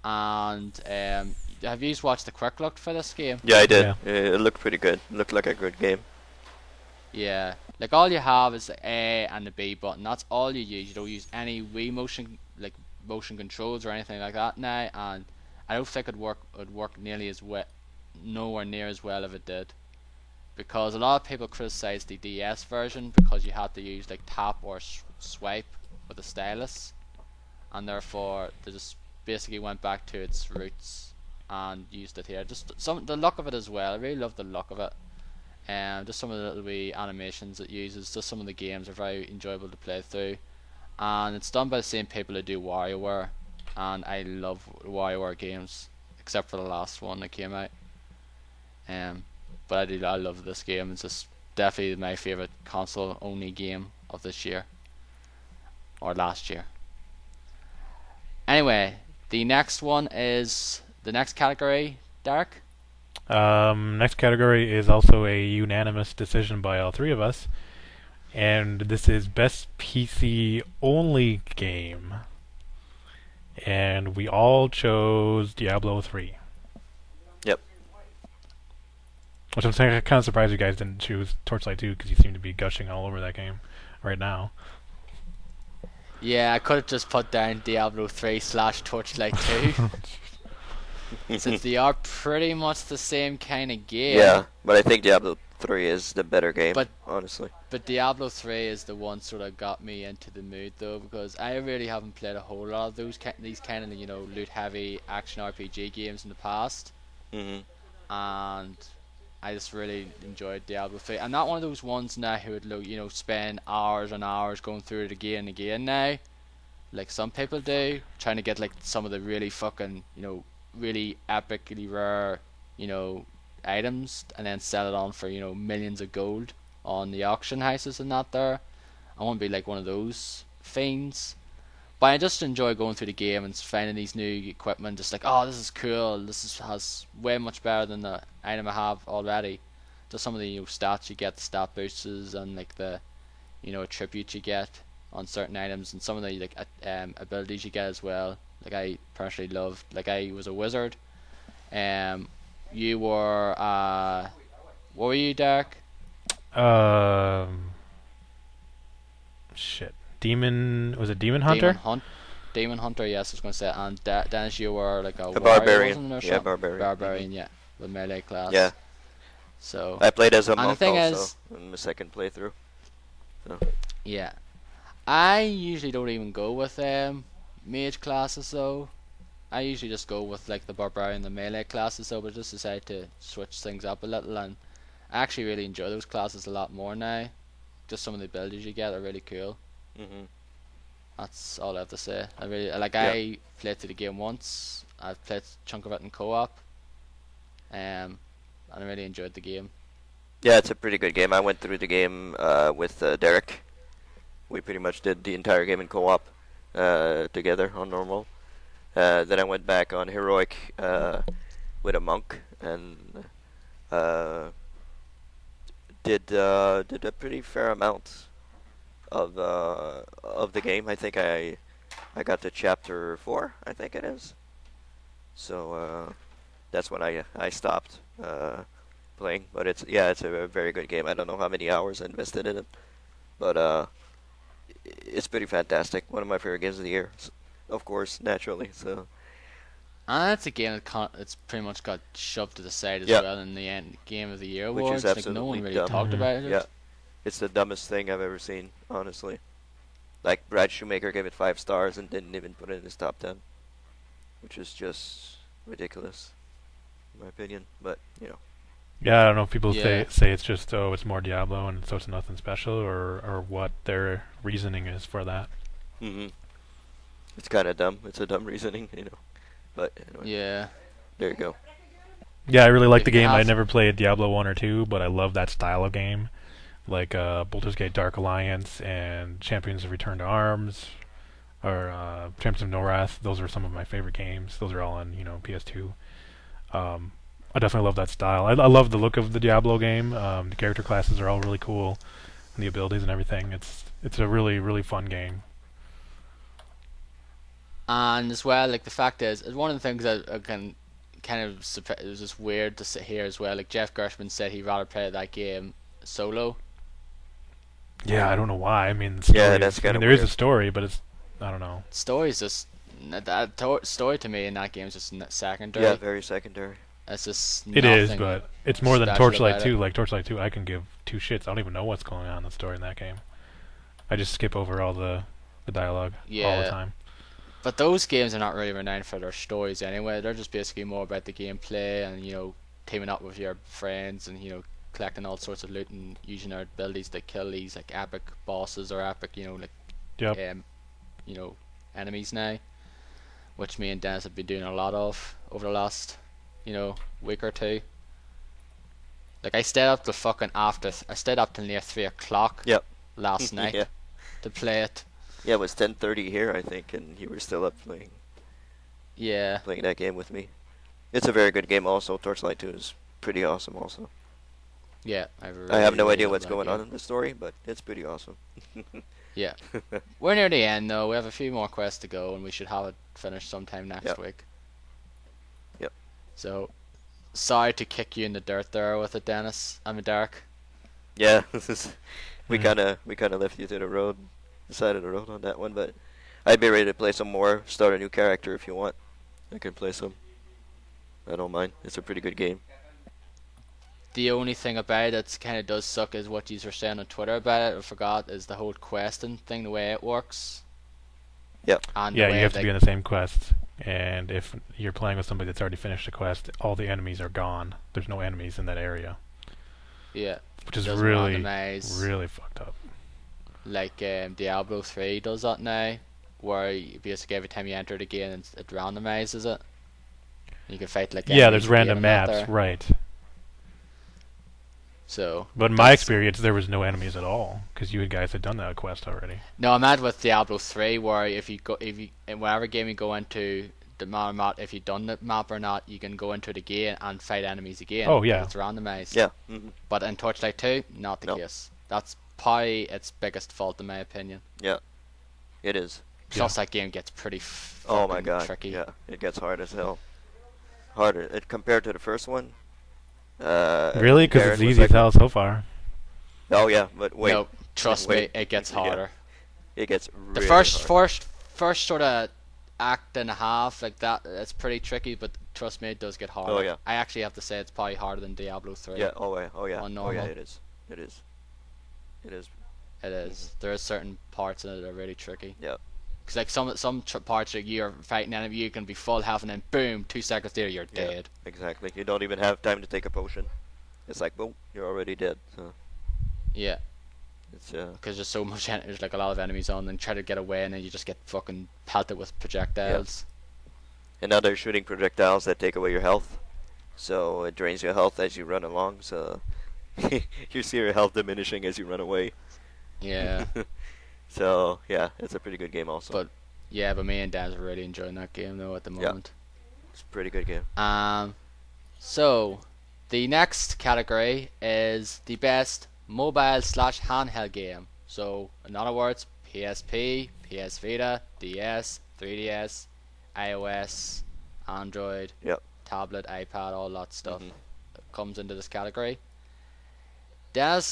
And have you watched the quick look for this game? Yeah, I did. Yeah. It looked pretty good. It looked like a good game. Yeah, like all you have is the A and the B button. That's all you use. You don't use any Wii motion controls or anything like that now. And I don't think it'd work nearly as well, nowhere near as well if it did. Because a lot of people criticize the DS version because you had to use tap or swipe with a stylus, and therefore basically went back to its roots and used it here. Just the look of it as well. I really love the look of it. Just some of the little wee animations it uses. Just some of the games are very enjoyable to play through, and it's done by the same people who do WarioWare, and I love WarioWare games except for the last one that came out. But I love this game. It's just definitely my favorite console only game of this year or last year. Anyway, the next one is the next category, Derek. Next category is also a unanimous decision by all three of us, and this is best PC only game, and we all chose Diablo 3. Yep. Which I'm saying, I'm kind of surprised you guys didn't choose Torchlight 2 because you seem to be gushing all over that game right now. Yeah, I could have just put down Diablo 3 / Torchlight 2. Since they are pretty much the same kind of game. Yeah, but I think Diablo 3 is the better game, honestly. But Diablo 3 is the one sort of got me into the mood though, because I really haven't played a whole lot of these kind of loot heavy action RPG games in the past. Mhm. And I just really enjoyed Diablo 3. I'm not one of those ones now who would spend hours and hours going through it again and again now, like some people do, trying to get like some of the really fucking really epically rare, items, and then sell it on for, millions of gold on the auction houses and that there. I won't be like one of those fiends. But I just enjoy going through the game and finding these new equipment, just like, oh, this is cool, has way much better than the item I have already. Just some of the stats you get, the stat boosters, and like the, attributes you get on certain items, and some of the like abilities you get as well. Like I personally loved, like I was a wizard. You were what were you, Derek? Shit. Demon, was it Demon Hunter? Demon Hunter, yes, I was going to say. And Dennis, you were like a barbarian. Or yeah, barbarian. Barbarian, yeah, with melee class. Yeah. So I played as a and monk the thing also is, in the second playthrough. So. Yeah, I usually don't even go with mage classes though. I usually just go with like the barbarian, the melee classes though, but just decided to switch things up a little, and I actually really enjoy those classes a lot more now. Just some of the abilities you get are really cool. Mhm. That's all I have to say. I really like. Yeah. I played through the game once. I've played a chunk of it in co-op, and I really enjoyed the game. Yeah, it's a pretty good game. I went through the game with Derek. We pretty much did the entire game in co-op together on normal. Then I went back on heroic with a monk and did a pretty fair amount of the game. I think I got to chapter 4. I think it is. So that's when I stopped playing. But it's a very good game. I don't know how many hours I invested in it, but it's pretty fantastic. One of my favorite games of the year, of course, naturally. So. And it's a game it's pretty much got shoved to the side as Yeah. well in the end Game of the Year Which awards. is Like no one absolutely really dumb. talked about it. Yeah, it's the dumbest thing I've ever seen, honestly. Like Brad Shoemaker gave it 5 stars and didn't even put it in his top 10, which is just ridiculous, in my opinion. But Yeah, I don't know if people Yeah. say it's just, it's more Diablo and so it's nothing special, or what their reasoning is for that. It's kind of dumb. It's a dumb reasoning, But anyway, Yeah. there you go. Yeah, I really like the If you game. I have- never played Diablo 1 or 2, but I love that style of game. Like Baldur's Gate Dark Alliance and Champions of Return to Arms, or Champions of No Wrath. Those are some of my favorite games. Those are all on, PS2. I definitely love that style. I love the look of the Diablo game. The character classes are all really cool, and the abilities and everything. It's a really, really fun game. And as well, like the fact is, one of the things that I can kind of it was just weird to sit here as well. Like Jeff Gershman said he'd rather play that game solo. Yeah, I don't know why. I mean, the story Yeah, that's is, kinda there is a weird. story, but I don't know. Story's just story to me in that game is just secondary. Yeah, very secondary. It's just It is, nothing but it's more than special Torchlight about 2. it. Like Torchlight 2, I can give two shits. I don't even know what's going on in the story in that game. I just skip over all the dialogue all the Yeah. time. But those games are not really renowned for their stories anyway. They're just basically more about the gameplay and teaming up with your friends and collecting all sorts of loot and using our abilities to kill these like epic bosses or epic Yep. you know enemies now, which me and Dennis have been doing a lot of over the last week or two. Like I stayed up till I stayed up till near 3 o'clock Yep. last night Yeah. to play it. Yeah, it was 10:30 here, I think, and you were still up Yeah, playing that game with me. It's a very good game also. Torchlight 2 is pretty awesome also. yeah. I have no really idea love what's that going game. on in the story, but it's pretty awesome. Yeah, we're near the end though. We have a few more quests to go, and we should have it finished sometime next Yep. week. Yep. So, sorry to kick you in the dirt there with it, Dennis. I'm a Derek. Yeah, we Mhm. kind of left you to the side of the road on that one, but I'd be ready to play some more. Start a new character if you want. I can play some. I don't mind. It's a pretty good game. The only thing about it that kind of does suck is what you were saying on Twitter about it. I forgot is the whole questing thing, the way it works, Yep. and the Yeah, you way have of, to be like, in the same quest, and if you're playing with somebody that's already finished the quest, all the enemies are gone. There's no enemies in that area, yeah, which is doesn't really, randomize really fucked up. like Diablo 3 does that now, where basically every time you enter the game, it randomizes it. You can fight like Yeah, enemies there's again random and that maps, there. right? So But in my experience, there was no enemies at all because you guys had done that quest already. no, I'm mad with Diablo 3, where if you in whatever game you go into, the map, if you've done the map or not, you can go into the game and fight enemies again. Oh, 'cause yeah. it's randomized. Yeah. But in Torchlight 2, not the No. case. That's probably its biggest fault in my opinion. Yeah. It is. Plus that game gets pretty Oh my fucking god. tricky. Yeah. It gets hard as hell. Harder. Compared to the first one. Really? Because Baron it's was easy like- as hell so far. Oh yeah, but wait. No, trust Wait. me, it gets Yeah. harder. It gets The really first hard. first sort of act and a half like that, it's pretty tricky, but trust me, it does get harder. Oh, yeah. I actually have to say it's probably harder than Diablo 3. Yeah. Oh yeah. Oh yeah. On Oh yeah. normal. It is. It is. It is. It is. There are certain parts in it that are really tricky. Yeah. Because like some parts like you're fighting an enemy, you can be full health and then boom, 2 seconds later you're Yeah. dead. Exactly. You don't even have time to take a potion. It's like boom, you're already dead. So Yeah, it's because there's so much. There's like a lot of enemies on, and try to get away, and then you just get fucking pelted with projectiles. and now they're shooting projectiles that take away your health. So it drains your health as you run along. So you see your health diminishing as you run away. Yeah, So yeah, it's a pretty good game also. But- yeah, but me and Dan's are really enjoying that game though at the Yeah. moment. It's a pretty good game. So the next category is the best mobile/handheld game. So in other words, PSP, PS Vita, DS, 3DS, iOS, Android, Yep. tablet, iPad, all that stuff Mhm. comes into this category. Des,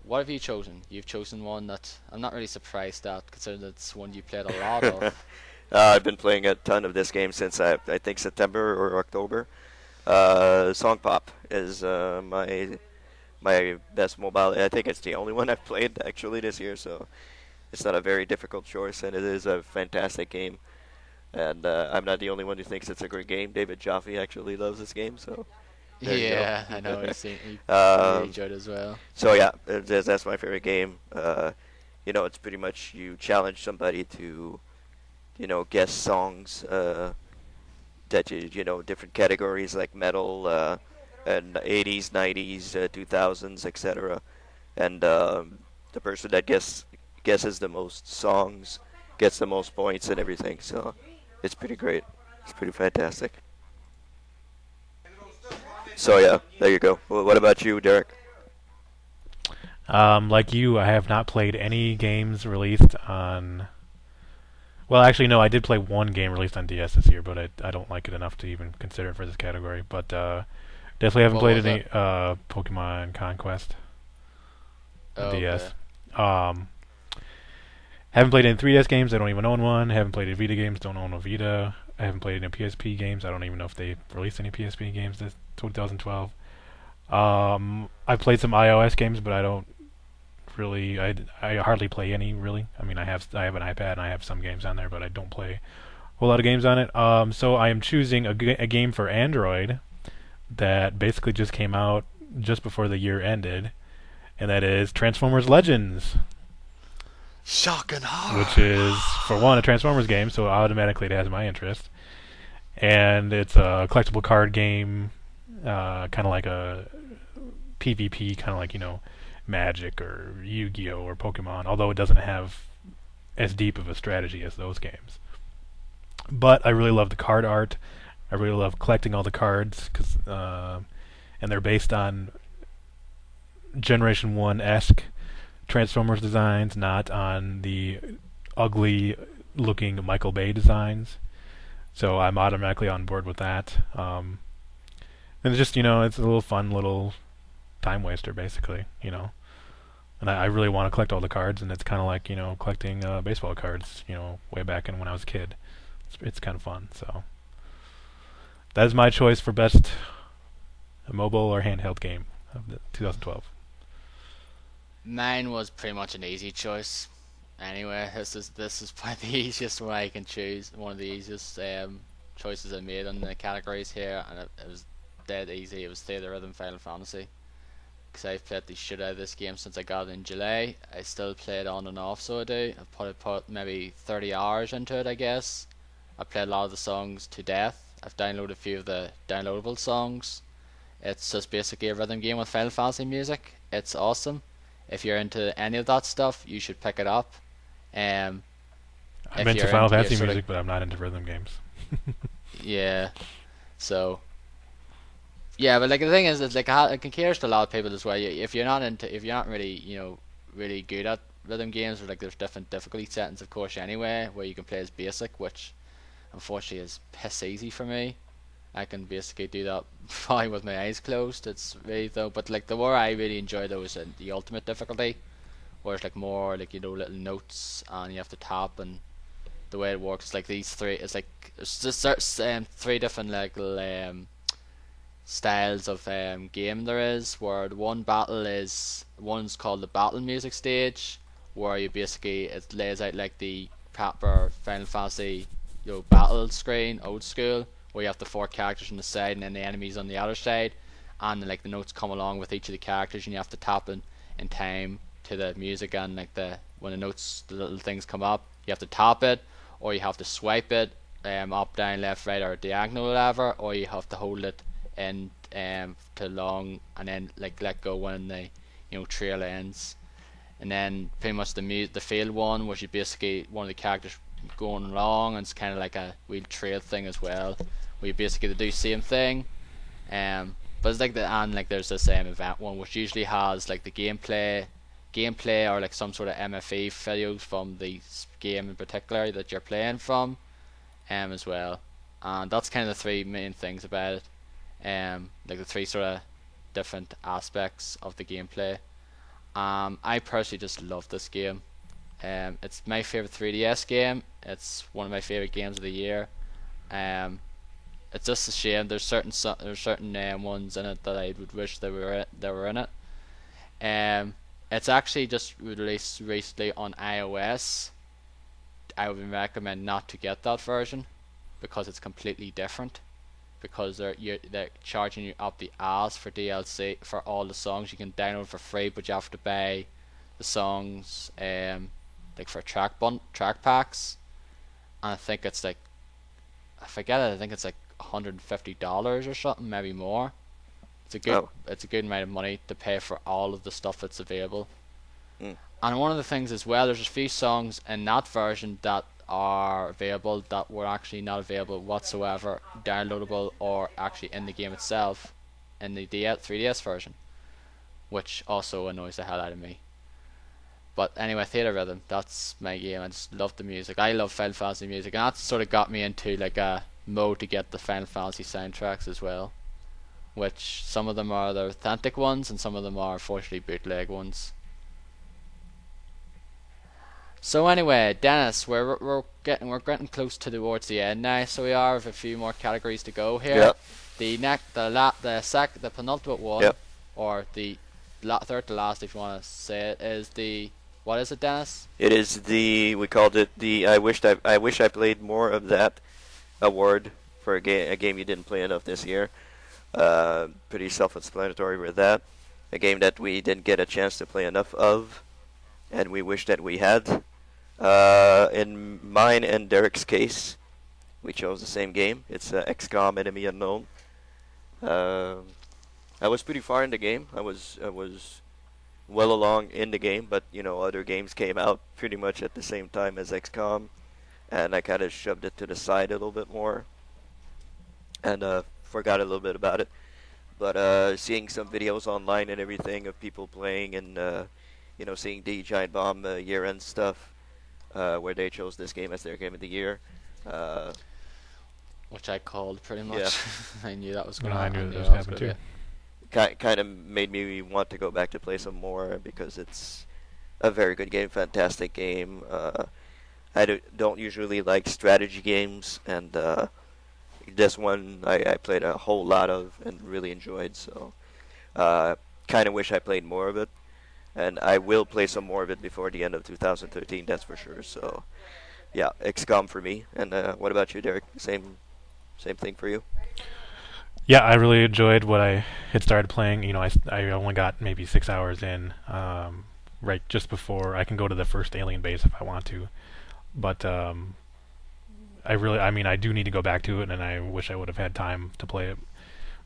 what have you chosen? You've chosen one that I'm not really surprised at, considering it's one you played a lot of. I've been playing a ton of this game since I think September or October. Song Pop is my best mobile. I think it's the only one I've played actually this year, so it's not a very difficult choice, and it is a fantastic game. And I'm not the only one who thinks it's a great game. David Jaffe actually loves this game, so there you go. Yeah, I know. He Um, really enjoyed it as well. So yeah, that's my favorite game. It's pretty much you challenge somebody to, guess songs that different categories like metal, and 80s, 90s, 2000s, etc. And the person that guesses the most songs gets the most points and everything. So it's pretty great. It's pretty fantastic. So yeah, there you go. Well, what about you, Derek? Like you, I have not played any games released on. Well, actually, no, I did play one game released on DS this year, but I don't like it enough to even consider it for this category. But definitely haven't What played was any it? Pokemon Conquest on Oh, DS. okay. Haven't played any 3DS games. I don't even own one. Haven't played any Vita games. Don't own a Vita. I haven't played any PSP games. I don't even know if they released any PSP games this 2012. I played some iOS games, but I don't really. I hardly play any really. I mean, I have an iPad and I have some games on there, but I don't play whole lot of games on it. So I am choosing a game for Android that basically just came out just before the year ended, and that is Transformers Legends, Shock and which horror. is, for one, a Transformers game, so automatically it has my interest. And it's a collectible card game, kind of like a PvP, kind of like, Magic or Yu-Gi-Oh! Or Pokemon, although it doesn't have as deep of a strategy as those games. But I really love the card art. I really love collecting all the cards, and they're based on Generation 1-esque Transformers designs, not on the ugly-looking Michael Bay designs. So I'm automatically on board with that. And it's just, it's a little fun little time waster, basically, And I really want to collect all the cards, and it's kind of like, collecting baseball cards, way back when I was a kid. It's kind of fun, so. That is my choice for best mobile or handheld game of 2012. Mine was pretty much an easy choice. Anyway, this is probably the easiest one I can choose. One of the easiest choices I made on the categories here, and it was dead easy. It was Theater Rhythm Final Fantasy. Because I've played the shit out of this game since I got it in July. I still play it on and off, so I do. I've probably put maybe 30 hours into it, I guess. I've played a lot of the songs to death. I've downloaded a few of the downloadable songs. It's just basically a rhythm game with Final Fantasy music. It's awesome. If you're into any of that stuff, you should pick it up. Um, I'm if into you're Final into your Fantasy sort of music, but I'm not into rhythm games. yeah, so yeah, but like the thing is, it's like it can cater to a lot of people as well. If you're not really, really good at rhythm games, or like there's different difficulty settings, of course, anyway, where you can play as basic, which unfortunately is piss easy for me. I can basically do that fine with my eyes closed. It's really though, but like the more I really enjoy though is the ultimate difficulty, where it's like more like little notes and you have to tap, and the way it works is like these three. It's like it's just three different like styles of game there is. Where the one's called the battle music stage, where you basically it lays out like the proper Final Fantasy battle screen, old school, where you have the four characters on the side and then the enemies on the other side, and like the notes come along with each of the characters, and you have to tap in time to the music, and like when the little things come up, you have to tap it, or you have to swipe it up, down, left, right, or diagonal, whatever, or you have to hold it in to long and then like let go when the trail ends. And then pretty much the failed one, which is basically one of the characters going along, and it's kind of like a wheel trail thing as well, where you basically do the same thing. But it's like there's this event one, which usually has like the gameplay or like some sort of MFA videos from the game in particular that you're playing from, as well. And that's kind of the three main things about it. Like the three sort of different aspects of the gameplay. I personally just love this game. It's my favorite 3DS game. It's one of my favorite games of the year. It's just a shame there's certain ones in it that I would wish they were in it. It's actually just released recently on iOS. I would recommend not to get that version because it's completely different. Because they're charging you up the ass for DLC for all the songs you can download for free, but you have to buy the songs like for track packs, and I think it's like I forget it. I think it's like $150 or something, maybe more. It's a good amount of money to pay for all of the stuff that's available. Mm. And one of the things as well, there's a few songs in that version that are available that were actually not available whatsoever, downloadable or actually in the game itself, in the 3DS version, which also annoys the hell out of me. But anyway, Theater Rhythm, that's my game. I just love the music. I love Final Fantasy music, and that sort of got me into like a mode to get the Final Fantasy soundtracks as well, which some of them are the authentic ones and some of them are unfortunately bootleg ones. So anyway, Dennis, we're getting close towards the end now. So we are with a few more categories to go here. Yep. The penultimate one, Yep. or the third to last, if you want to say it, is the what is it, Dennis? It is we called it the I wish I played more of that award for a game you didn't play enough this year. Pretty self-explanatory with that. A game that we didn't get a chance to play enough of, and we wish that we had. In mine and Derek's case, we chose the same game. It's XCOM Enemy Unknown. I was pretty far in the game. I was well along in the game, but other games came out pretty much at the same time as XCOM, and I kind of shoved it to the side a little bit more, and forgot a little bit about it. But seeing some videos online and everything of people playing, and seeing the Giant Bomb year-end stuff, where they chose this game as their game of the year. Uh, Which I called pretty much. Yeah. I knew that was No, going to I happen. knew that Yeah, was I going was to happen gonna- too. kind of made me want to go back to play some more because it's a very good game, fantastic game. I don't usually like strategy games, and this one I played a whole lot of and really enjoyed. So kind of wish I played more of it, and I will play some more of it before the end of 2013. That's for sure. So yeah, XCOM for me. And what about you, Derek? Same thing for you? Yeah, I really enjoyed what I had started playing. I only got maybe 6 hours in, right just before I can go to the first alien base if I want to. But I do need to go back to it, and I wish I would have had time to play it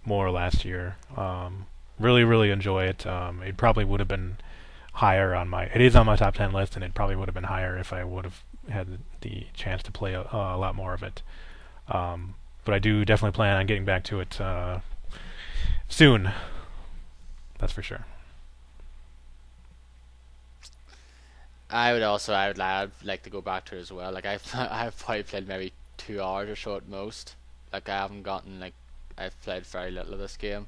more last year. Really, really enjoy it. It probably would have been higher on my. It is on my top 10 list, and it probably would have been higher if I would have had the chance to play a lot more of it. But I do definitely plan on getting back to it soon. That's for sure. I'd like to go back to it as well. Like I've probably played maybe 2 hours or so at most. Like I've played very little of this game.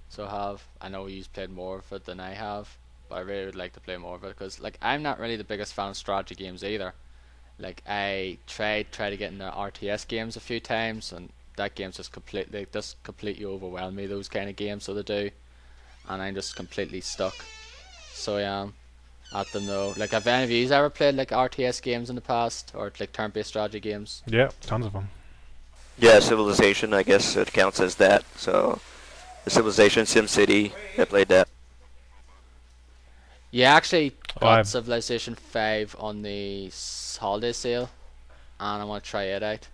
So I know you've played more of it than I have, but I really would like to play more of it because like I'm not really the biggest fan of strategy games either. Like I tried to get into RTS games a few times, and that game's just completely overwhelmed me. Those kind of games, so they do, and I'm just completely stuck. So I am at them though. Like, have any of you ever played like RTS games in the past, or like turn-based strategy games? Yeah, tons of them. Yeah, Civilization, I guess it counts as that. So, the Civilization, SimCity, I played that. Yeah, I actually Oh, got I've Civilization 5 on the holiday sale, and I want to try it out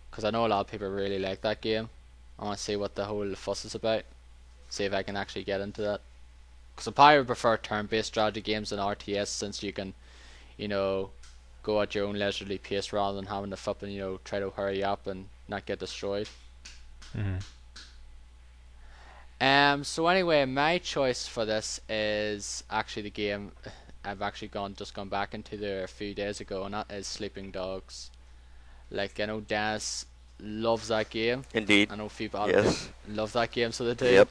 because I know a lot of people really like that game. I want to see what the whole fuss is about. See if I can actually get into that. Because I probably would prefer turn-based strategy games than RTS, since you can, you know, go at your own leisurely pace rather than having to flip and try to hurry up and not get destroyed. hmm So anyway, my choice for this is actually the game I've actually gone back into there a few days ago, and that is Sleeping Dogs. Like I know Dennis loves that game. Indeed. I know a few other people Yes. love that game, so they do. Yep.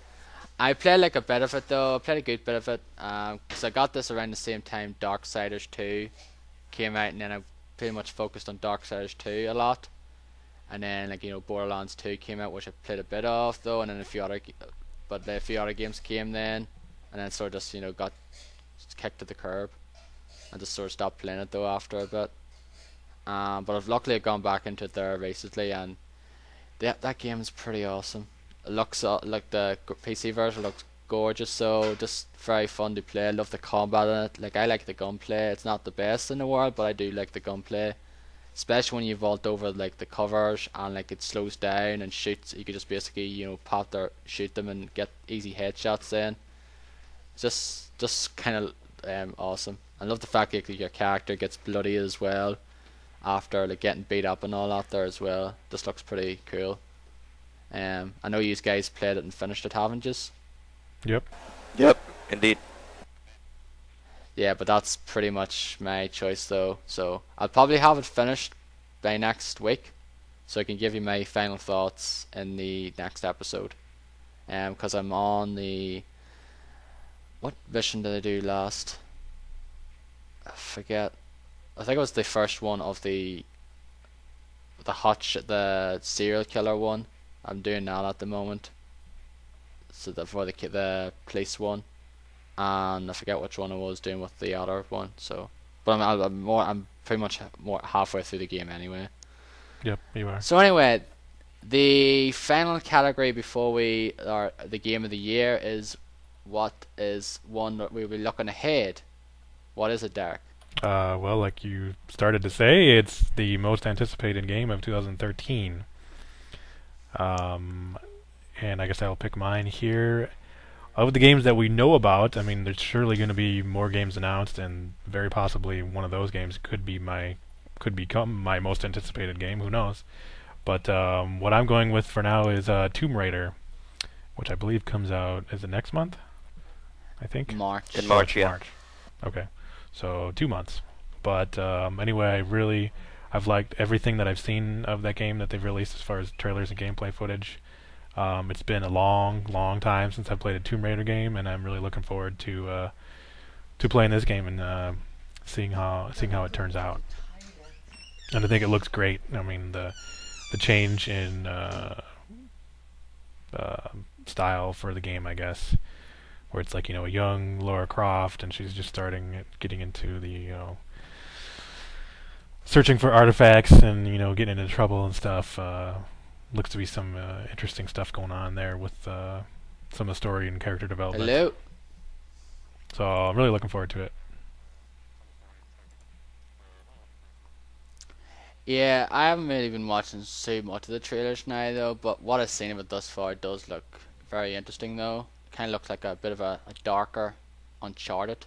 I played like a bit of it though. I played a good bit of it. Cause I got this around the same time Darksiders 2 came out, and then I pretty much focused on Darksiders 2 a lot. And then Borderlands 2 came out, which I played a bit of though, and then a few other games came then, and then sort of just got kicked to the curb, and just sort of stopped playing it though after a bit. But I've luckily gone back into it there recently, and that game is pretty awesome. It looks like the PC version looks gorgeous, so just very fun to play. I love the combat in it. Like I like the gunplay. It's not the best in the world, but I do like the gunplay, especially when you vault over like the covers and like it slows down and shoots. You could just basically shoot them and get easy headshots. Then just kind of awesome. I love the fact that your character gets bloody as well after like getting beat up and all that there as well. This looks pretty cool. I know you guys played it and finished it, haven't you? Yep. Yep. Indeed. Yeah, but that's pretty much my choice though. So I'll probably have it finished by next week, so I can give you my final thoughts in the next episode. Because I'm on the what mission did I do last? I forget. I think it was the first one of the the serial killer one. I'm doing that at the moment. So for the police one, and I forget which one I was doing with the other one. So, but I'm pretty much more halfway through the game anyway. Yep, you are. So anyway, the final category before the game of the year is what is one that we'll be looking ahead. What is it, Derek? Well, like you started to say, it's the most anticipated game of 2013. Um, and I guess I'll pick mine here. Of the games that we know about, I mean, there's surely going to be more games announced, and very possibly one of those games could become my most anticipated game. Who knows? But what I'm going with for now is Tomb Raider, which I believe comes out, is it next month? I think March. In March, yeah. March. Okay, so 2 months. But anyway, I've liked everything that I've seen of that game that they've released as far as trailers and gameplay footage. It's been a long, long time since I've played a Tomb Raider game, and I'm really looking forward to playing this game and seeing how it turns out. And I think it looks great. I mean, the change in style for the game, I guess, where it's like, a young Lara Croft, and she's just getting into the searching for artifacts and getting into trouble and stuff. Looks to be some interesting stuff going on there with some of the story and character development. Hello. So I'm really looking forward to it. Yeah, I haven't really been watching so much of the trailers now though, but what I've seen of it thus far does look very interesting though. Kind of looks like a bit of a darker Uncharted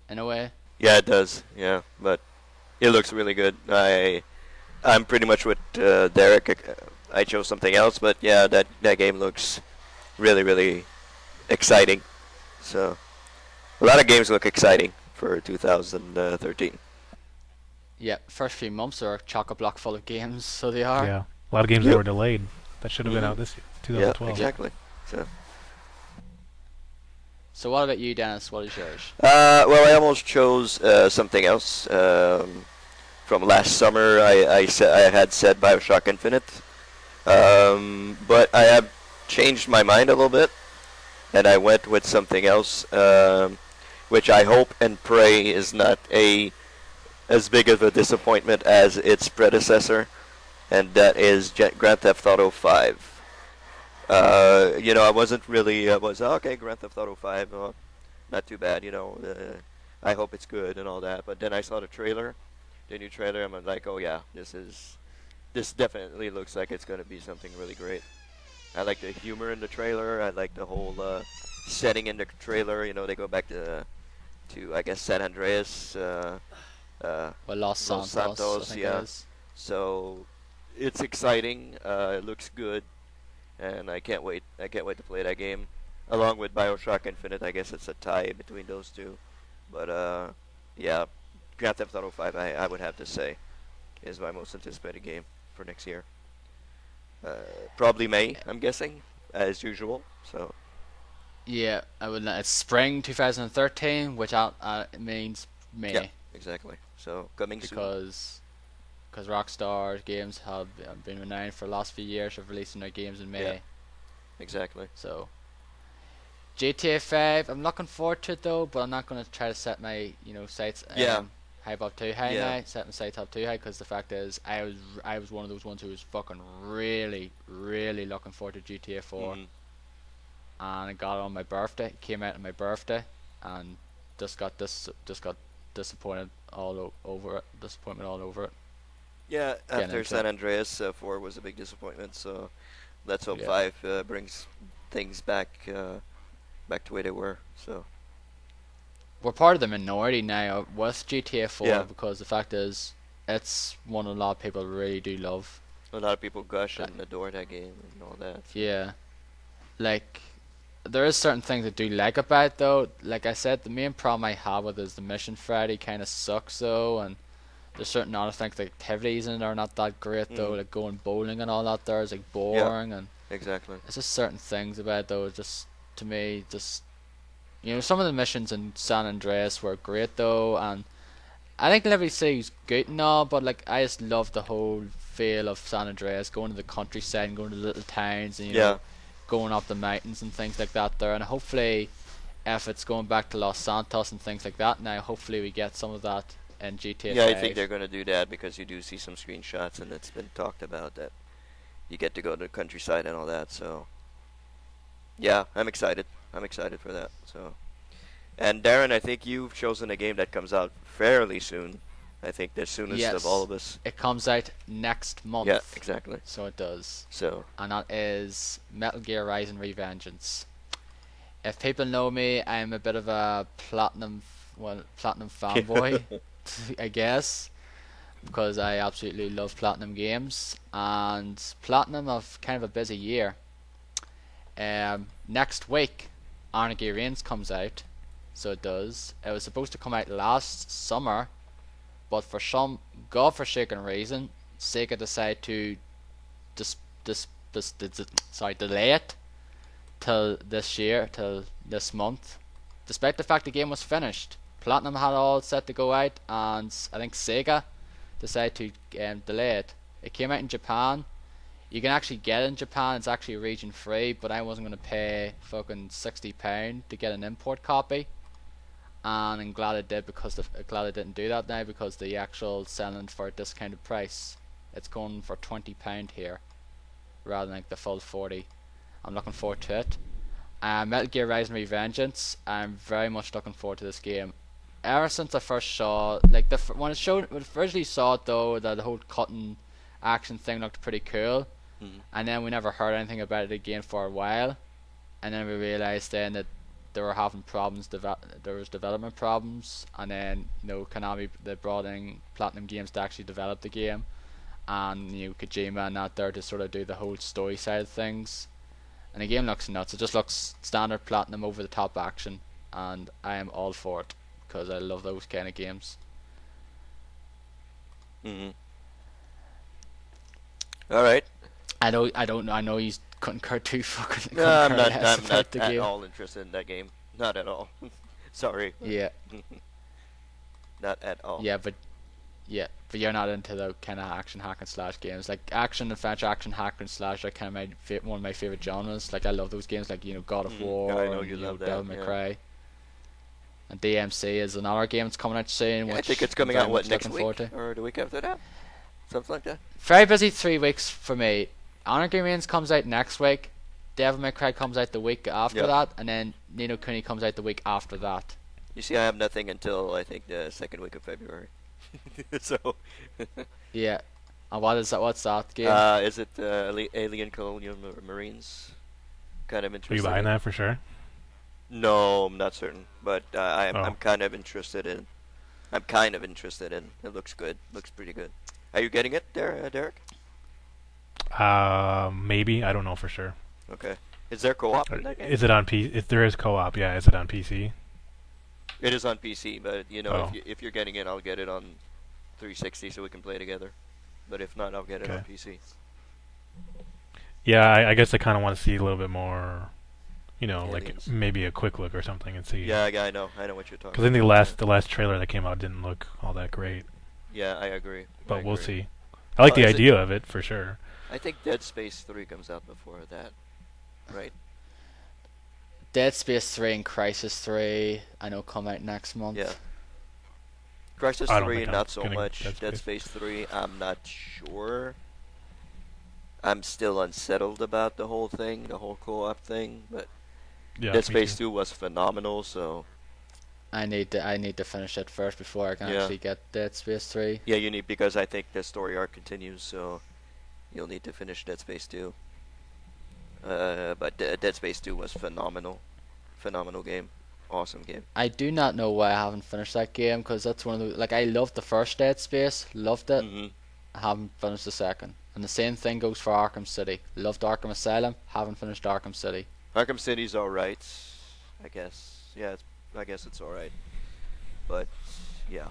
in a way. Yeah, it does. Yeah, but it looks really good. I'm pretty much with Derek. I chose something else, but yeah, that game looks really, really exciting. So a lot of games look exciting for 2013. Yeah, first few months are chock-a-block full of games, so they are. Yeah, a lot of games that Yep. were delayed that should have been out this year, 2012. Yeah, exactly. So what about you, Dennis? What is yours? Well, I almost chose something else. From last summer, I had said BioShock Infinite, but I have changed my mind a little bit, and I went with something else, which I hope and pray is not as big of a disappointment as its predecessor, and that is Grand Theft Auto 5. I was okay, Grand Theft Auto 5, not too bad, I hope it's good and all that, but then I saw the new trailer, and I'm like, oh yeah, this definitely looks like it's going to be something really great. I like the humor in the trailer, I like the whole setting in the trailer, they go back to I guess, San Andreas, Well, Los Santos, I think yeah. it is. So it's exciting, it looks good, and I can't wait to play that game. Along with BioShock Infinite, I guess it's a tie between those two. But yeah, Grand Theft Auto 5, I would have to say, is my most anticipated game for next year. Probably May, I'm guessing, as usual. So Yeah, I would. It's spring 2013, which means May. yeah, exactly. So coming soon. Because Rockstar Games have been renowned for the last few years of releasing their games in May. Yeah. Exactly. So GTA 5, I'm looking forward to it though, but I'm not going to try to set my sights hype up too high Yeah. now. Set my sights up too high because the fact is I was one of those ones who was fucking really really looking forward to GTA 4, Mhm. and I got it on my birthday. It came out on my birthday, and just got disappointed over it. Disappointment all over it. Yeah, Getting after into San it. Andreas, 4 was a big disappointment. So let's hope Yeah. 5 brings things back to where they were. So We're part of the minority now with GTA 4 Yeah. because the fact is it's one a lot of people really do love. a lot of people gush and adore that game and all that. Yeah, like there is certain things I do like about it though. Like I said, the main problem I have with it is the mission Friday kind of sucks though, and there's certain other things like activities in it are not that great though. Mhm. Like going bowling and all that there is like boring, and Exactly. it's just certain things about it though. Just to me, just some of the missions in San Andreas were great though, and I think Liberty City's good and all, but like I just love the whole feel of San Andreas, going to the countryside and going to little towns and Yeah. going up the mountains and things like that there. And hopefully, if it's going back to Los Santos and things like that now, hopefully we get some of that in GTA Yeah, 5. I think they're going to do that because you do see some screenshots and it's been talked about that you get to go to the countryside and all that. So, yeah, I'm excited. I'm excited for that. So, and Darren, I think you've chosen a game that comes out fairly soon. I think the soonest of all Yes, of us. it comes out next month. Yeah, exactly. So it does. So, And that is Metal Gear Rising Revengeance. If people know me, I'm a bit of a platinum fanboy, I guess, because I absolutely love platinum games. And platinum have kind of a busy year. Next week, Anarchy Reigns comes out, so it does. It was supposed to come out last summer, but for some godforsaken reason, Sega decided to delay it till this year, till this month, despite the fact the game was finished. Platinum had all set to go out, and I think Sega decided to delay it. It came out in Japan. You can actually get it in Japan. It's actually region free, but I wasn't going to pay fucking £60 to get an import copy. And I'm glad I did glad I didn't do that now, because the actual selling for a discounted price, it's going for £20 here rather than like the full 40. I'm looking forward to it. Metal Gear Rising Revengeance, I'm very much looking forward to this game. Ever since I first saw, like when I originally saw it though, that the whole cutting action thing looked pretty cool, and then we never heard anything about it again for a while, and then we realized then that they were having problems. There was development problems, and then Konami, they brought in Platinum Games to actually develop the game, and Kojima and that there to sort of do the whole story side of things. And the game looks nuts. It just looks standard Platinum over the top action, and I am all for it because I love those kind of games. all right. I know you couldn't care too fucking. No, I'm not the at game. all interested in that game. Not at all. Sorry. Yeah. Not at all. Yeah, but you're not into the kind of action hack and slash games. Like action adventure, action hack and slash are kind of one of my favorite genres. Like I love those games, like God of War, I know and, you love Devil that. May Yeah. Cry. And DMC is another game that's coming out soon. Yeah, I which think it's I'm coming very out much next looking forward week to. or the week after that, something like that. Very busy 3 weeks for me. Anarchy Reigns comes out next week. Devil May Cry comes out the week after Yeah. that, and then Ni no Kuni comes out the week after that. You see, I have nothing until I think the second week of February. So, Yeah. And what's that game? is it Alien Colonial Marines? Kind of Are interested. you buying in. that for sure? No, I'm not certain, but I'm Oh. kind of interested in. I'm kind of interested in. It looks good. Looks pretty good. Are you getting it there, Derek? Maybe. I don't know for sure. Okay. Is there co-op in that game? Is it on P? If there is co-op, yeah. Is it on PC? It is on PC, but Oh. if you're getting it, I'll get it on 360 so we can play together. But if not, I'll get it on Okay. PC. Yeah, I guess I kind of want to see a little bit more. Like Aliens. maybe a quick look or something and see. Yeah, I know what you're talking. Because I think the last trailer that came out didn't look all that great. Yeah, I agree. But we'll agree. see. I like the is it- idea of it for sure. I think Dead Space 3 comes out before that, right? Dead Space 3 and Crisis 3, I know, come out next month. Yeah. Crisis I don't 3, think I'm not so gonna much. get Dead Space 3, I'm not sure. I'm still unsettled about the whole thing, the whole co-op thing. But Yeah. Dead me Space too. 2 was phenomenal, so I need to finish it first before I can Yeah. actually get Dead Space 3. yeah, you need, because I think the story arc continues, so you'll need to finish Dead Space 2. But Dead Space 2 was phenomenal. Phenomenal game. Awesome game. I do not know why I haven't finished that game, because that's one of the, like, I loved the first Dead Space, loved it. Hmm I haven't finished the second. And the same thing goes for Arkham City. Loved Arkham Asylum, haven't finished Arkham City. Arkham City's alright, I guess. Yeah, I guess it's alright. But, yeah.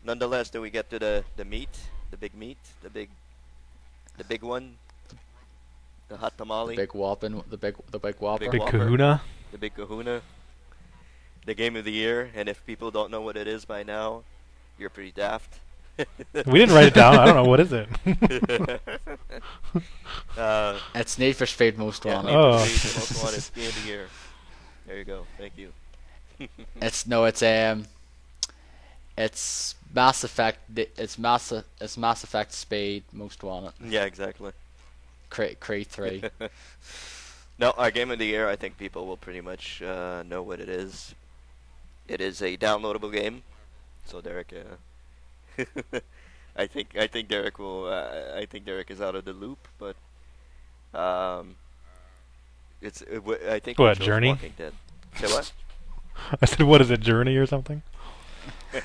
Nonetheless, do we get to the meat? The big meat? The big one? The hot tamale? Big Whoppin', the big Whopper. Big Whopper. Kahuna. The big kahuna? The game of the year, and if people don't know what it is by now, you're pretty daft. We didn't write it down. I don't know what is it. It's Need for Speed Most Yeah, Wanted. Need Oh. for Speed, the most wanted game of the year. There you go. Thank you. It's It's Mass Effect. It's Mass Effect Speed Most Wanted. Yeah, exactly. Creed 3. No, our game of the year, I think people will pretty much know what it is. It is a downloadable game. So Derek, I think Derek will. I think Derek is out of the loop, but um, I think we What, chose Journey? Walking Dead. Say what? I said, what is it, Journey or something?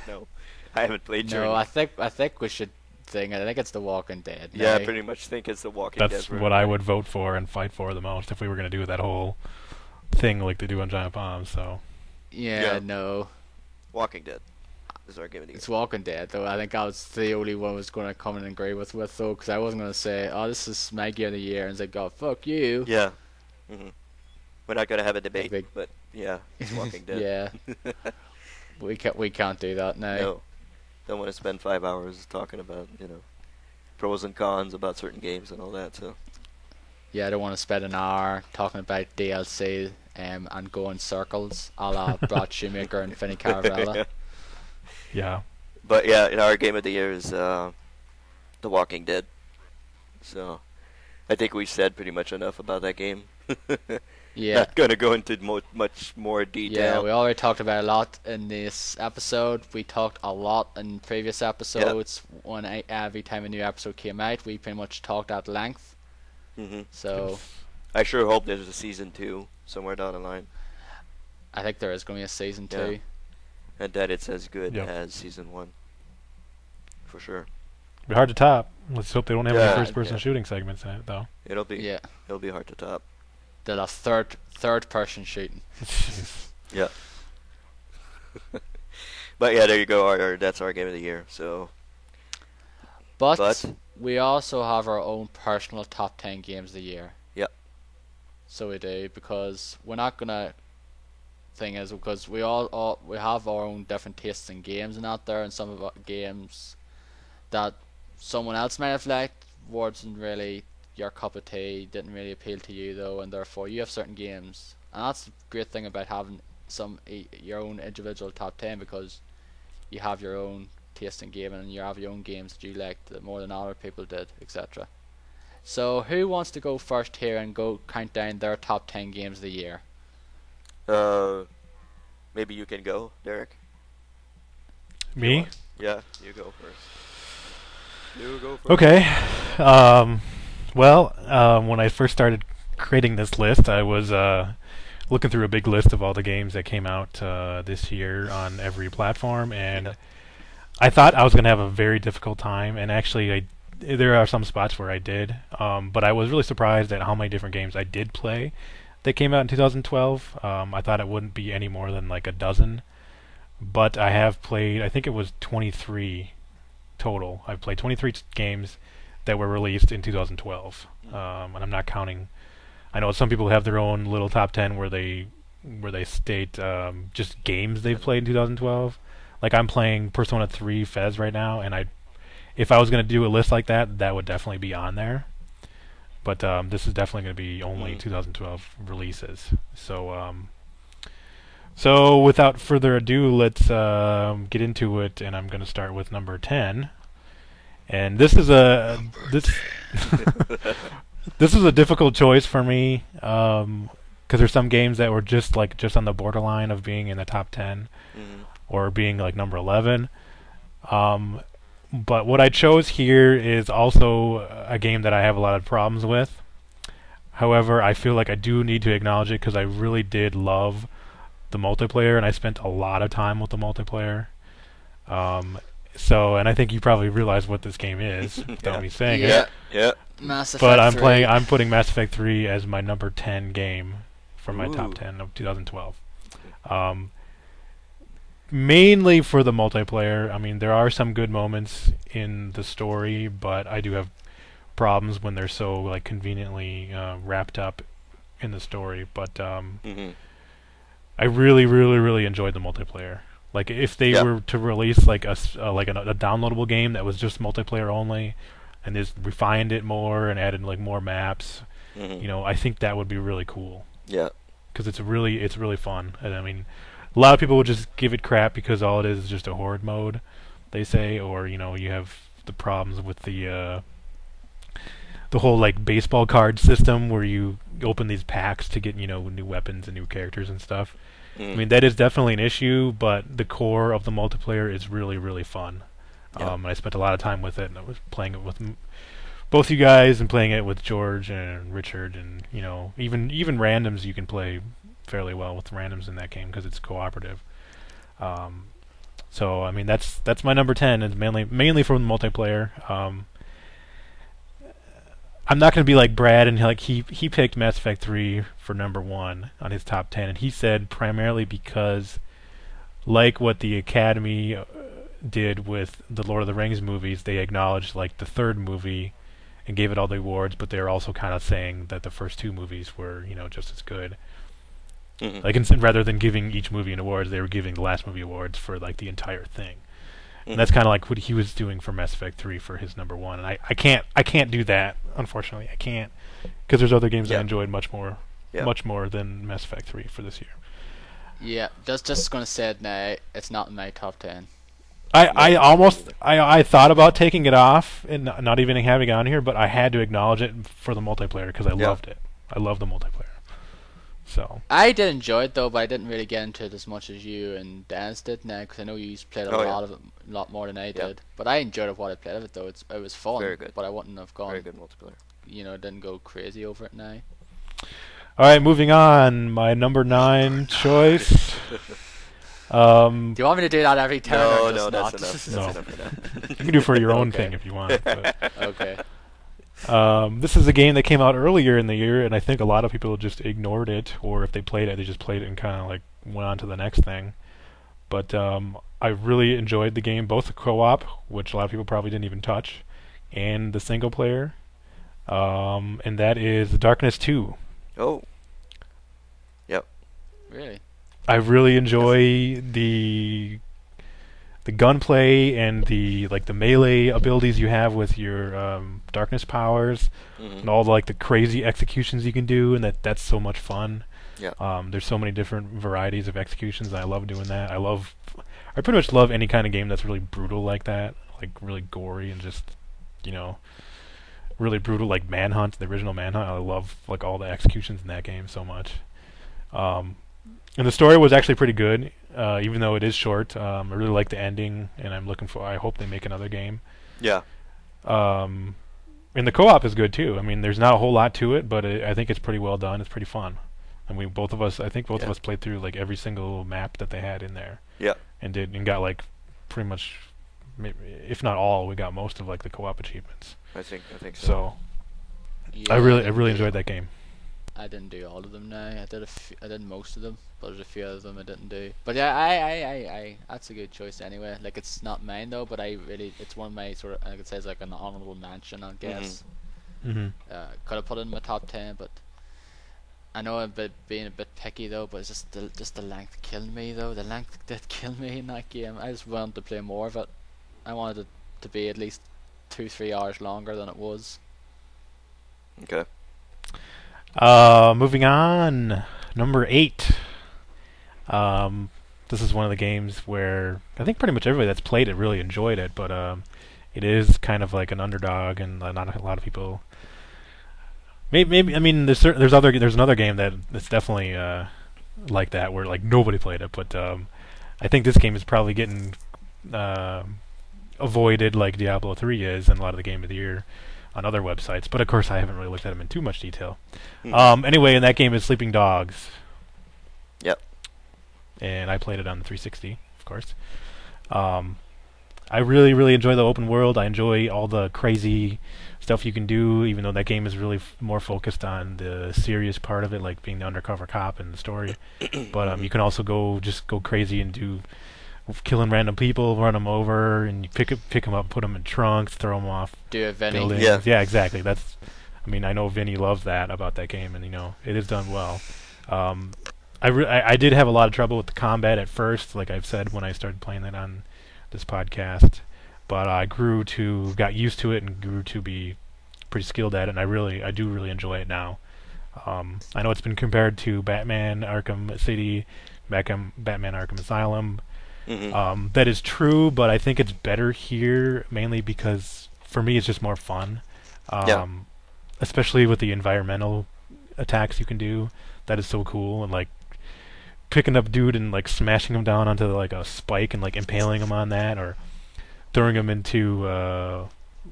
No, I haven't played Journey. No, I think we should think. I think it's The Walking Dead. Yeah, I now. pretty much think it's the Walking Dead. That's what I would vote for and fight for the most if we were going to do that whole thing like they do on Giant Bombs. So Yeah, Yeah. no. Walking Dead is our game of the year. It's Walking Dead, though. I think I was the only one who was going to come and agree with though, because I wasn't going to say, oh, this is my game of the year, and say, God, fuck you. Yeah. We're not gonna have a debate, Big- but yeah, it's Walking Dead. Yeah. We can't do that now. No, don't want to spend 5 hours talking about pros and cons about certain games and all that. So Yeah, I don't want to spend an hour talking about DLC and go in circles, a la Brad Shoemaker and Finny Caravella. yeah, But yeah, our game of the year is The Walking Dead. So I think we've said pretty much enough about that game. Yeah. Not gonna go into much more Yeah, detail. we already talked about a lot in this episode. We talked a lot in previous episodes. Every time a new episode came out, we pretty much talked at length. So I sure hope there's a season 2 somewhere down the line, I think there is going to be a season 2. Yeah. and that it's as good Yep. as season 1, for sure. it'd be hard to top. Let's hope they don't have Yeah, any first-person yeah. shooting segments in it, though. It'll be Yeah, hard to top. the third person shooting. Jeez. Yeah. But yeah, there you go. That's our game of the year. So, But we also have our own personal top 10 games of the year. Yep. So we do, because we're not gonna. Thing is, because we all we have our own different tastes in games and out there, and some of our games that someone else might have liked wasn't really your cup of tea, didn't really appeal to you though, and therefore you have certain games, and that's the great thing about having your own individual top 10, because you have your own taste in gaming and you have your own games that you liked that more than other people did, etc. So who wants to go first here and go count down their top 10 games of the year? maybe you can go, Derek. Me? Yeah, you go first. You go first. Okay. When I first started creating this list, I was looking through a big list of all the games that came out this year on every platform, and I thought I was going to have a very difficult time, and actually there are some spots where I did, but I was really surprised at how many different games I did play that came out in 2012. I thought it wouldn't be any more than like a dozen, but I have played, I think it was 23 total. I've played 23 games that were released in 2012, and I'm not counting. I know some people have their own little top 10 where they state just games they've played in 2012. Like I'm playing Persona 3 Fez right now, and if I was going to do a list like that, that would definitely be on there. But this is definitely going to be only 2012 releases. So without further ado, let's get into it, and I'm going to start with number 10. And this is this is a difficult choice for me, because there's some games that were just on the borderline of being in the top 10 or being like number 11. But what I chose here is also a game that I have a lot of problems with. However, I feel like I do need to acknowledge it because I really did love the multiplayer, and I spent a lot of time with the multiplayer. And I think you probably realize what this game is without me saying it. Yeah. Mass Effect But 3. I'm putting Mass Effect 3 as my number 10 game for my Ooh. top 10 of 2012. Mainly for the multiplayer. I mean, there are some good moments in the story, but I do have problems when they're so like conveniently wrapped up in the story. But I really, really, really enjoyed the multiplayer. Like if they were to release like a downloadable game that was just multiplayer only, and just refined it more and added like more maps, I think that would be really cool. Yeah. Because it's really fun. And I mean, A lot of people will just give it crap because all it is just a horde mode, they say, or you have the problems with the whole like baseball card system where you open these packs to get new weapons and new characters and stuff. I mean that is definitely an issue, but the core of the multiplayer is really really fun. Yeah. I spent a lot of time with it, and I was playing it with both you guys and playing it with George and Richard, and even randoms you can play fairly well with randoms in that game because it's cooperative. So I mean that's my number 10. It's mainly for the multiplayer. I'm not going to be like Brad, and like he picked Mass Effect 3 for number 1 on his top 10, and he said primarily because, like what the Academy did with the Lord of the Rings movies, they acknowledged like the third movie and gave it all the awards, but they're also kind of saying that the first two movies were just as good. Like rather than giving each movie an award, they were giving the last movie awards for like the entire thing. And that's kind of like what he was doing for Mass Effect 3 for his number 1, and I can't do that, unfortunately. I can't, because there's other games I enjoyed much more than Mass Effect 3 for this year. Yeah, just gonna say it now. It's not in my top 10. I thought about taking it off and not even having it on here, but I had to acknowledge it for the multiplayer because I loved it. I love the multiplayer. So I did enjoy it though, but I didn't really get into it as much as you and Dennis did now, because I know you played a lot more than I did. But I enjoyed it what I played of it though. It was fun. Very good. But I wouldn't have gone. Very good multiplayer. Didn't go crazy over it now. all right, moving on. My number 9 choice. Do you want me to do that every turn? or No, just that's not? enough. That's enough for now. You can do it for your own Okay. thing if you want. But. Okay. This is a game that came out earlier in the year, and I think a lot of people just ignored it, or if they played it, they just played it and kind of like went on to the next thing. But I really enjoyed the game, both the co-op, which a lot of people probably didn't even touch, and the single player, and that is Darkness 2. Oh. Yep. Really? I really enjoy the gunplay and the melee abilities you have with your darkness powers, and all the crazy executions you can do, and that's so much fun. Yeah. There's so many different varieties of executions, and I love doing that. I pretty much love any kind of game that's really brutal like that, like really gory and just really brutal, like Manhunt, the original Manhunt. I love all the executions in that game so much. And the story was actually pretty good, even though it is short. I really like the ending, and I hope they make another game. Yeah. And the co-op is good too. I mean, there's not a whole lot to it, but I think it's pretty well done. It's pretty fun. And I think both of us played through every single map that they had in there. Yeah. And got pretty much, if not all, we got most of the co-op achievements. I think so. So Yeah, I really enjoyed that game. I didn't do all of them now. I did most of them, but there's a few of them I didn't do. But yeah, I that's a good choice anyway. It's not mine though, but it's one of my sort of, I could say it's like an honorable mention, I guess. Mm-hmm. Could have put it in my top 10, but I know I'm being a bit picky though. But it's just the length killed me though. The length did kill me in that game. I just wanted to play more of it. I wanted it to be at least 2-3 hours longer than it was. Okay. Moving on, number 8. This is one of the games where I think pretty much everybody that's played it really enjoyed it, but it is kind of like an underdog, and not a lot of people. Maybe I mean there's another game that's definitely like that where nobody played it, but I think this game is probably getting avoided like Diablo 3 is, and a lot of the game of the year on other websites, but of course I haven't really looked at them in too much detail. Anyway, and that game is Sleeping Dogs. Yep. And I played it on the 360, of course. I really enjoy the open world. I enjoy all the crazy stuff you can do, even though that game is really more focused on the serious part of it, like being the undercover cop and the story. But you can also go crazy and do killing random people, run them over, and you pick them up, put them in trunks, throw them off Do a Vinny. buildings. Yeah, exactly. I know Vinny loves that about that game, and it is done well. I did have a lot of trouble with the combat at first, like I've said when I started playing it on this podcast, but I got used to it and grew to be pretty skilled at it, and I do really enjoy it now. I know it's been compared to Batman Arkham City, Batman Arkham Asylum. Hmm. That is true, but I think it's better here mainly because for me it's just more fun. Yeah. Especially with the environmental attacks you can do. That is so cool, and like picking up dude and like smashing him down onto like a spike and like impaling him on that, or throwing him into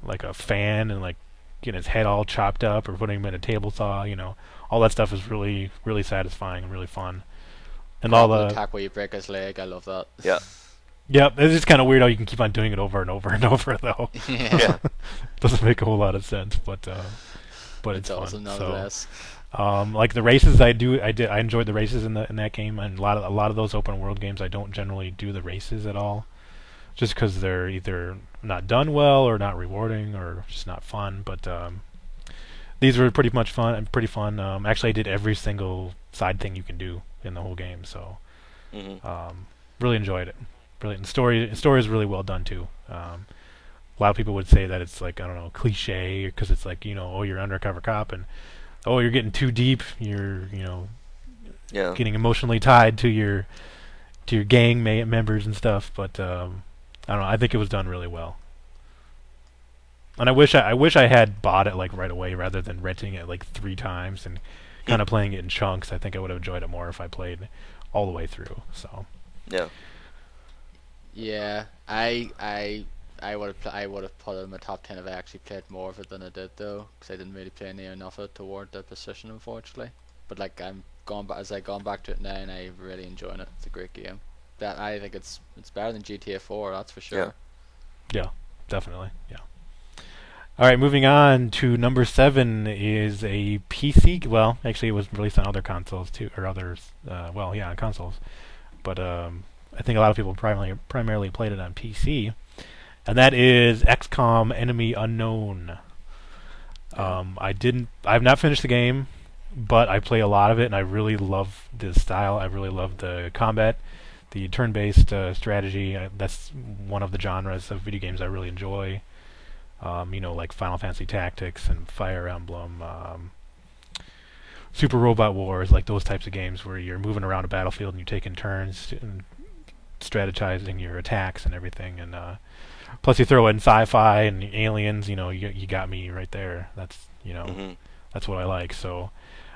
like a fan and like getting his head all chopped up, or putting him in a table saw. All that stuff is really really satisfying and really fun. And all Grapple the attack where you break his leg. I love that. Yeah. Yep, it's just kind of weird how you can keep on doing it over and over and over though. Yeah. Yeah. Doesn't make a whole lot of sense, but it's It's awesome fun. So, nonetheless. like the races, I enjoyed the races in that game, and a lot of those open world games, I don't generally do the races at all, just because they're either not done well or not rewarding or just not fun. But these were pretty much fun and pretty fun. Actually, I did every single side thing you can do in the whole game, so Hmm. really enjoyed it. Really, and the story is really well done too. A lot of people would say that it's like, I don't know, cliche, because it's like, oh, you're an undercover cop, and oh, you're getting too deep, you're Yeah. getting emotionally tied to your gang members and stuff. But I don't know, I think it was done really well. And I wish I had bought it like right away rather than renting it like 3 times and kind of playing it in chunks. I think I would have enjoyed it more if I played all the way through. So Yeah. Yeah, I would have put it in my top 10 if I actually played more of it than I did though, because I didn't really play near enough of it toward the position, unfortunately. But like I'm going back as I gone back to it now, and I really enjoying it. It's a great game. That I think it's better than GTA 4, that's for sure. yeah, definitely, yeah. All right, moving on to number 7 is a PC. Well, actually, it was released on other consoles too, or others. Well, yeah, on consoles. But I think a lot of people primarily played it on PC, and that is XCOM: Enemy Unknown. I've not finished the game, but I play a lot of it, and I really love this style. I really love the combat, the turn-based strategy. That's one of the genres of video games I really enjoy. Like Final Fantasy Tactics and Fire Emblem, Super Robot Wars, like those types of games where you're moving around a battlefield and you're taking turns and strategizing your attacks and everything. And plus, you throw in sci-fi and aliens. You got me right there. Hmm. That's what I like. So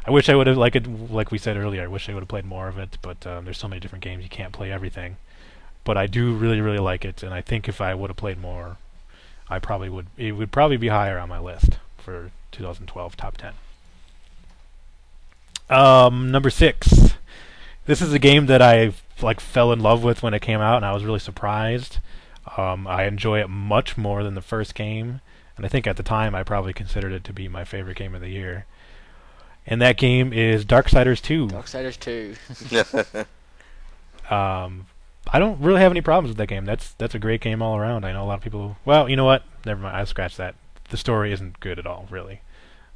I wish I would have, like we said earlier, I wish I would have played more of it. But there's so many different games, you can't play everything. But I do really really like it, and I think if I would have played more, it would probably be higher on my list for 2012 top 10. Number 6. This is a game that I fell in love with when it came out, and I was really surprised. I enjoy it much more than the first game, and I think at the time I probably considered it to be my favorite game of the year. And that game is Darksiders 2. Darksiders 2. I don't really have any problems with that game. That's a great game all around. I know a lot of people. Well, you know what? Never mind. I scratched that. The story isn't good at all, really.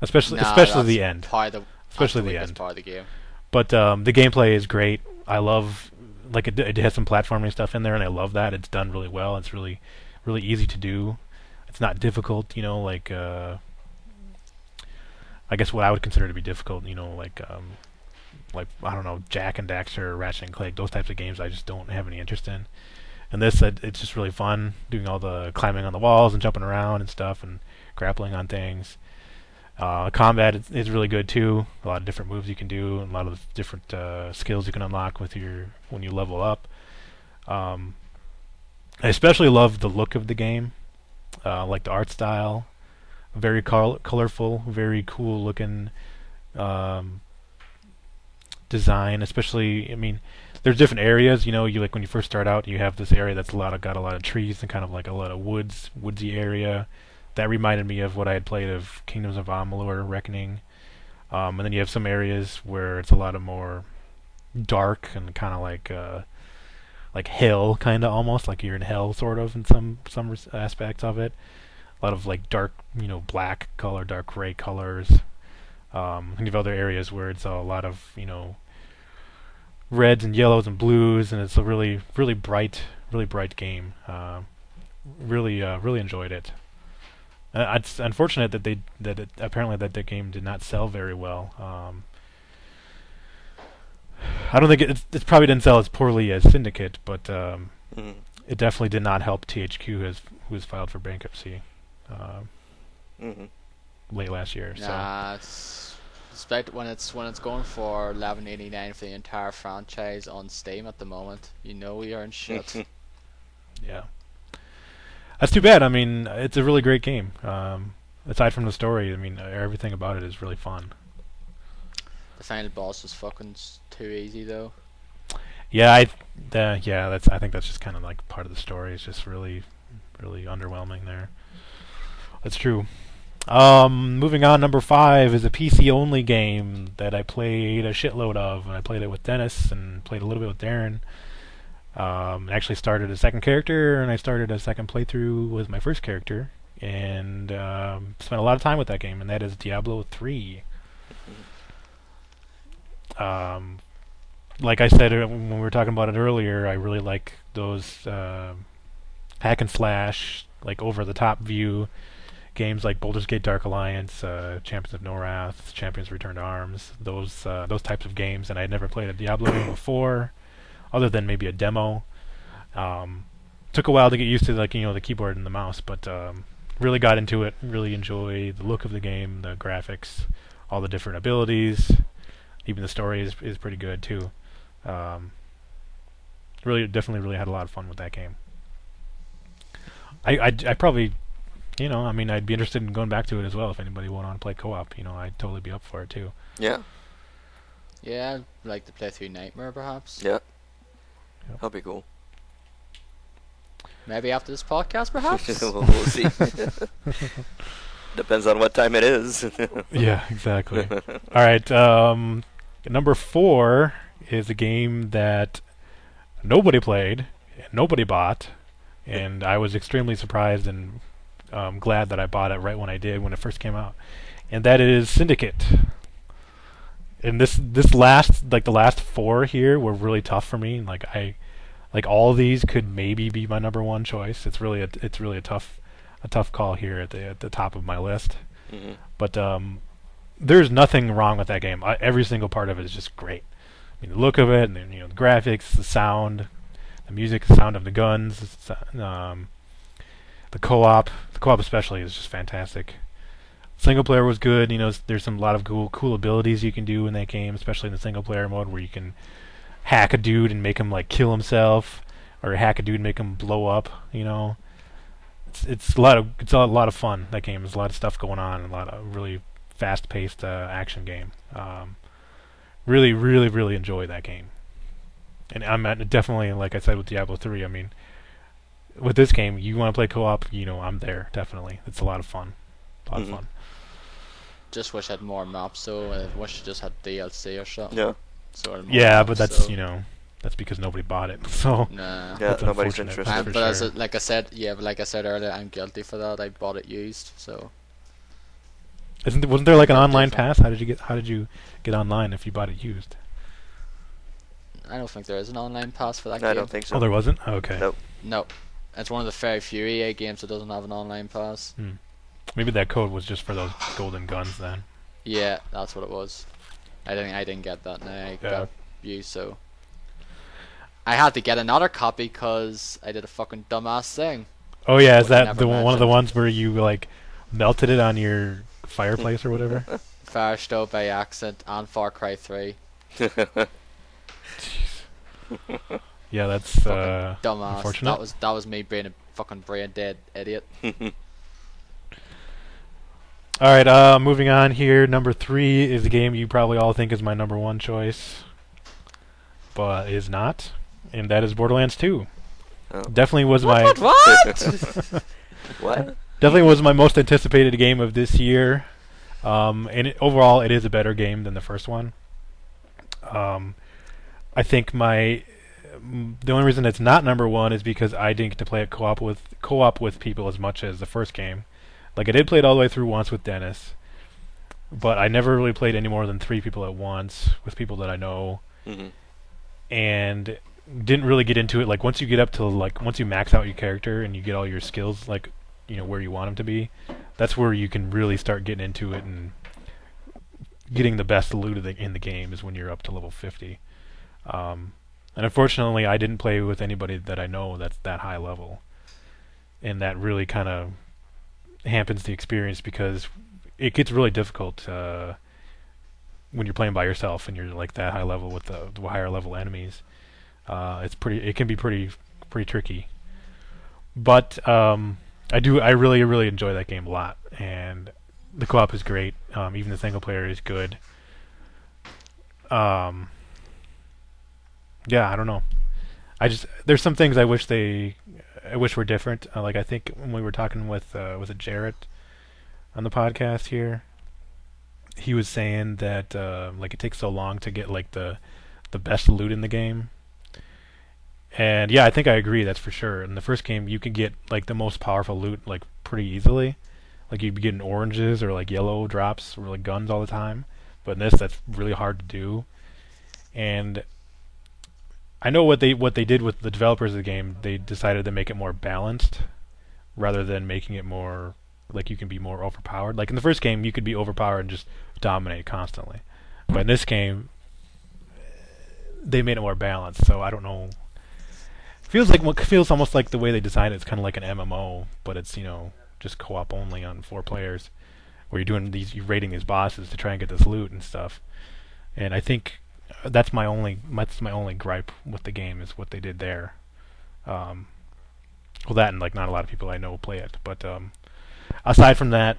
Especially the end. Especially the end. Part of the game. But the gameplay is great. I love it has some platforming stuff in there, and I love that. It's done really well. It's really really easy to do. It's not difficult. I guess what I would consider to be difficult. Like I don't know, Jack and Daxter, Ratchet and Clank, those types of games I just don't have any interest in. And this, it's just really fun doing all the climbing on the walls and jumping around and stuff and grappling on things. Combat is really good too. A lot of different moves you can do, and a lot of different skills you can unlock when you level up. I especially love the look of the game, like the art style, very colorful, very cool looking. Design, especially, I mean, there's different areas. You like when you first start out, you have this area that's got a lot of trees and kind of like a lot of woodsy area. That reminded me of what I had played of Kingdoms of Amalur: Reckoning. And then you have some areas where it's a lot of more dark and kind of like hell, kind of almost like you're in hell, sort of in some aspects of it. A lot of like dark, black color, dark gray colors. And you have other areas where it's a lot of reds and yellows and blues, and it's a really really bright game. Really enjoyed it. It's unfortunate that apparently that the game did not sell very well. I don't think it probably didn't sell as poorly as Syndicate, but it definitely did not help THQ, who has filed for bankruptcy late last year. Nah, it's despite when it's going for $11.89 for the entire franchise on Steam at the moment. You know we are in shit. Yeah, that's too bad. I mean, it's a really great game. Aside from the story, I mean, everything about it is really fun. The final boss was fucking too easy though. Yeah, I think that's just kind of like part of the story. It's just really, really underwhelming there. That's true. Moving on, number 5 is a PC-only game that I played a shitload of, and I played it with Dennis and played a little bit with Darren. Actually started a second character, and I started a second playthrough with my first character, and spent a lot of time with that game, and that is Diablo 3. Like I said when we were talking about it earlier, I really like those hack and slash, like over-the-top view games like Baldur's Gate Dark Alliance, Champions of Norath, Champions Return to Arms, those types of games, and I had never played a Diablo game before, other than maybe a demo. Took a while to get used to the keyboard and the mouse, but really got into it. Really enjoy the look of the game, the graphics, all the different abilities. Even the story is pretty good too. Definitely had a lot of fun with that game. I probably, I mean, I'd be interested in going back to it as well if anybody would want to play co-op. I'd totally be up for it too. Yeah. Yeah, I'd like to play through Nightmare perhaps. Yeah. Yep. That'd be cool. Maybe after this podcast perhaps. We'll see. Depends on what time it is. Yeah, exactly. All right. Number 4 is a game that nobody played, nobody bought, and I was extremely surprised and glad that I bought it right when I did, when it first came out, and that is Syndicate. And this last, the last 4 here were really tough for me. Like all of these could maybe be my number 1 choice. It's really a tough call here at the top of my list. Mm-hmm. But there's nothing wrong with that game. Every single part of it is just great. I mean, the look of it, and then, the graphics, the sound, the music, the sound of the guns, the co-op. The co-op especially is just fantastic. Single player was good. There's a lot of cool abilities you can do in that game, especially in the single player mode, where you can hack a dude and make him kill himself, or hack a dude and make him blow up. It's a lot of fun. That game. There's a lot of stuff going on, and a lot of really fast-paced action game. Really, really, really enjoy that game. And I'm definitely, like I said with Diablo 3, I mean, with this game, you want to play co-op, I'm there, definitely. It's a lot of fun. A lot of fun. Just wish I had more maps, so I wish I just had DLC or something. Yeah. But that's, that's because nobody bought it. So Nah. Yeah, nobody's interested. But like I said earlier, I'm guilty for that. I bought it used, so. Wasn't there an online pass? How did you get online if you bought it used? I don't think there is an online pass for that game. I don't think so. Oh, there wasn't? Oh, okay. Nope. No. It's one of the very few EA games that doesn't have an online pass. Maybe that code was just for those golden guns then. Yeah, that's what it was. I didn't get that. No, I got used, so I had to get another copy because I did a fucking dumbass thing. Oh yeah, is that one of the ones where you melted it on your fireplace or whatever? Fire stove by accident and Far Cry 3. Jeez. Yeah, that's dumbass. unfortunate. That was me being a fucking brain dead idiot. All right, moving on here. Number 3 is a game you probably all think is my number 1 choice, but is not, and that is Borderlands 2. Oh. Definitely was What? What? Definitely was my most anticipated game of this year, and overall it is a better game than the first one. I think the only reason it's not number 1 is because I didn't get to play it co-op with people as much as the first game. I did play it all the way through once with Dennis, but I never really played any more than 3 people at once with people that I know, and didn't really get into it. Once you get up to once you max out your character and you get all your skills where you want them to be, that's where you can really start getting into it and getting the best loot in the game is when you're up to level 50. And unfortunately, I didn't play with anybody that I know that's that high level, and that really kind of hampens the experience because it gets really difficult when you're playing by yourself and you're like that high level with the higher level enemies. It can be pretty tricky. But I really enjoy that game a lot, and the co-op is great. Even the single player is good. Yeah, I don't know. There's some things I wish were different. Like I think when we were talking with was it Jarrett on the podcast here, he was saying that like it takes so long to get like the best loot in the game. And yeah, I think I agree. That's for sure. In the first game, you could get like the most powerful loot like pretty easily. Like you'd be getting oranges or like yellow drops or like guns all the time. But in this, that's really hard to do. And I know what they did with the developers of the game. They decided to make it more balanced rather than making it more like you can be more overpowered. Like in the first game, you could be overpowered and just dominate constantly. But in this game, they made it more balanced. So I don't know. Feels almost like the way they designed it. It's kind of like an MMO, but it's just co-op only on 4 players, where you're raiding these bosses to try and get this loot and stuff. And I think that's my only gripe with the game is what they did there. Well, that and like not a lot of people I know play it, but aside from that,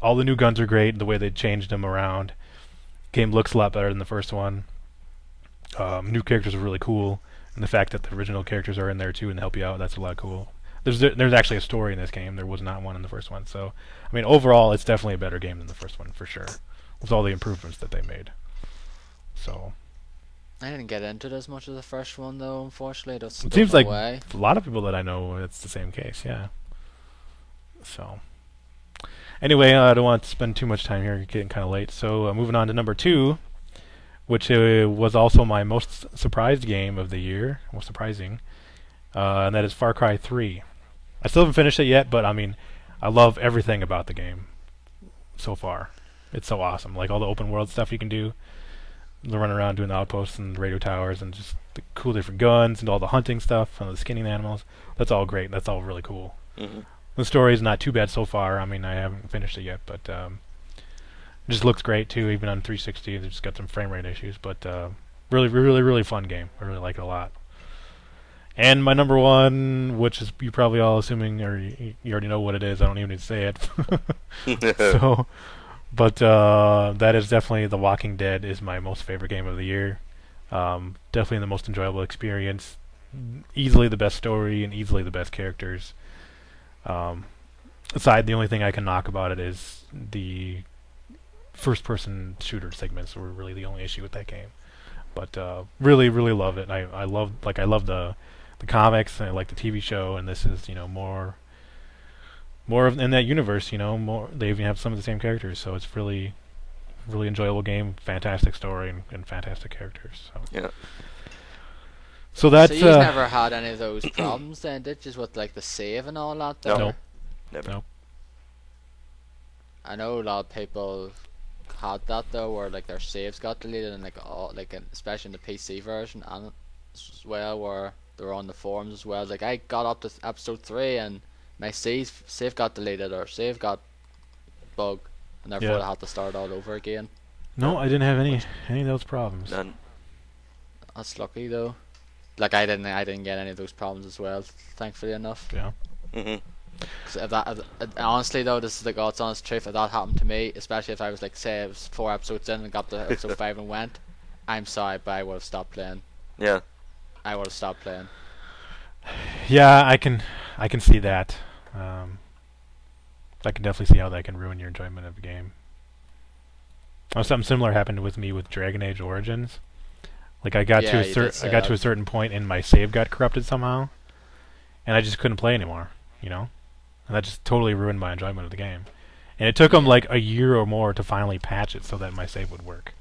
all the new guns are great. The way they changed them around, game looks a lot better than the first one. New characters are really cool. And the fact that the original characters are in there too and help you out, that's a lot cool. There's actually a story in this game. There was not one in the first one. So, I mean, overall, it's definitely a better game than the first one, for sure. With all the improvements that they made. So. I didn't get into it as much as the first one, though, unfortunately. It seems like a lot of people that I know, it's the same case, yeah. So. Anyway, I don't want to spend too much time here. It's getting kind of late. So, moving on to number 2. Which was also my most surprised game of the year, most surprising, and that is Far Cry 3. I still haven't finished it yet, but I mean, I love everything about the game so far. It's so awesome, like all the open world stuff you can do, the run around doing the outposts and the radio towers, and just the cool different guns and all the hunting stuff and the skinning animals. That's all great. That's all really cool. Mm-hmm. The story is not too bad so far. I mean, I haven't finished it yet, but. It just looks great too, even on 360. It's just got some frame rate issues, but really fun game. I really like it a lot. And my number 1, which is you probably all assuming, or you already know what it is. I don't even need to say it. So, but that is definitely The Walking Dead is my most favorite game of the year. Definitely the most enjoyable experience. Easily the best story and easily the best characters. The only thing I can knock about it is the first-person shooter segments were really the only issue with that game, but really love it. I love the comics and I like the TV show, and this is more of in that universe. More they even have some of the same characters, so it's really enjoyable game, fantastic story, and fantastic characters. So. Yeah. So that's. So you've never had any of those problems then, did you, with like the save and all that? There? No. Never. No. I know a lot of people had that though, where like their saves got deleted, and especially in the PC version, and as well where they were on the forums as well. Like I got up to episode 3 and my save got deleted or save got bugged, and therefore I had to start all over again. No, I didn't have any of those problems. None. That's lucky though. Like I didn't get any of those problems as well, thankfully enough. Yeah. Mhm. Cause honestly though, this is the God's honest truth. If that happened to me, especially if I was like, say, I was 4 episodes in and got to episode 5 and went, I'm sorry, but I would have stopped playing. Yeah. I would have stopped playing. Yeah, I can see that. I can definitely see how that can ruin your enjoyment of the game. Something similar happened with me with Dragon Age Origins. Like I got to a certain point and my save got corrupted somehow, and I just couldn't play anymore. And that just totally ruined my enjoyment of the game. And it took them like a year or more to finally patch it so that my save would work.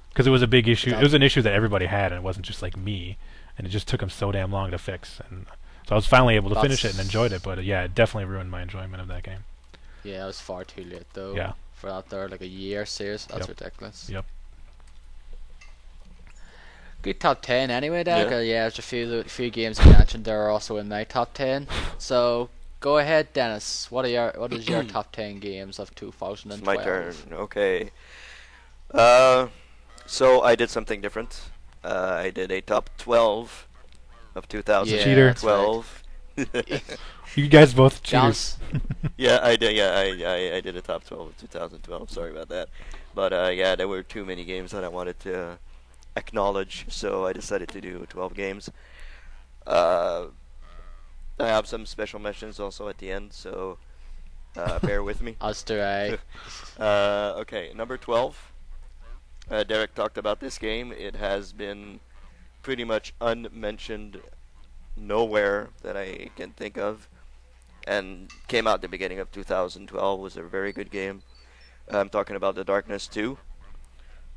Because it was a big issue. It was an issue that everybody had, and it wasn't just like me. And it just took them so damn long to fix. And So I was finally able to finish it and That's enjoyed it, but yeah, it definitely ruined my enjoyment of that game. yeah, it was far too late though Yeah. for that. There, like a year, serious. That's Yep. ridiculous. Yep. Good top 10 anyway, Doug. Yeah. Yeah, there's a few games you mentioned there are also in my top 10. So go ahead, Dennis. What is your top 10 games of It's my 2012? turn. Okay. So I did something different. I did a top 12 of Yeah, Cheater. that's right. 2012. You guys both cheaters. John's, Yeah, I did. Yeah, I did a top 12 of 2012. Sorry about that. But yeah, there were too many games that I wanted to acknowledge, so I decided to do 12 games. Uh, I have some special mentions also at the end, so bear with me. as do I. Okay, number 12. Derek talked about this game. It has been pretty much unmentioned nowhere that I can think of, and came out the beginning of 2012. Was a very good game. I'm talking about The Darkness 2.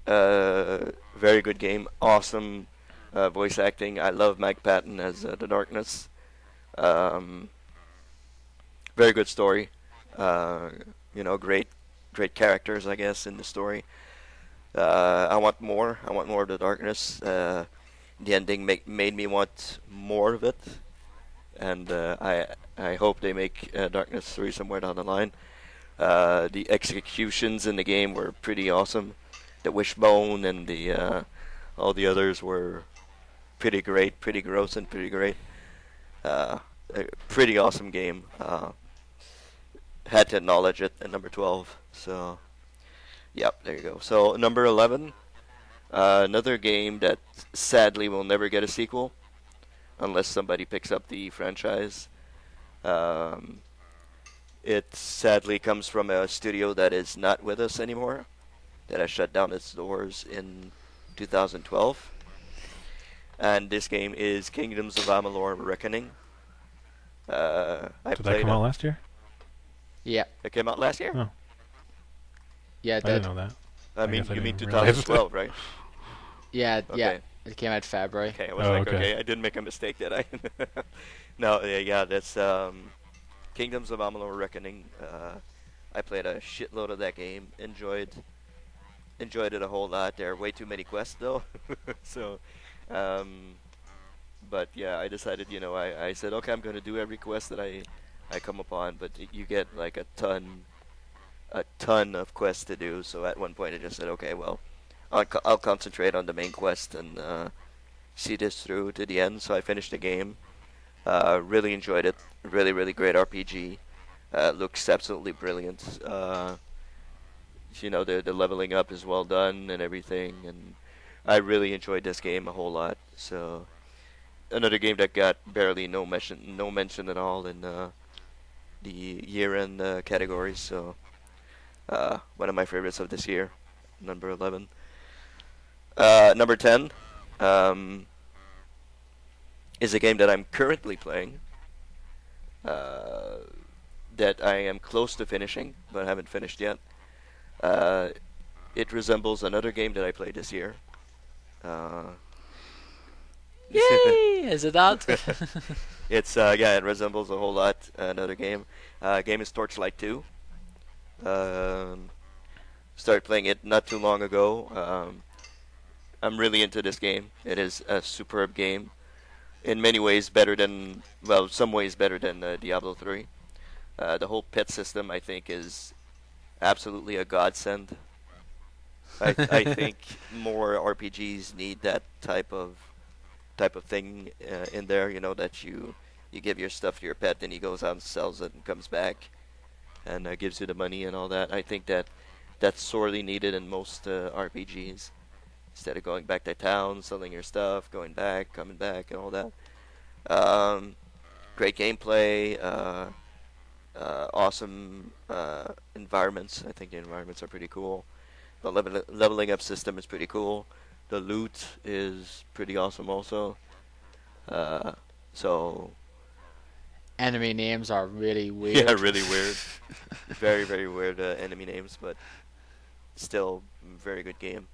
Very good game. Awesome voice acting. I love Mike Patton as The Darkness. Um, very good story. Great characters, I guess, in the story. I want more. I want more of The Darkness. The ending made me want more of it, and I hope they make Darkness 3 somewhere down the line. The executions in the game were pretty awesome. The Wishbone and the all the others were pretty great, pretty gross, and pretty great. A pretty awesome game. Had to acknowledge it at number 12. So, yep, there you go. So number 11, another game that sadly will never get a sequel unless somebody picks up the franchise. It sadly comes from a studio that is not with us anymore, that has shut down its doors in 2012. And this game is Kingdoms of Amalur Reckoning. I Did that played come out last year? Yeah, it came out last year? Oh, yeah, it I didn't did. know that. I mean, guess I you mean didn't realize. 2012, right? Yeah, yeah. Okay. It came out February. Okay, I was Oh, like, okay. okay, I didn't make a mistake, did I? No, yeah, that's Kingdoms of Amalur Reckoning. I played a shitload of that game. Enjoyed it a whole lot. There are way too many quests though, so. But yeah, I decided, I said, okay, I'm gonna do every quest that I come upon, but you get like a ton of quests to do. So at one point, I just said, okay, well, I'll concentrate on the main quest and see this through to the end. So I finished the game. Really enjoyed it. Really, really great RPG. Looks absolutely brilliant. The leveling up is well done and everything, and I really enjoyed this game a whole lot. So another game that got barely no mention at all in the year-end categories. So one of my favorites of this year, number 11. Number 10 is a game that I'm currently playing. That I am close to finishing, but haven't finished yet. It resembles another game that I played this year. Yay! Is it that? It resembles a whole lot another game. Game is Torchlight 2. Started playing it not too long ago. I'm really into this game. It is a superb game. In many ways some ways better than Diablo 3. The whole pet system, I think, is absolutely a godsend. I think more RPGs need that type of thing in there. That you give your stuff to your pet, and he goes out and sells it and comes back and gives you the money and all that. I think that's sorely needed in most RPGs. Instead of going back to town, selling your stuff, going back, coming back, and all that. Great gameplay. Awesome environments. I think the environments are pretty cool. The leveling up system is pretty cool. The loot is pretty awesome also. So Enemy names are really weird. yeah, really weird. Very, very weird enemy names, but still very good game.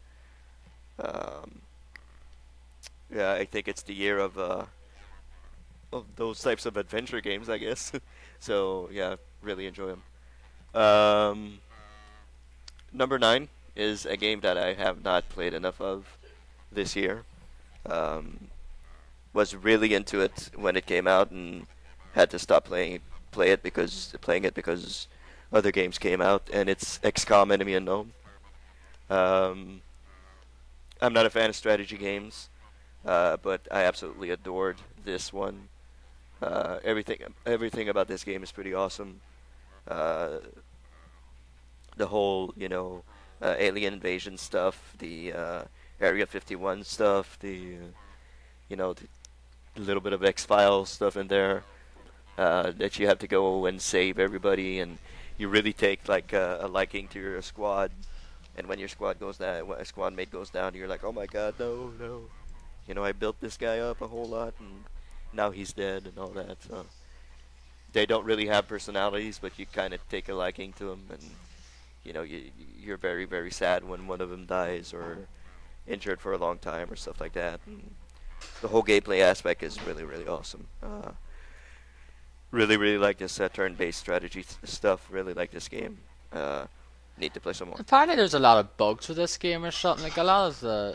Yeah, I think it's the year of of those types of adventure games, I guess. So yeah, really enjoy them. Um, Number 9 is a game that I have not played enough of this year. Um, was really into it when it came out and had to stop playing it because other games came out, and it's XCOM Enemy Unknown. Um, I'm not a fan of strategy games, but I absolutely adored this one. Everything about this game is pretty awesome. Uh, the whole, alien invasion stuff, the Area 51 stuff, the little bit of X-Files stuff in there, that you have to go and save everybody, and you really take like a liking to your squad. And when your squad goes down, when a squad mate goes down, you're like, oh my god, no, no. I built this guy up a whole lot, and now he's dead and all that. So they don't really have personalities, but you kind of take a liking to them, and you're very very sad when one of them dies or injured for a long time or stuff like that. And the whole gameplay aspect is really really awesome. Really really like this turn-based strategy stuff. Really like this game. Need to play some more. Apparently, there's a lot of bugs with this game or something. Like a lot of the,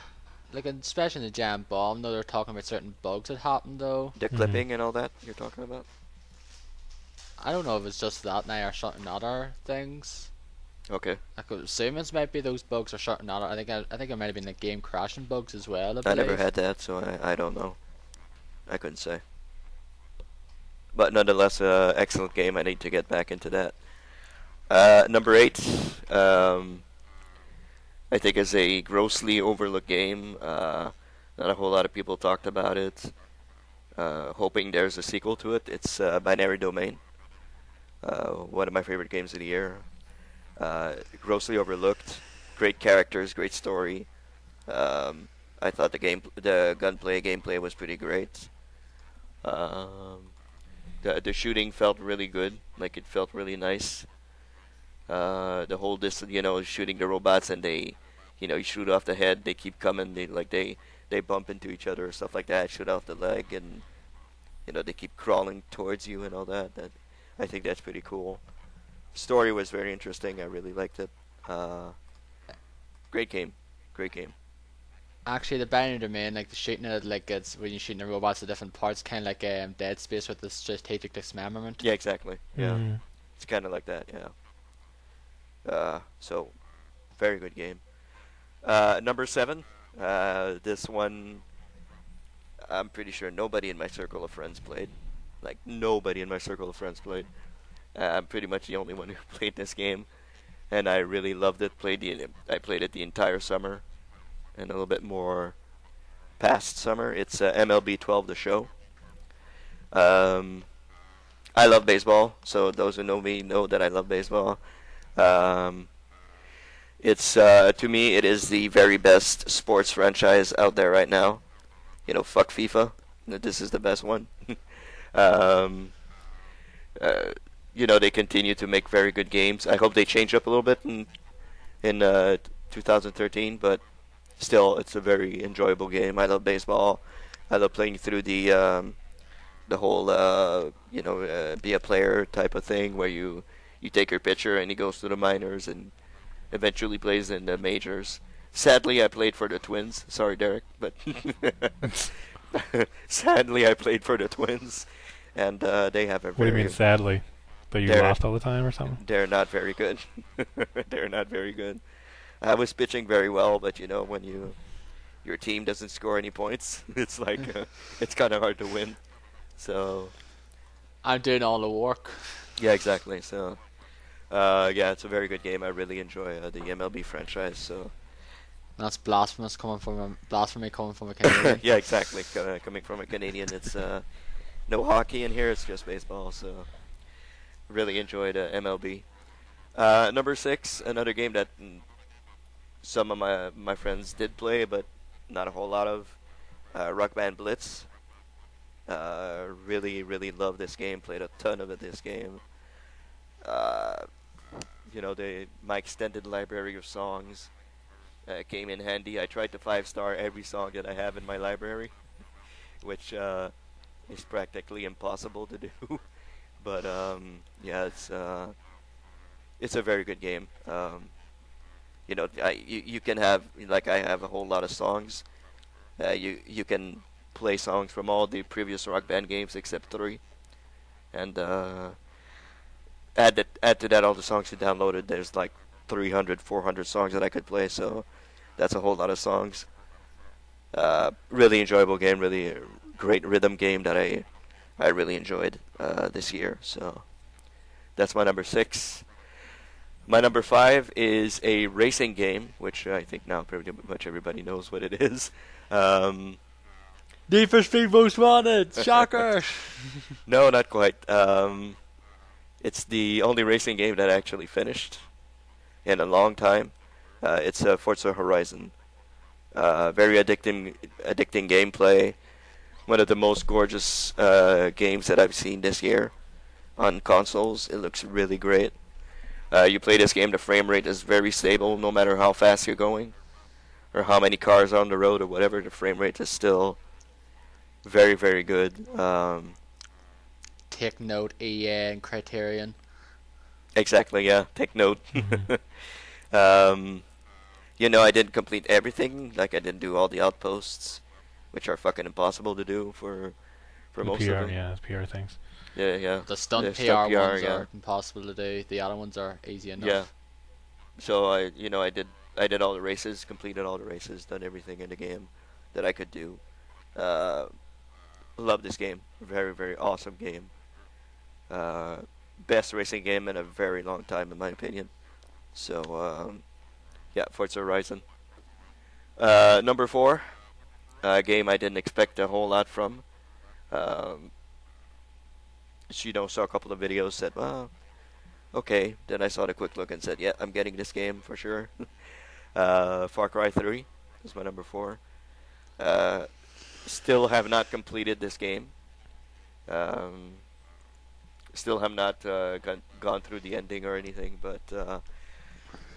like especially in the Jam Bomb, though they're talking about certain bugs that happen though. The clipping and all that you're talking about. I don't know if it's just that now or certain other things. Okay. I could assume it might be those bugs or certain other. I think it might have been the game crashing bugs as well. I never had that, so I don't know. I couldn't say. But nonetheless, excellent game. I need to get back into that. Number 8, I think is a grossly overlooked game. Not a whole lot of people talked about it. Hoping there's a sequel to it. It's Binary Domain. One of my favorite games of the year. Grossly overlooked. Great characters, great story. I thought the gunplay gameplay was pretty great. The shooting felt really good. Like it felt really nice. The whole shooting the robots, and they, you shoot off the head, they keep coming, they bump into each other or stuff like that, shoot off the leg, and they keep crawling towards you and all that. I think that's pretty cool. Story was very interesting. I really liked it. Great game. Actually, the binary domain, like the shooting it, like it's when you're shooting the robots at different parts, kind of like Dead Space with the strategic dismemberment. Yeah, exactly. Yeah, it's kind of like that. Yeah. So, very good game. Number 7. This one, I'm pretty sure nobody in my circle of friends played. Like nobody in my circle of friends played. I'm pretty much the only one who played this game, and I really loved it. I played it the entire summer, and a little bit more past summer. It's MLB 12 The Show. I love baseball, so those who know me know that I love baseball. It's to me, it is the very best sports franchise out there right now. Fuck FIFA. This is the best one. um, they continue to make very good games. I hope they change up a little bit in 2013, but still, it's a very enjoyable game. I love baseball. I love playing through the whole be a player type of thing where you take your pitcher and he goes to the minors and eventually plays in the majors. Sadly, I played for the Twins. Sorry, Derek, but sadly I played for the Twins, and they have a very... What do you mean, sadly? That you lost all the time or something? They're not very good. They're not very good. I was pitching very well, but when your team doesn't score any points, it's like it's kind of hard to win. So I'm doing all the work. yeah, exactly. So yeah, it's a very good game. I really enjoy the MLB franchise. So that's blasphemy coming from a Canadian. yeah, exactly. Coming from a Canadian, it's no hockey in here. It's just baseball. So really enjoyed MLB. Number 6, another game that some of my friends did play, but not a whole lot of. Rock Band Blitz. Really, really love this game. Played a ton of it this game. My extended library of songs came in handy. I tried to 5-star every song that I have in my library, which is practically impossible to do. But yeah, it's a very good game. You can have, like, I have a whole lot of songs. You can play songs from all the previous Rock Band games except three, and add to that all the songs you downloaded. There's like 300, 400 songs that I could play. So that's a whole lot of songs. Really enjoyable game. Really great rhythm game that I really enjoyed this year. So that's my number 6. My number 5 is a racing game, which I think now pretty much everybody knows what it is. Need for Speed Most Wanted! Shocker! No, not quite. It's the only racing game that I actually finished in a long time. It's Forza Horizon. Very addicting gameplay. One of the most gorgeous games that I've seen this year on consoles. It looks really great. You play this game, the frame rate is very stable no matter how fast you're going or how many cars are on the road or whatever. The frame rate is still very, very good. Take note, EA and Criterion. Exactly, yeah. Take note. I didn't complete everything. Like, I didn't do all the outposts, which are fucking impossible to do for most PR, of them. yeah, PR things. Yeah. The stunt The PR stunt PR, ones yeah. are impossible to do. The other ones are easy enough. Yeah. So I did all the races, completed all the races, done everything in the game that I could do. Love this game. Very, very awesome game. Best racing game in a very long time, in my opinion. So, yeah, Forza Horizon. Number 4, a game I didn't expect a whole lot from. Saw a couple of videos, said, well, okay. Then I saw the quick look and said, yeah, I'm getting this game for sure. Far Cry 3 is my number 4. Still have not completed this game. Still have not gone through the ending or anything, but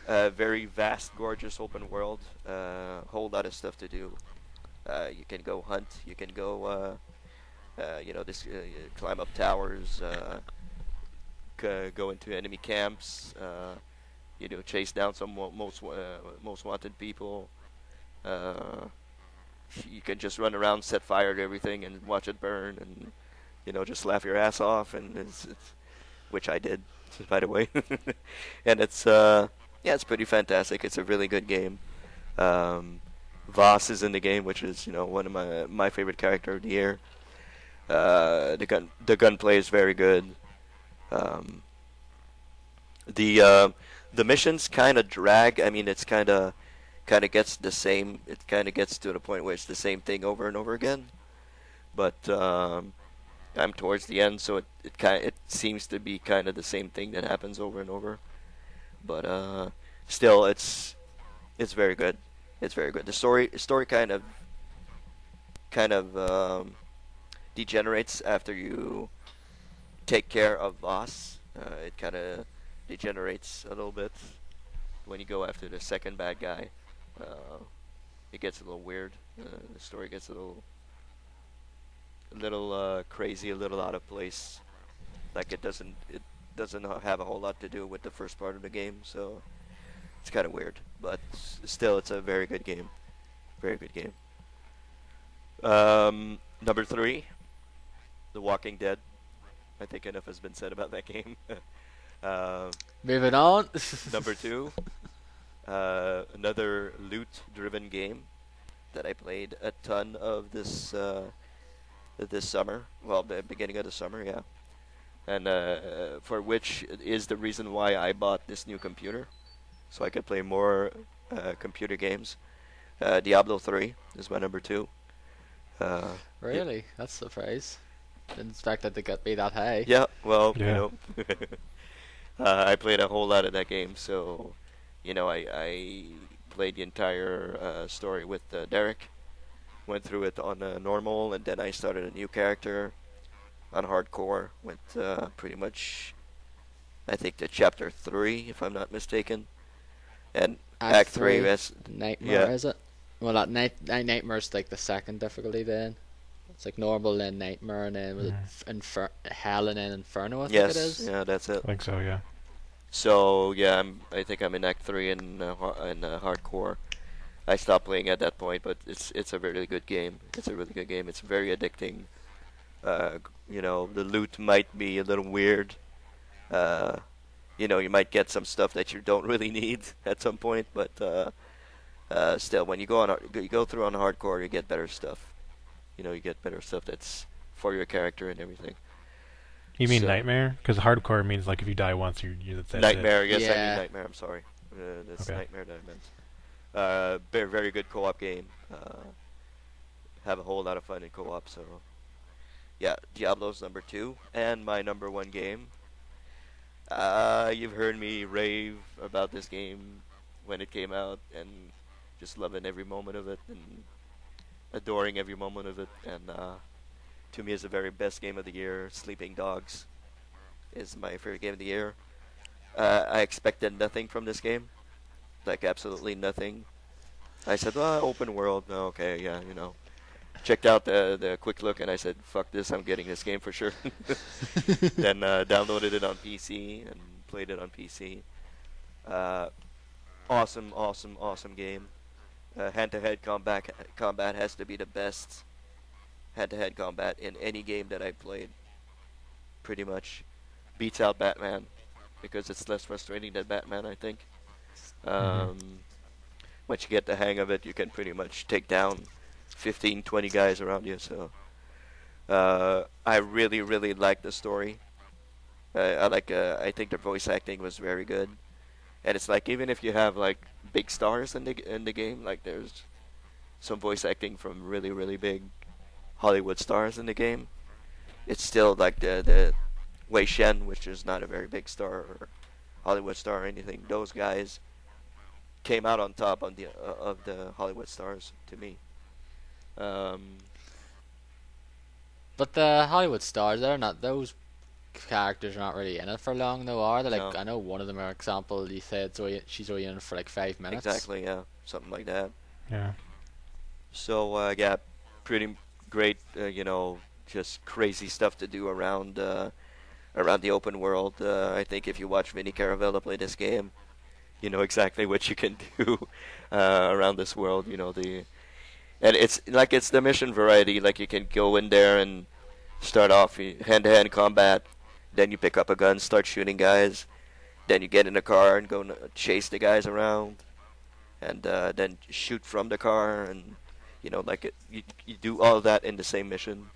very vast, gorgeous open world. Whole lot of stuff to do. You can go hunt. You can go, climb up towers. Go into enemy camps. Chase down some most wanted people. You can just run around, set fire to everything, and watch it burn, and just laugh your ass off, and it's which I did, by the way. And it's pretty fantastic. It's a really good game. Voss is in the game, which is one of my favorite character of the year. The gunplay is very good. The missions kind of drag. I mean, it's kind of gets the same. It kind of gets to the point where it's the same thing over and over again. But I'm towards the end, so it seems to be kind of the same thing that happens over and over. But still, it's very good. It's very good. The story kind of degenerates after you take care of Voss. It kind of degenerates a little bit when you go after the second bad guy. It gets a little weird. The story gets a little crazy, a little out of place. Like it doesn't have a whole lot to do with the first part of the game, so it's kind of weird. But still, it's a very good game. Very good game. Number 3, The Walking Dead. I think enough has been said about that game. Moving on. Number 2, another loot-driven game that I played a ton of this summer. Well, the beginning of the summer, yeah. And for which is the reason why I bought this new computer, so I could play more computer games. Diablo 3 is my number 2. Really? That's a surprise. Didn't expect it to be that high. Yeah, well, Yeah. I played a whole lot of that game, so I played the entire story with Derek. Went through it on normal, and then I started a new character on hardcore. Went pretty much, I think, to chapter 3, if I'm not mistaken. And Act 3 is Nightmare, yeah. is it? Well, that Nightmare's like the second difficulty then. It's like normal, then nightmare, and then with hell, and then inferno. I think it Yes, is. yeah, that's it. I think so, yeah. So yeah, I think I'm in Act 3 in hardcore. I stopped playing at that point, but it's a really good game. It's a really good game. It's very addicting. The loot might be a little weird. Uh, you might get some stuff that you don't really need at some point, but still, when you go through on hardcore, you get better stuff. You get better stuff that's for your character and everything. You mean So, Nightmare? Because hardcore means like if you die once, that's Nightmare, it. yes, I mean Yeah. Nightmare. I'm sorry, that's Okay. Nightmare that I meant. Very very good co-op game. Have a whole lot of fun in co-op. So yeah, Diablo's number 2, and my number 1 game. You've heard me rave about this game when it came out, and just loving every moment of it, and adoring every moment of it. And to me, it's the very best game of the year. Sleeping Dogs is my favorite game of the year. I expected nothing from this game, like absolutely nothing. I said, well, open world, no, okay, yeah, Checked out the quick look, and I said, fuck this, I'm getting this game for sure. Then downloaded it on PC and played it on PC. Awesome, awesome, awesome game. Hand-to-head combat has to be the best hand-to-head combat in any game that I've played. Pretty much beats out Batman because it's less frustrating than Batman, I think. Once you get the hang of it, you can pretty much take down 15, 20 guys around you. So I really, really like the story. I think the voice acting was very good, and it's like even if you have like big stars in the game, like there's some voice acting from really, really big Hollywood stars in the game. It's still like the Wei Shen, which is not a very big star or Hollywood star or anything. Those guys came out on top of the Hollywood stars to me. But the Hollywood stars, they're not those characters are not really in it for long, though, are they? Like No. I know one of them, for example, you said she's only in it for like 5 minutes. Exactly, yeah, something like that. Yeah. So yeah, pretty great. Just crazy stuff to do around the open world. I think if you watch Vinny Caravella play this game, you know exactly what you can do around this world. And it's the mission variety. Like you can go in there and start off hand-to-hand combat, then you pick up a gun, start shooting guys, then you get in a car and go chase the guys around, and then shoot from the car, and you do all that in the same mission,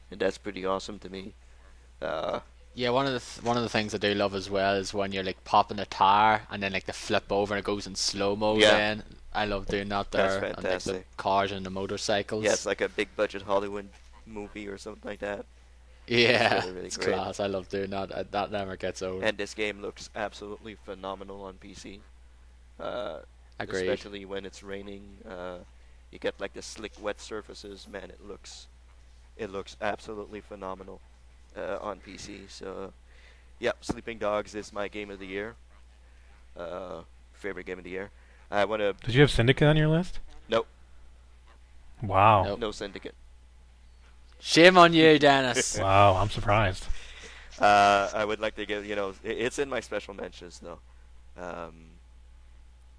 and that's pretty awesome to me. Yeah, one of the things I do love as well is when you're like popping a tire and then like the flip over and it goes in slow mo. Yeah. Then I love doing that That's there, and like the fantastic. cars and the motorcycles. Yeah, it's like a big budget Hollywood movie or something like that. Yeah, really, really it's great. class. I love doing that. That never gets old. And this game looks absolutely phenomenal on PC. Agreed. Especially when it's raining. You get like the slick wet surfaces. Man, it looks absolutely phenomenal on PC. So, yeah, Sleeping Dogs is my game of the year. Favorite game of the year. I want to. Did you have Syndicate on your list? Nope. Wow. Nope. No Syndicate. Shame on you, Dennis. Wow, I'm surprised. I would like to give. It's in my special mentions though.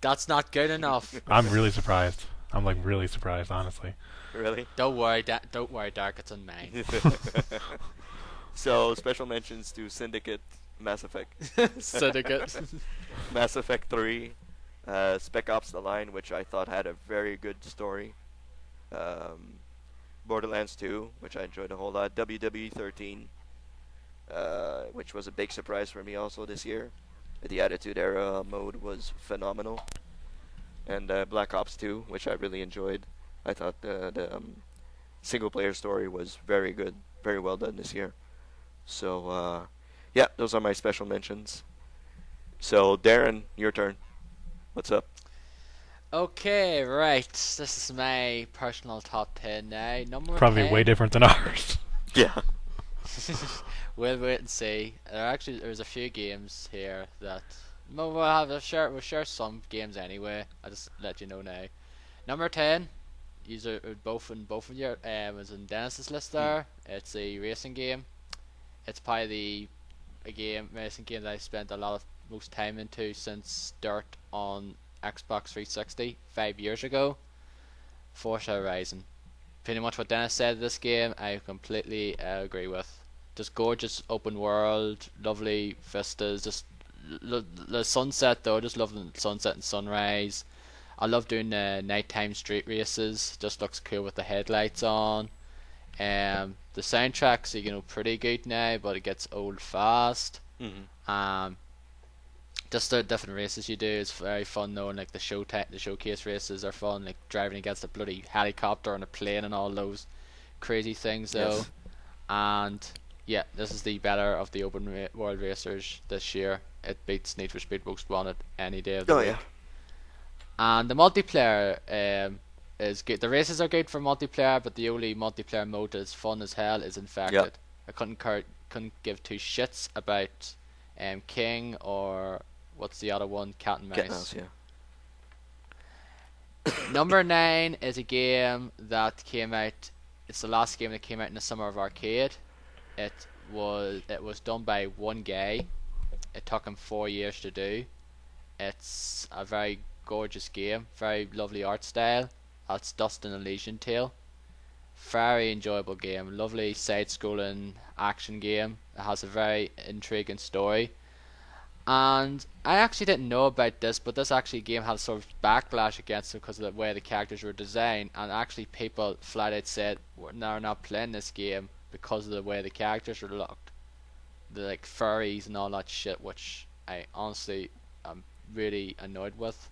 That's not good enough. I'm really surprised. I'm like really surprised, honestly. Really? Don't worry, Dark. It's on mine. So special mentions to Syndicate, Mass Effect, Syndicate. Mass Effect 3, Spec Ops: The Line, which I thought had a very good story. Borderlands 2, which I enjoyed a whole lot. WWE 13, which was a big surprise for me also this year. The Attitude Era mode was phenomenal. And Black Ops 2, which I really enjoyed. I thought the single player story was very good, very well done this year. So, yeah, those are my special mentions. So, Darren, your turn. What's up? Okay, right. This is my personal top 10 now. Number Probably 10. way different than ours. Yeah. We'll wait and see. There's a few games here that we'll share some games anyway. I'll just let you know now. Number 10, these are both of your was in Dennis's list there. It's a racing game. It's probably the racing game that I spent a lot of most time into since Dirt on Xbox 360 5 years ago. Forza Horizon. Pretty much what Dennis said of this game, I completely agree with. Just gorgeous open world, lovely vistas, just the sunset though, just love the sunset and sunrise. I love doing the nighttime street races, just looks cool with the headlights on. The soundtrack's pretty good now, but it gets old fast. Um, just the different races you do is very fun though, and like the showcase races are fun, like driving against a bloody helicopter and a plane and all those crazy things though. Yes. And yeah, this is the better of the open world racers this year. It beats Need for Speed Most Wanted any day of the Oh week. yeah. And the multiplayer is good. The races are good for multiplayer, but the only multiplayer mode that's fun as hell is Infected. Yep. I couldn't give two shits about King or what's the other one, Cat and Mouse. Cat and Mouse, yeah. Number 9 is a game that came out. It's the last game that came out in the summer of arcade. It was done by one guy. It took him 4 years to do. It's a very gorgeous game, very lovely art style. That's Dustin Elysian Tale. Very enjoyable game, lovely side-scrolling action game. It has a very intriguing story. And I actually didn't know about this, but this actually game had sort of backlash against it because of the way the characters were designed. And actually, people flat out said we're not playing this game because of the way the characters were looked. The like furries and all that shit, which I honestly am really annoyed with.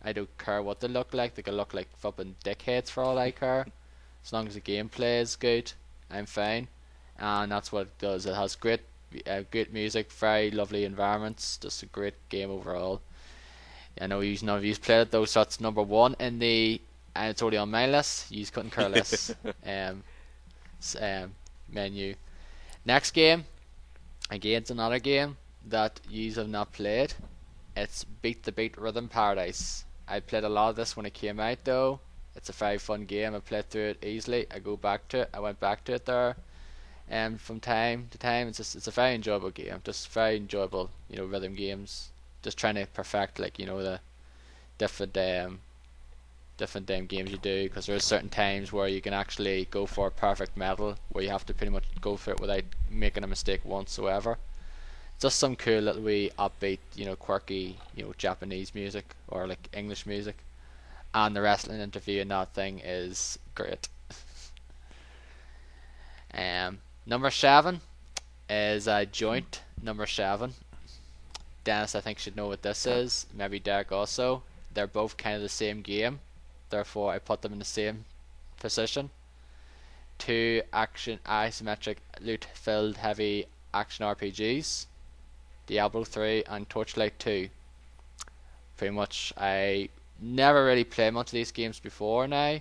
I don't care what they look like. They could look like fucking dickheads for all I care. As long as the gameplay is good, I'm fine. And that's what it does. It has great music, very lovely environments, just a great game overall. I know none of you played it though, so that's number 1 in the, and it's only on my list. You couldn't care less. Menu. Next game, again, it's another game that you have not played. It's Beat the Beat Rhythm Paradise. I played a lot of this when it came out though. It's a very fun game. I played through it easily. I went back to it there. From time to time, it's a very enjoyable game. Just very enjoyable, rhythm games. Just trying to perfect the different games you do, because there are certain times where you can actually go for a perfect metal, where you have to pretty much go for it without making a mistake whatsoever. Just some cool little wee upbeat, quirky, Japanese music or like English music, and the wrestling interview in that thing is great. Number 7 is a joint number 7. Dennis, I think, should know what this is. Maybe Derek also. They're both kind of the same game, therefore I put them in the same position. 2 action isometric loot-filled heavy action RPGs, Diablo 3 and Torchlight 2. Pretty much, I never really played much of these games before now.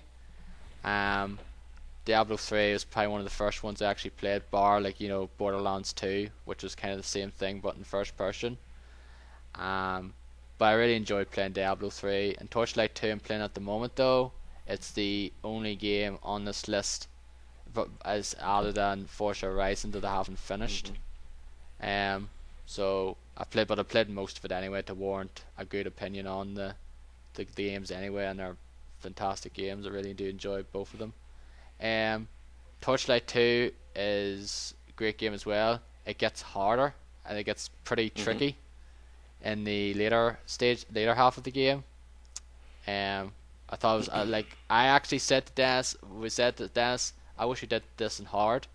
Diablo 3 was probably one of the first ones I actually played, bar Borderlands 2, which was kind of the same thing but in first person. But I really enjoyed playing Diablo 3. And Torchlight 2 I'm playing at the moment though. It's the only game on this list, but as other than Forza Horizon, that I haven't finished. So I played most of it anyway to warrant a good opinion on the games anyway, and they're fantastic games. I really do enjoy both of them. Torchlight 2 is a great game as well. It gets harder and it gets pretty tricky in the later half of the game. I thought it was I actually said to Dennis, I wish we did this in hard.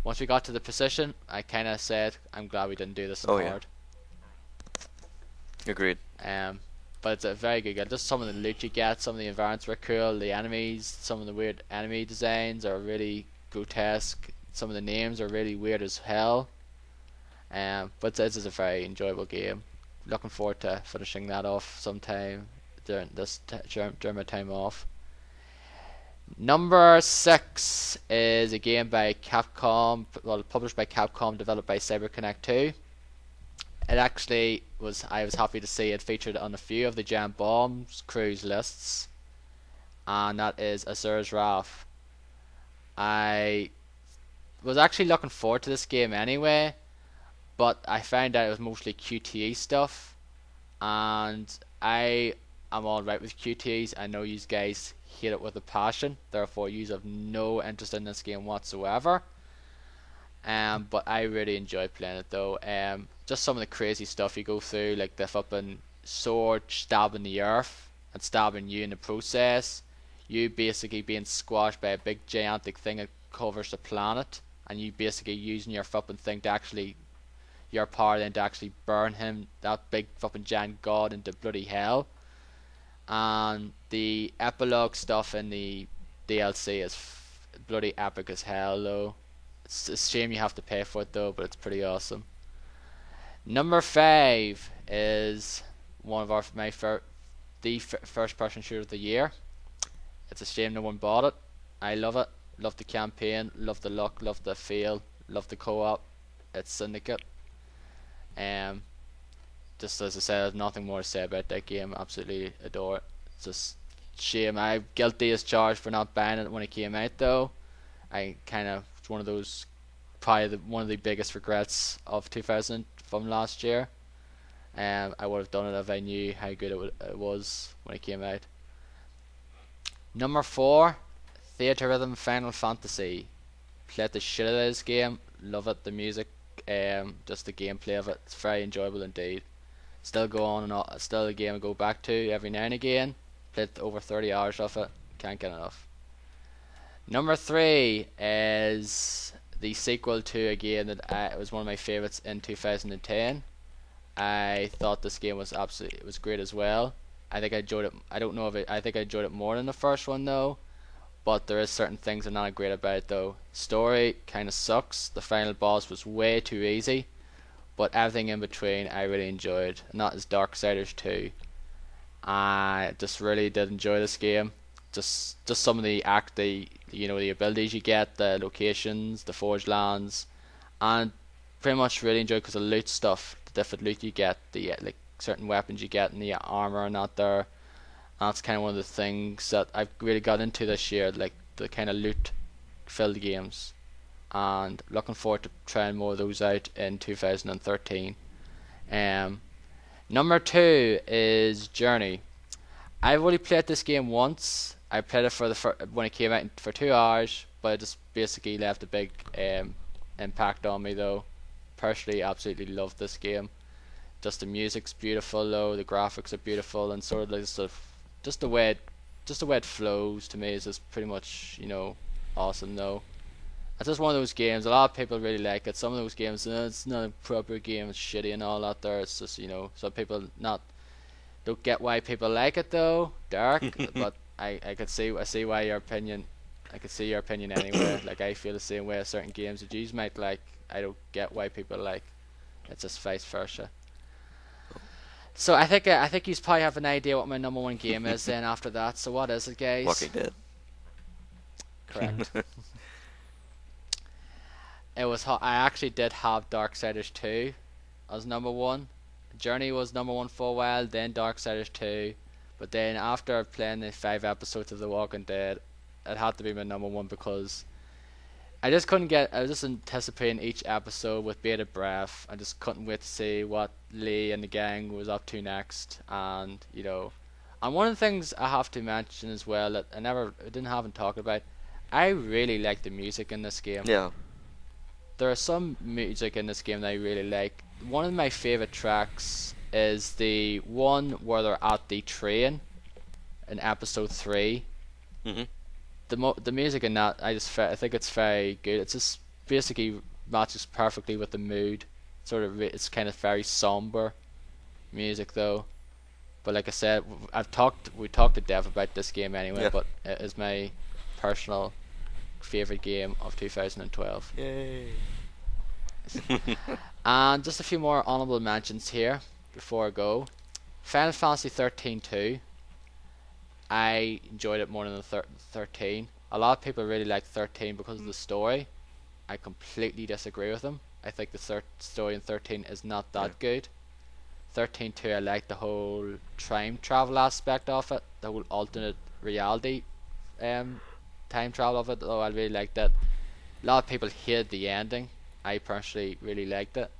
Once we got to the position, I kind of said, I'm glad we didn't do this in hard. Agreed. But it's a very good game. Just some of the loot you get, some of the environments were cool, the enemies, some of the weird enemy designs are really grotesque, some of the names are really weird as hell. But this is a very enjoyable game. Looking forward to finishing that off sometime during my time off. Number 6 is a game by Capcom, published by Capcom, developed by CyberConnect 2. It actually was, I was happy to see it featured on a few of the Jam Bombs cruise lists. and that is Azur's Wrath. I was actually looking forward to this game anyway, but I found out it was mostly QTE stuff, and I am alright with QTEs. I know you guys hate it with a passion, therefore you have no interest in this game whatsoever. But I really enjoy playing it though. Just some of the crazy stuff you go through, like the flipping sword stabbing the earth and stabbing you in the process. You basically being squashed by a big gigantic thing that covers the planet, and you basically using your flipping thing to actually your power then to actually burn him, that big flipping giant god, into bloody hell. And the epilogue stuff in the DLC is bloody epic as hell though. It's a shame you have to pay for it though, but it's pretty awesome. Number 5 is one of the first person shooter of the year. It's a shame no one bought it. I love it. Love the campaign, love the look, love the feel, love the co-op. It's Syndicate. Just as I said, there's nothing more to say about that game. Absolutely adore it. It's just shame. I'm guilty as charged for not buying it when it came out though. I kind of, it's one of those, probably one of the biggest regrets of 2000 from last year. I would have done it if I knew how good it was when it came out. Number 4, Theatre Rhythm Final Fantasy. Played the shit out of this game. Love it. The music, just the gameplay of it. It's very enjoyable indeed. Still go on and on. Still a game I go back to every now and again. Played over 30 hours of it. Can't get enough. Number 3 is the sequel to a game that was one of my favourites in 2010. I thought this game was it was great as well. I think I enjoyed it. I think I enjoyed it more than the first one though. But there is certain things I'm not great about it though. Story kind of sucks. The final boss was way too easy. But everything in between I really enjoyed. And that is Darksiders 2. I just really did enjoy this game. Just some of the the abilities you get, the locations, the forge lands, and pretty much really enjoyed because the loot stuff, the different loot you get, the like certain weapons you get, and the armor and that there. And that's kind of one of the things that I've really got into this year, like the kind of loot filled games, and looking forward to trying more of those out in 2013. Number 2 is Journey. I've only played this game once. I played it when it came out for 2 hours, but it just basically left a big impact on me though. Personally, absolutely love this game. Just the music's beautiful though, the graphics are beautiful, and sort of like just the way it flows to me is just pretty much awesome though. It's just one of those games. A lot of people really like it. Some of those games, it's not a proper game. It's shitty and all that. There, it's just some people don't get why people like it though. Dark, but I see why your opinion. I could see your opinion anyway. Like I feel the same way as certain games that you might like. I don't get why people like. It's just vice versa. So I think you probably have an idea what my number 1 game is. Then after that, so what is it, guys? Walking Dead. Correct. It was. I actually did have Darksiders 2 as number 1. Journey was number 1 for a while, then Darksiders 2, but then after playing the 5 episodes of The Walking Dead, it had to be my number 1 because I just couldn't get. I was just anticipating each episode with bated breath. I just couldn't wait to see what Lee and the gang was up to next, and And one of the things I have to mention as well that I haven't talked about, I really like the music in this game. Yeah. There are some music in this game that I really like. One of my favourite tracks is the one where they're at the train in episode 3. Mhm. The music in that, I think it's very good. It's just basically matches perfectly with the mood. It's kind of very somber music though. But like I said, we talked to Dev about this game anyway. Yeah. But it is my personal favorite game of 2012. Yay. And just a few more honorable mentions here before I go. Final Fantasy 13 2. I enjoyed it more than the 13. A lot of people really like 13 because of the story. I completely disagree with them. I think the story in 13 is not that good. 13 2, I like the whole time travel aspect of it, the whole alternate reality time travel of it, though. I really liked it. A lot of people hated the ending. I personally really liked it.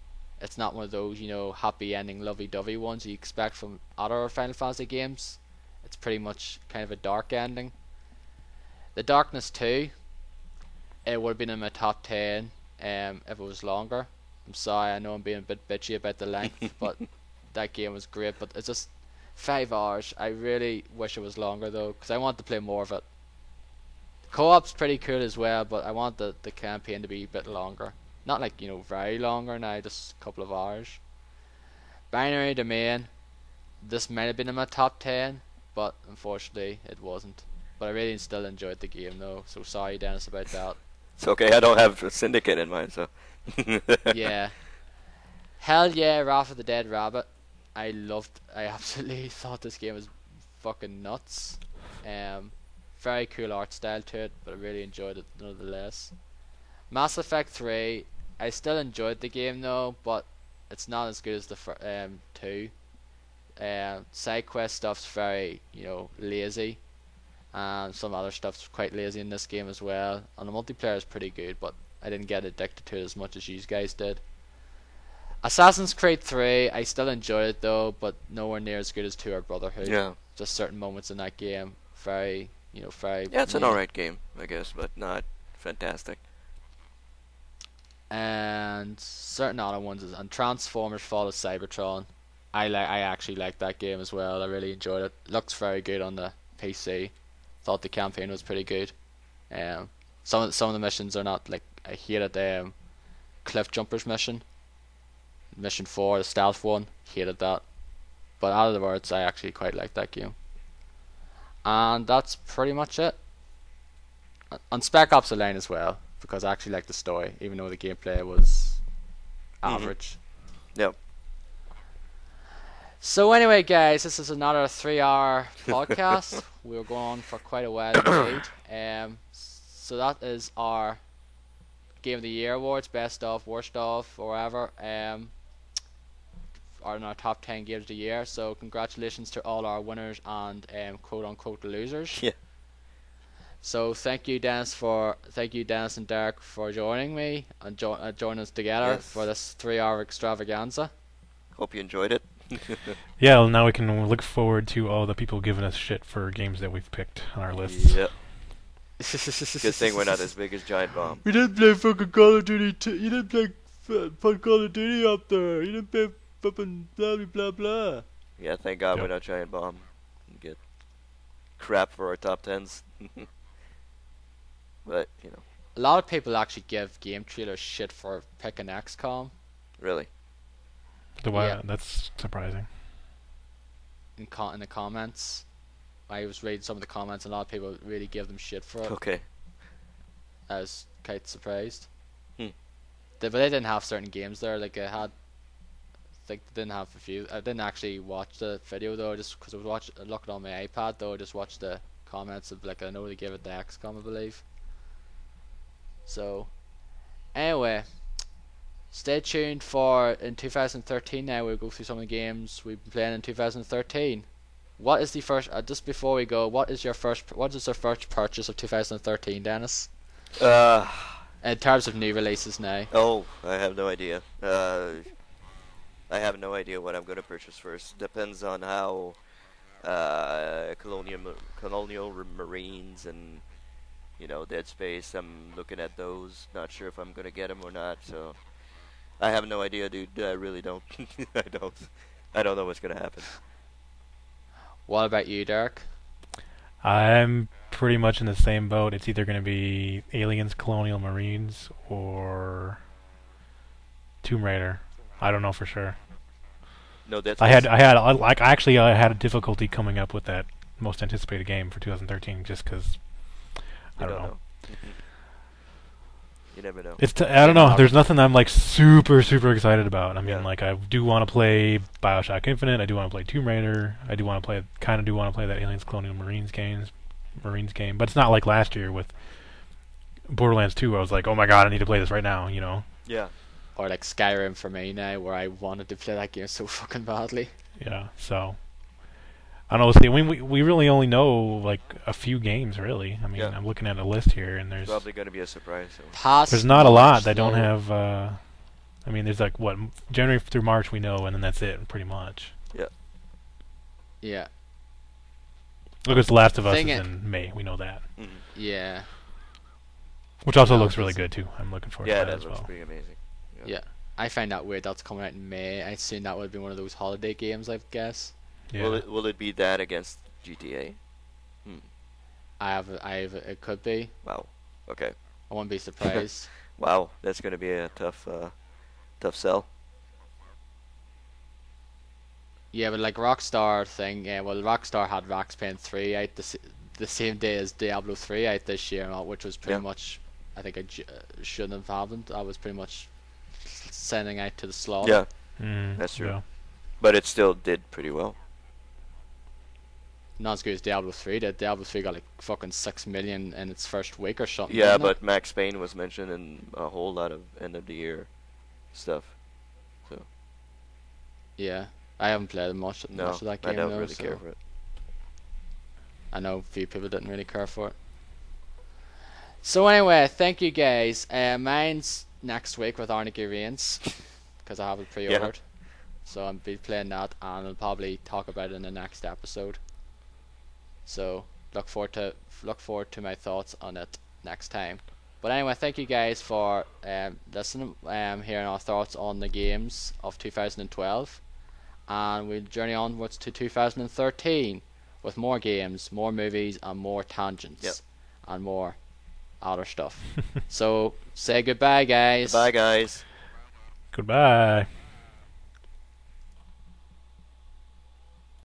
It's not one of those, happy ending, lovey-dovey ones you expect from other Final Fantasy games. It's pretty much kind of a dark ending. The Darkness 2, it would have been in my top 10 if it was longer. I'm sorry, I know I'm being a bit bitchy about the length, but that game was great. But it's just 5 hours. I really wish it was longer, though, because I want to play more of it. Co-op's pretty cool as well, but I want the campaign to be a bit longer. Not like, very longer now, just a couple of hours. Binary Domain, this might have been in my top 10, but unfortunately it wasn't. But I really still enjoyed the game though, so sorry Dennis about that. It's okay, I don't have a Syndicate in mind, so... Yeah. Hell yeah, Wrath of the Dead Rabbit. I absolutely thought this game was fucking nuts. Very cool art style to it, but I really enjoyed it nonetheless. Mass Effect 3, I still enjoyed the game though, but it's not as good as the 2. Side quest stuff's very, lazy, and some other stuff's quite lazy in this game as well. And the multiplayer is pretty good, but I didn't get addicted to it as much as you guys did. Assassin's Creed 3, I still enjoyed it though, but nowhere near as good as 2 or Brotherhood. Yeah. Just certain moments in that game, very, very... Yeah, it's an alright game, I guess, but not fantastic. And certain other ones and Transformers Fall of Cybertron. I actually like that game as well. I really enjoyed it. Looks very good on the PC. Thought the campaign was pretty good. Some of the missions are not like, I hated Cliff Jumpers mission 4, the stealth one, hated that. But out of the words, I actually quite like that game. And that's pretty much it. On Spec Ops The Line as well, because I actually liked the story, even though the gameplay was average. Yep. So anyway, guys, this is another 3-hour podcast. We were going on for quite a while indeed. So that is our Game of the Year awards, best of, worst of, or whatever. Are in our top 10 games of the year. So congratulations to all our winners and quote unquote losers. Yeah. So thank you Dennis and Derek for joining me and joining us together for this 3-hour extravaganza. Hope you enjoyed it. Yeah, well, now we can look forward to all the people giving us shit for games that we've picked on our lists. Yep. Good thing we're not as big as Giant Bomb. We didn't play fucking Call of Duty. You didn't play put Call of Duty up there. You didn't play fucking blah blah blah blah. Yeah, thank God we're not Giant Bomb. Get crap for our top 10s. But, A lot of people actually give game trailers shit for picking XCOM. Really? Yeah. That's surprising. In the comments, I was reading some of the comments, and a lot of people really give them shit for it. Okay. I was quite surprised. Hmm. But they didn't have certain games there. Like I think they didn't have a few. I didn't actually watch the video though, just because I was looking on my iPad though. I just watched the comments of I know they gave it the XCOM, I believe. So, anyway, stay tuned for in 2013. Now we'll go through some of the games we've been playing in 2013. What is the first? Just before we go, what is the first purchase of 2013, Dennis? In terms of new releases now. Oh, I have no idea. I have no idea what I'm going to purchase first. Depends on how Colonial Marines and Dead Space. I'm looking at those. Not sure if I'm going to get them or not. So I have no idea, dude. I really don't. I don't know what's going to happen. What about you, Derek? I'm pretty much in the same boat. It's either going to be Aliens, Colonial Marines, or Tomb Raider. I don't know for sure. No, that's. I had a difficulty coming up with that most anticipated game for 2013 just because I don't know. You never know. I don't know. There's nothing I'm super excited about. I mean, I do want to play BioShock Infinite. I do want to play Tomb Raider. I do want to play that Aliens Colonial Marines game. But it's not like last year with Borderlands 2. I was like, oh my god, I need to play this right now. Yeah. Or like Skyrim for me now, where I wanted to play that game so fucking badly. Yeah. So I don't know. See, we really only know like a few games, really. I mean, Yeah. I'm looking at a list here, and there's Probably going to be a surprise. So. Past there's not a lot March, that don't though. have. I mean, there's like what January through March we know, and then that's it, pretty much. Yeah. Look, it's The Last of Us Thing is it- in May. We know that, Mhm. Yeah. which also No, looks really it's- good too. I'm looking forward Yeah, to that that as looks well. pretty amazing. Yeah. I find that weird that's coming out in May. I assume that would be one of those holiday games, I guess. Yeah. Will it be that against GTA? It could be. Wow. Okay. I wouldn't be surprised. Wow, that's going to be a tough sell. Yeah, but like Rockstar thing, yeah, well, Rockstar had Max Payne 3 out the same day as Diablo 3 out this year, which was pretty Yeah. much, I think shouldn't have happened. I was pretty much sending out to the slaughter. Yeah, Mm, that's true. yeah. but it still did pretty well. Not as good as Diablo 3 did. Diablo 3 got like fucking 6 million in its first week or something. Yeah, didn't it? but Max Payne was mentioned in a whole lot of end of the year stuff. Yeah. I haven't played much No, of that I game don't though, really so care for it. I know a few people didn't really care for it. So anyway, thank you guys. Mine's next week with Arnica Reigns because I have it pre-ordered. So I'll be playing that, and I'll probably talk about it in the next episode. So look forward to my thoughts on it next time. But anyway, thank you guys for listening, hearing our thoughts on the games of 2012, and we'll journey onwards to 2013 with more games, more movies, and more tangents, Yep. and more other stuff. So say goodbye, guys. Bye, guys. Goodbye.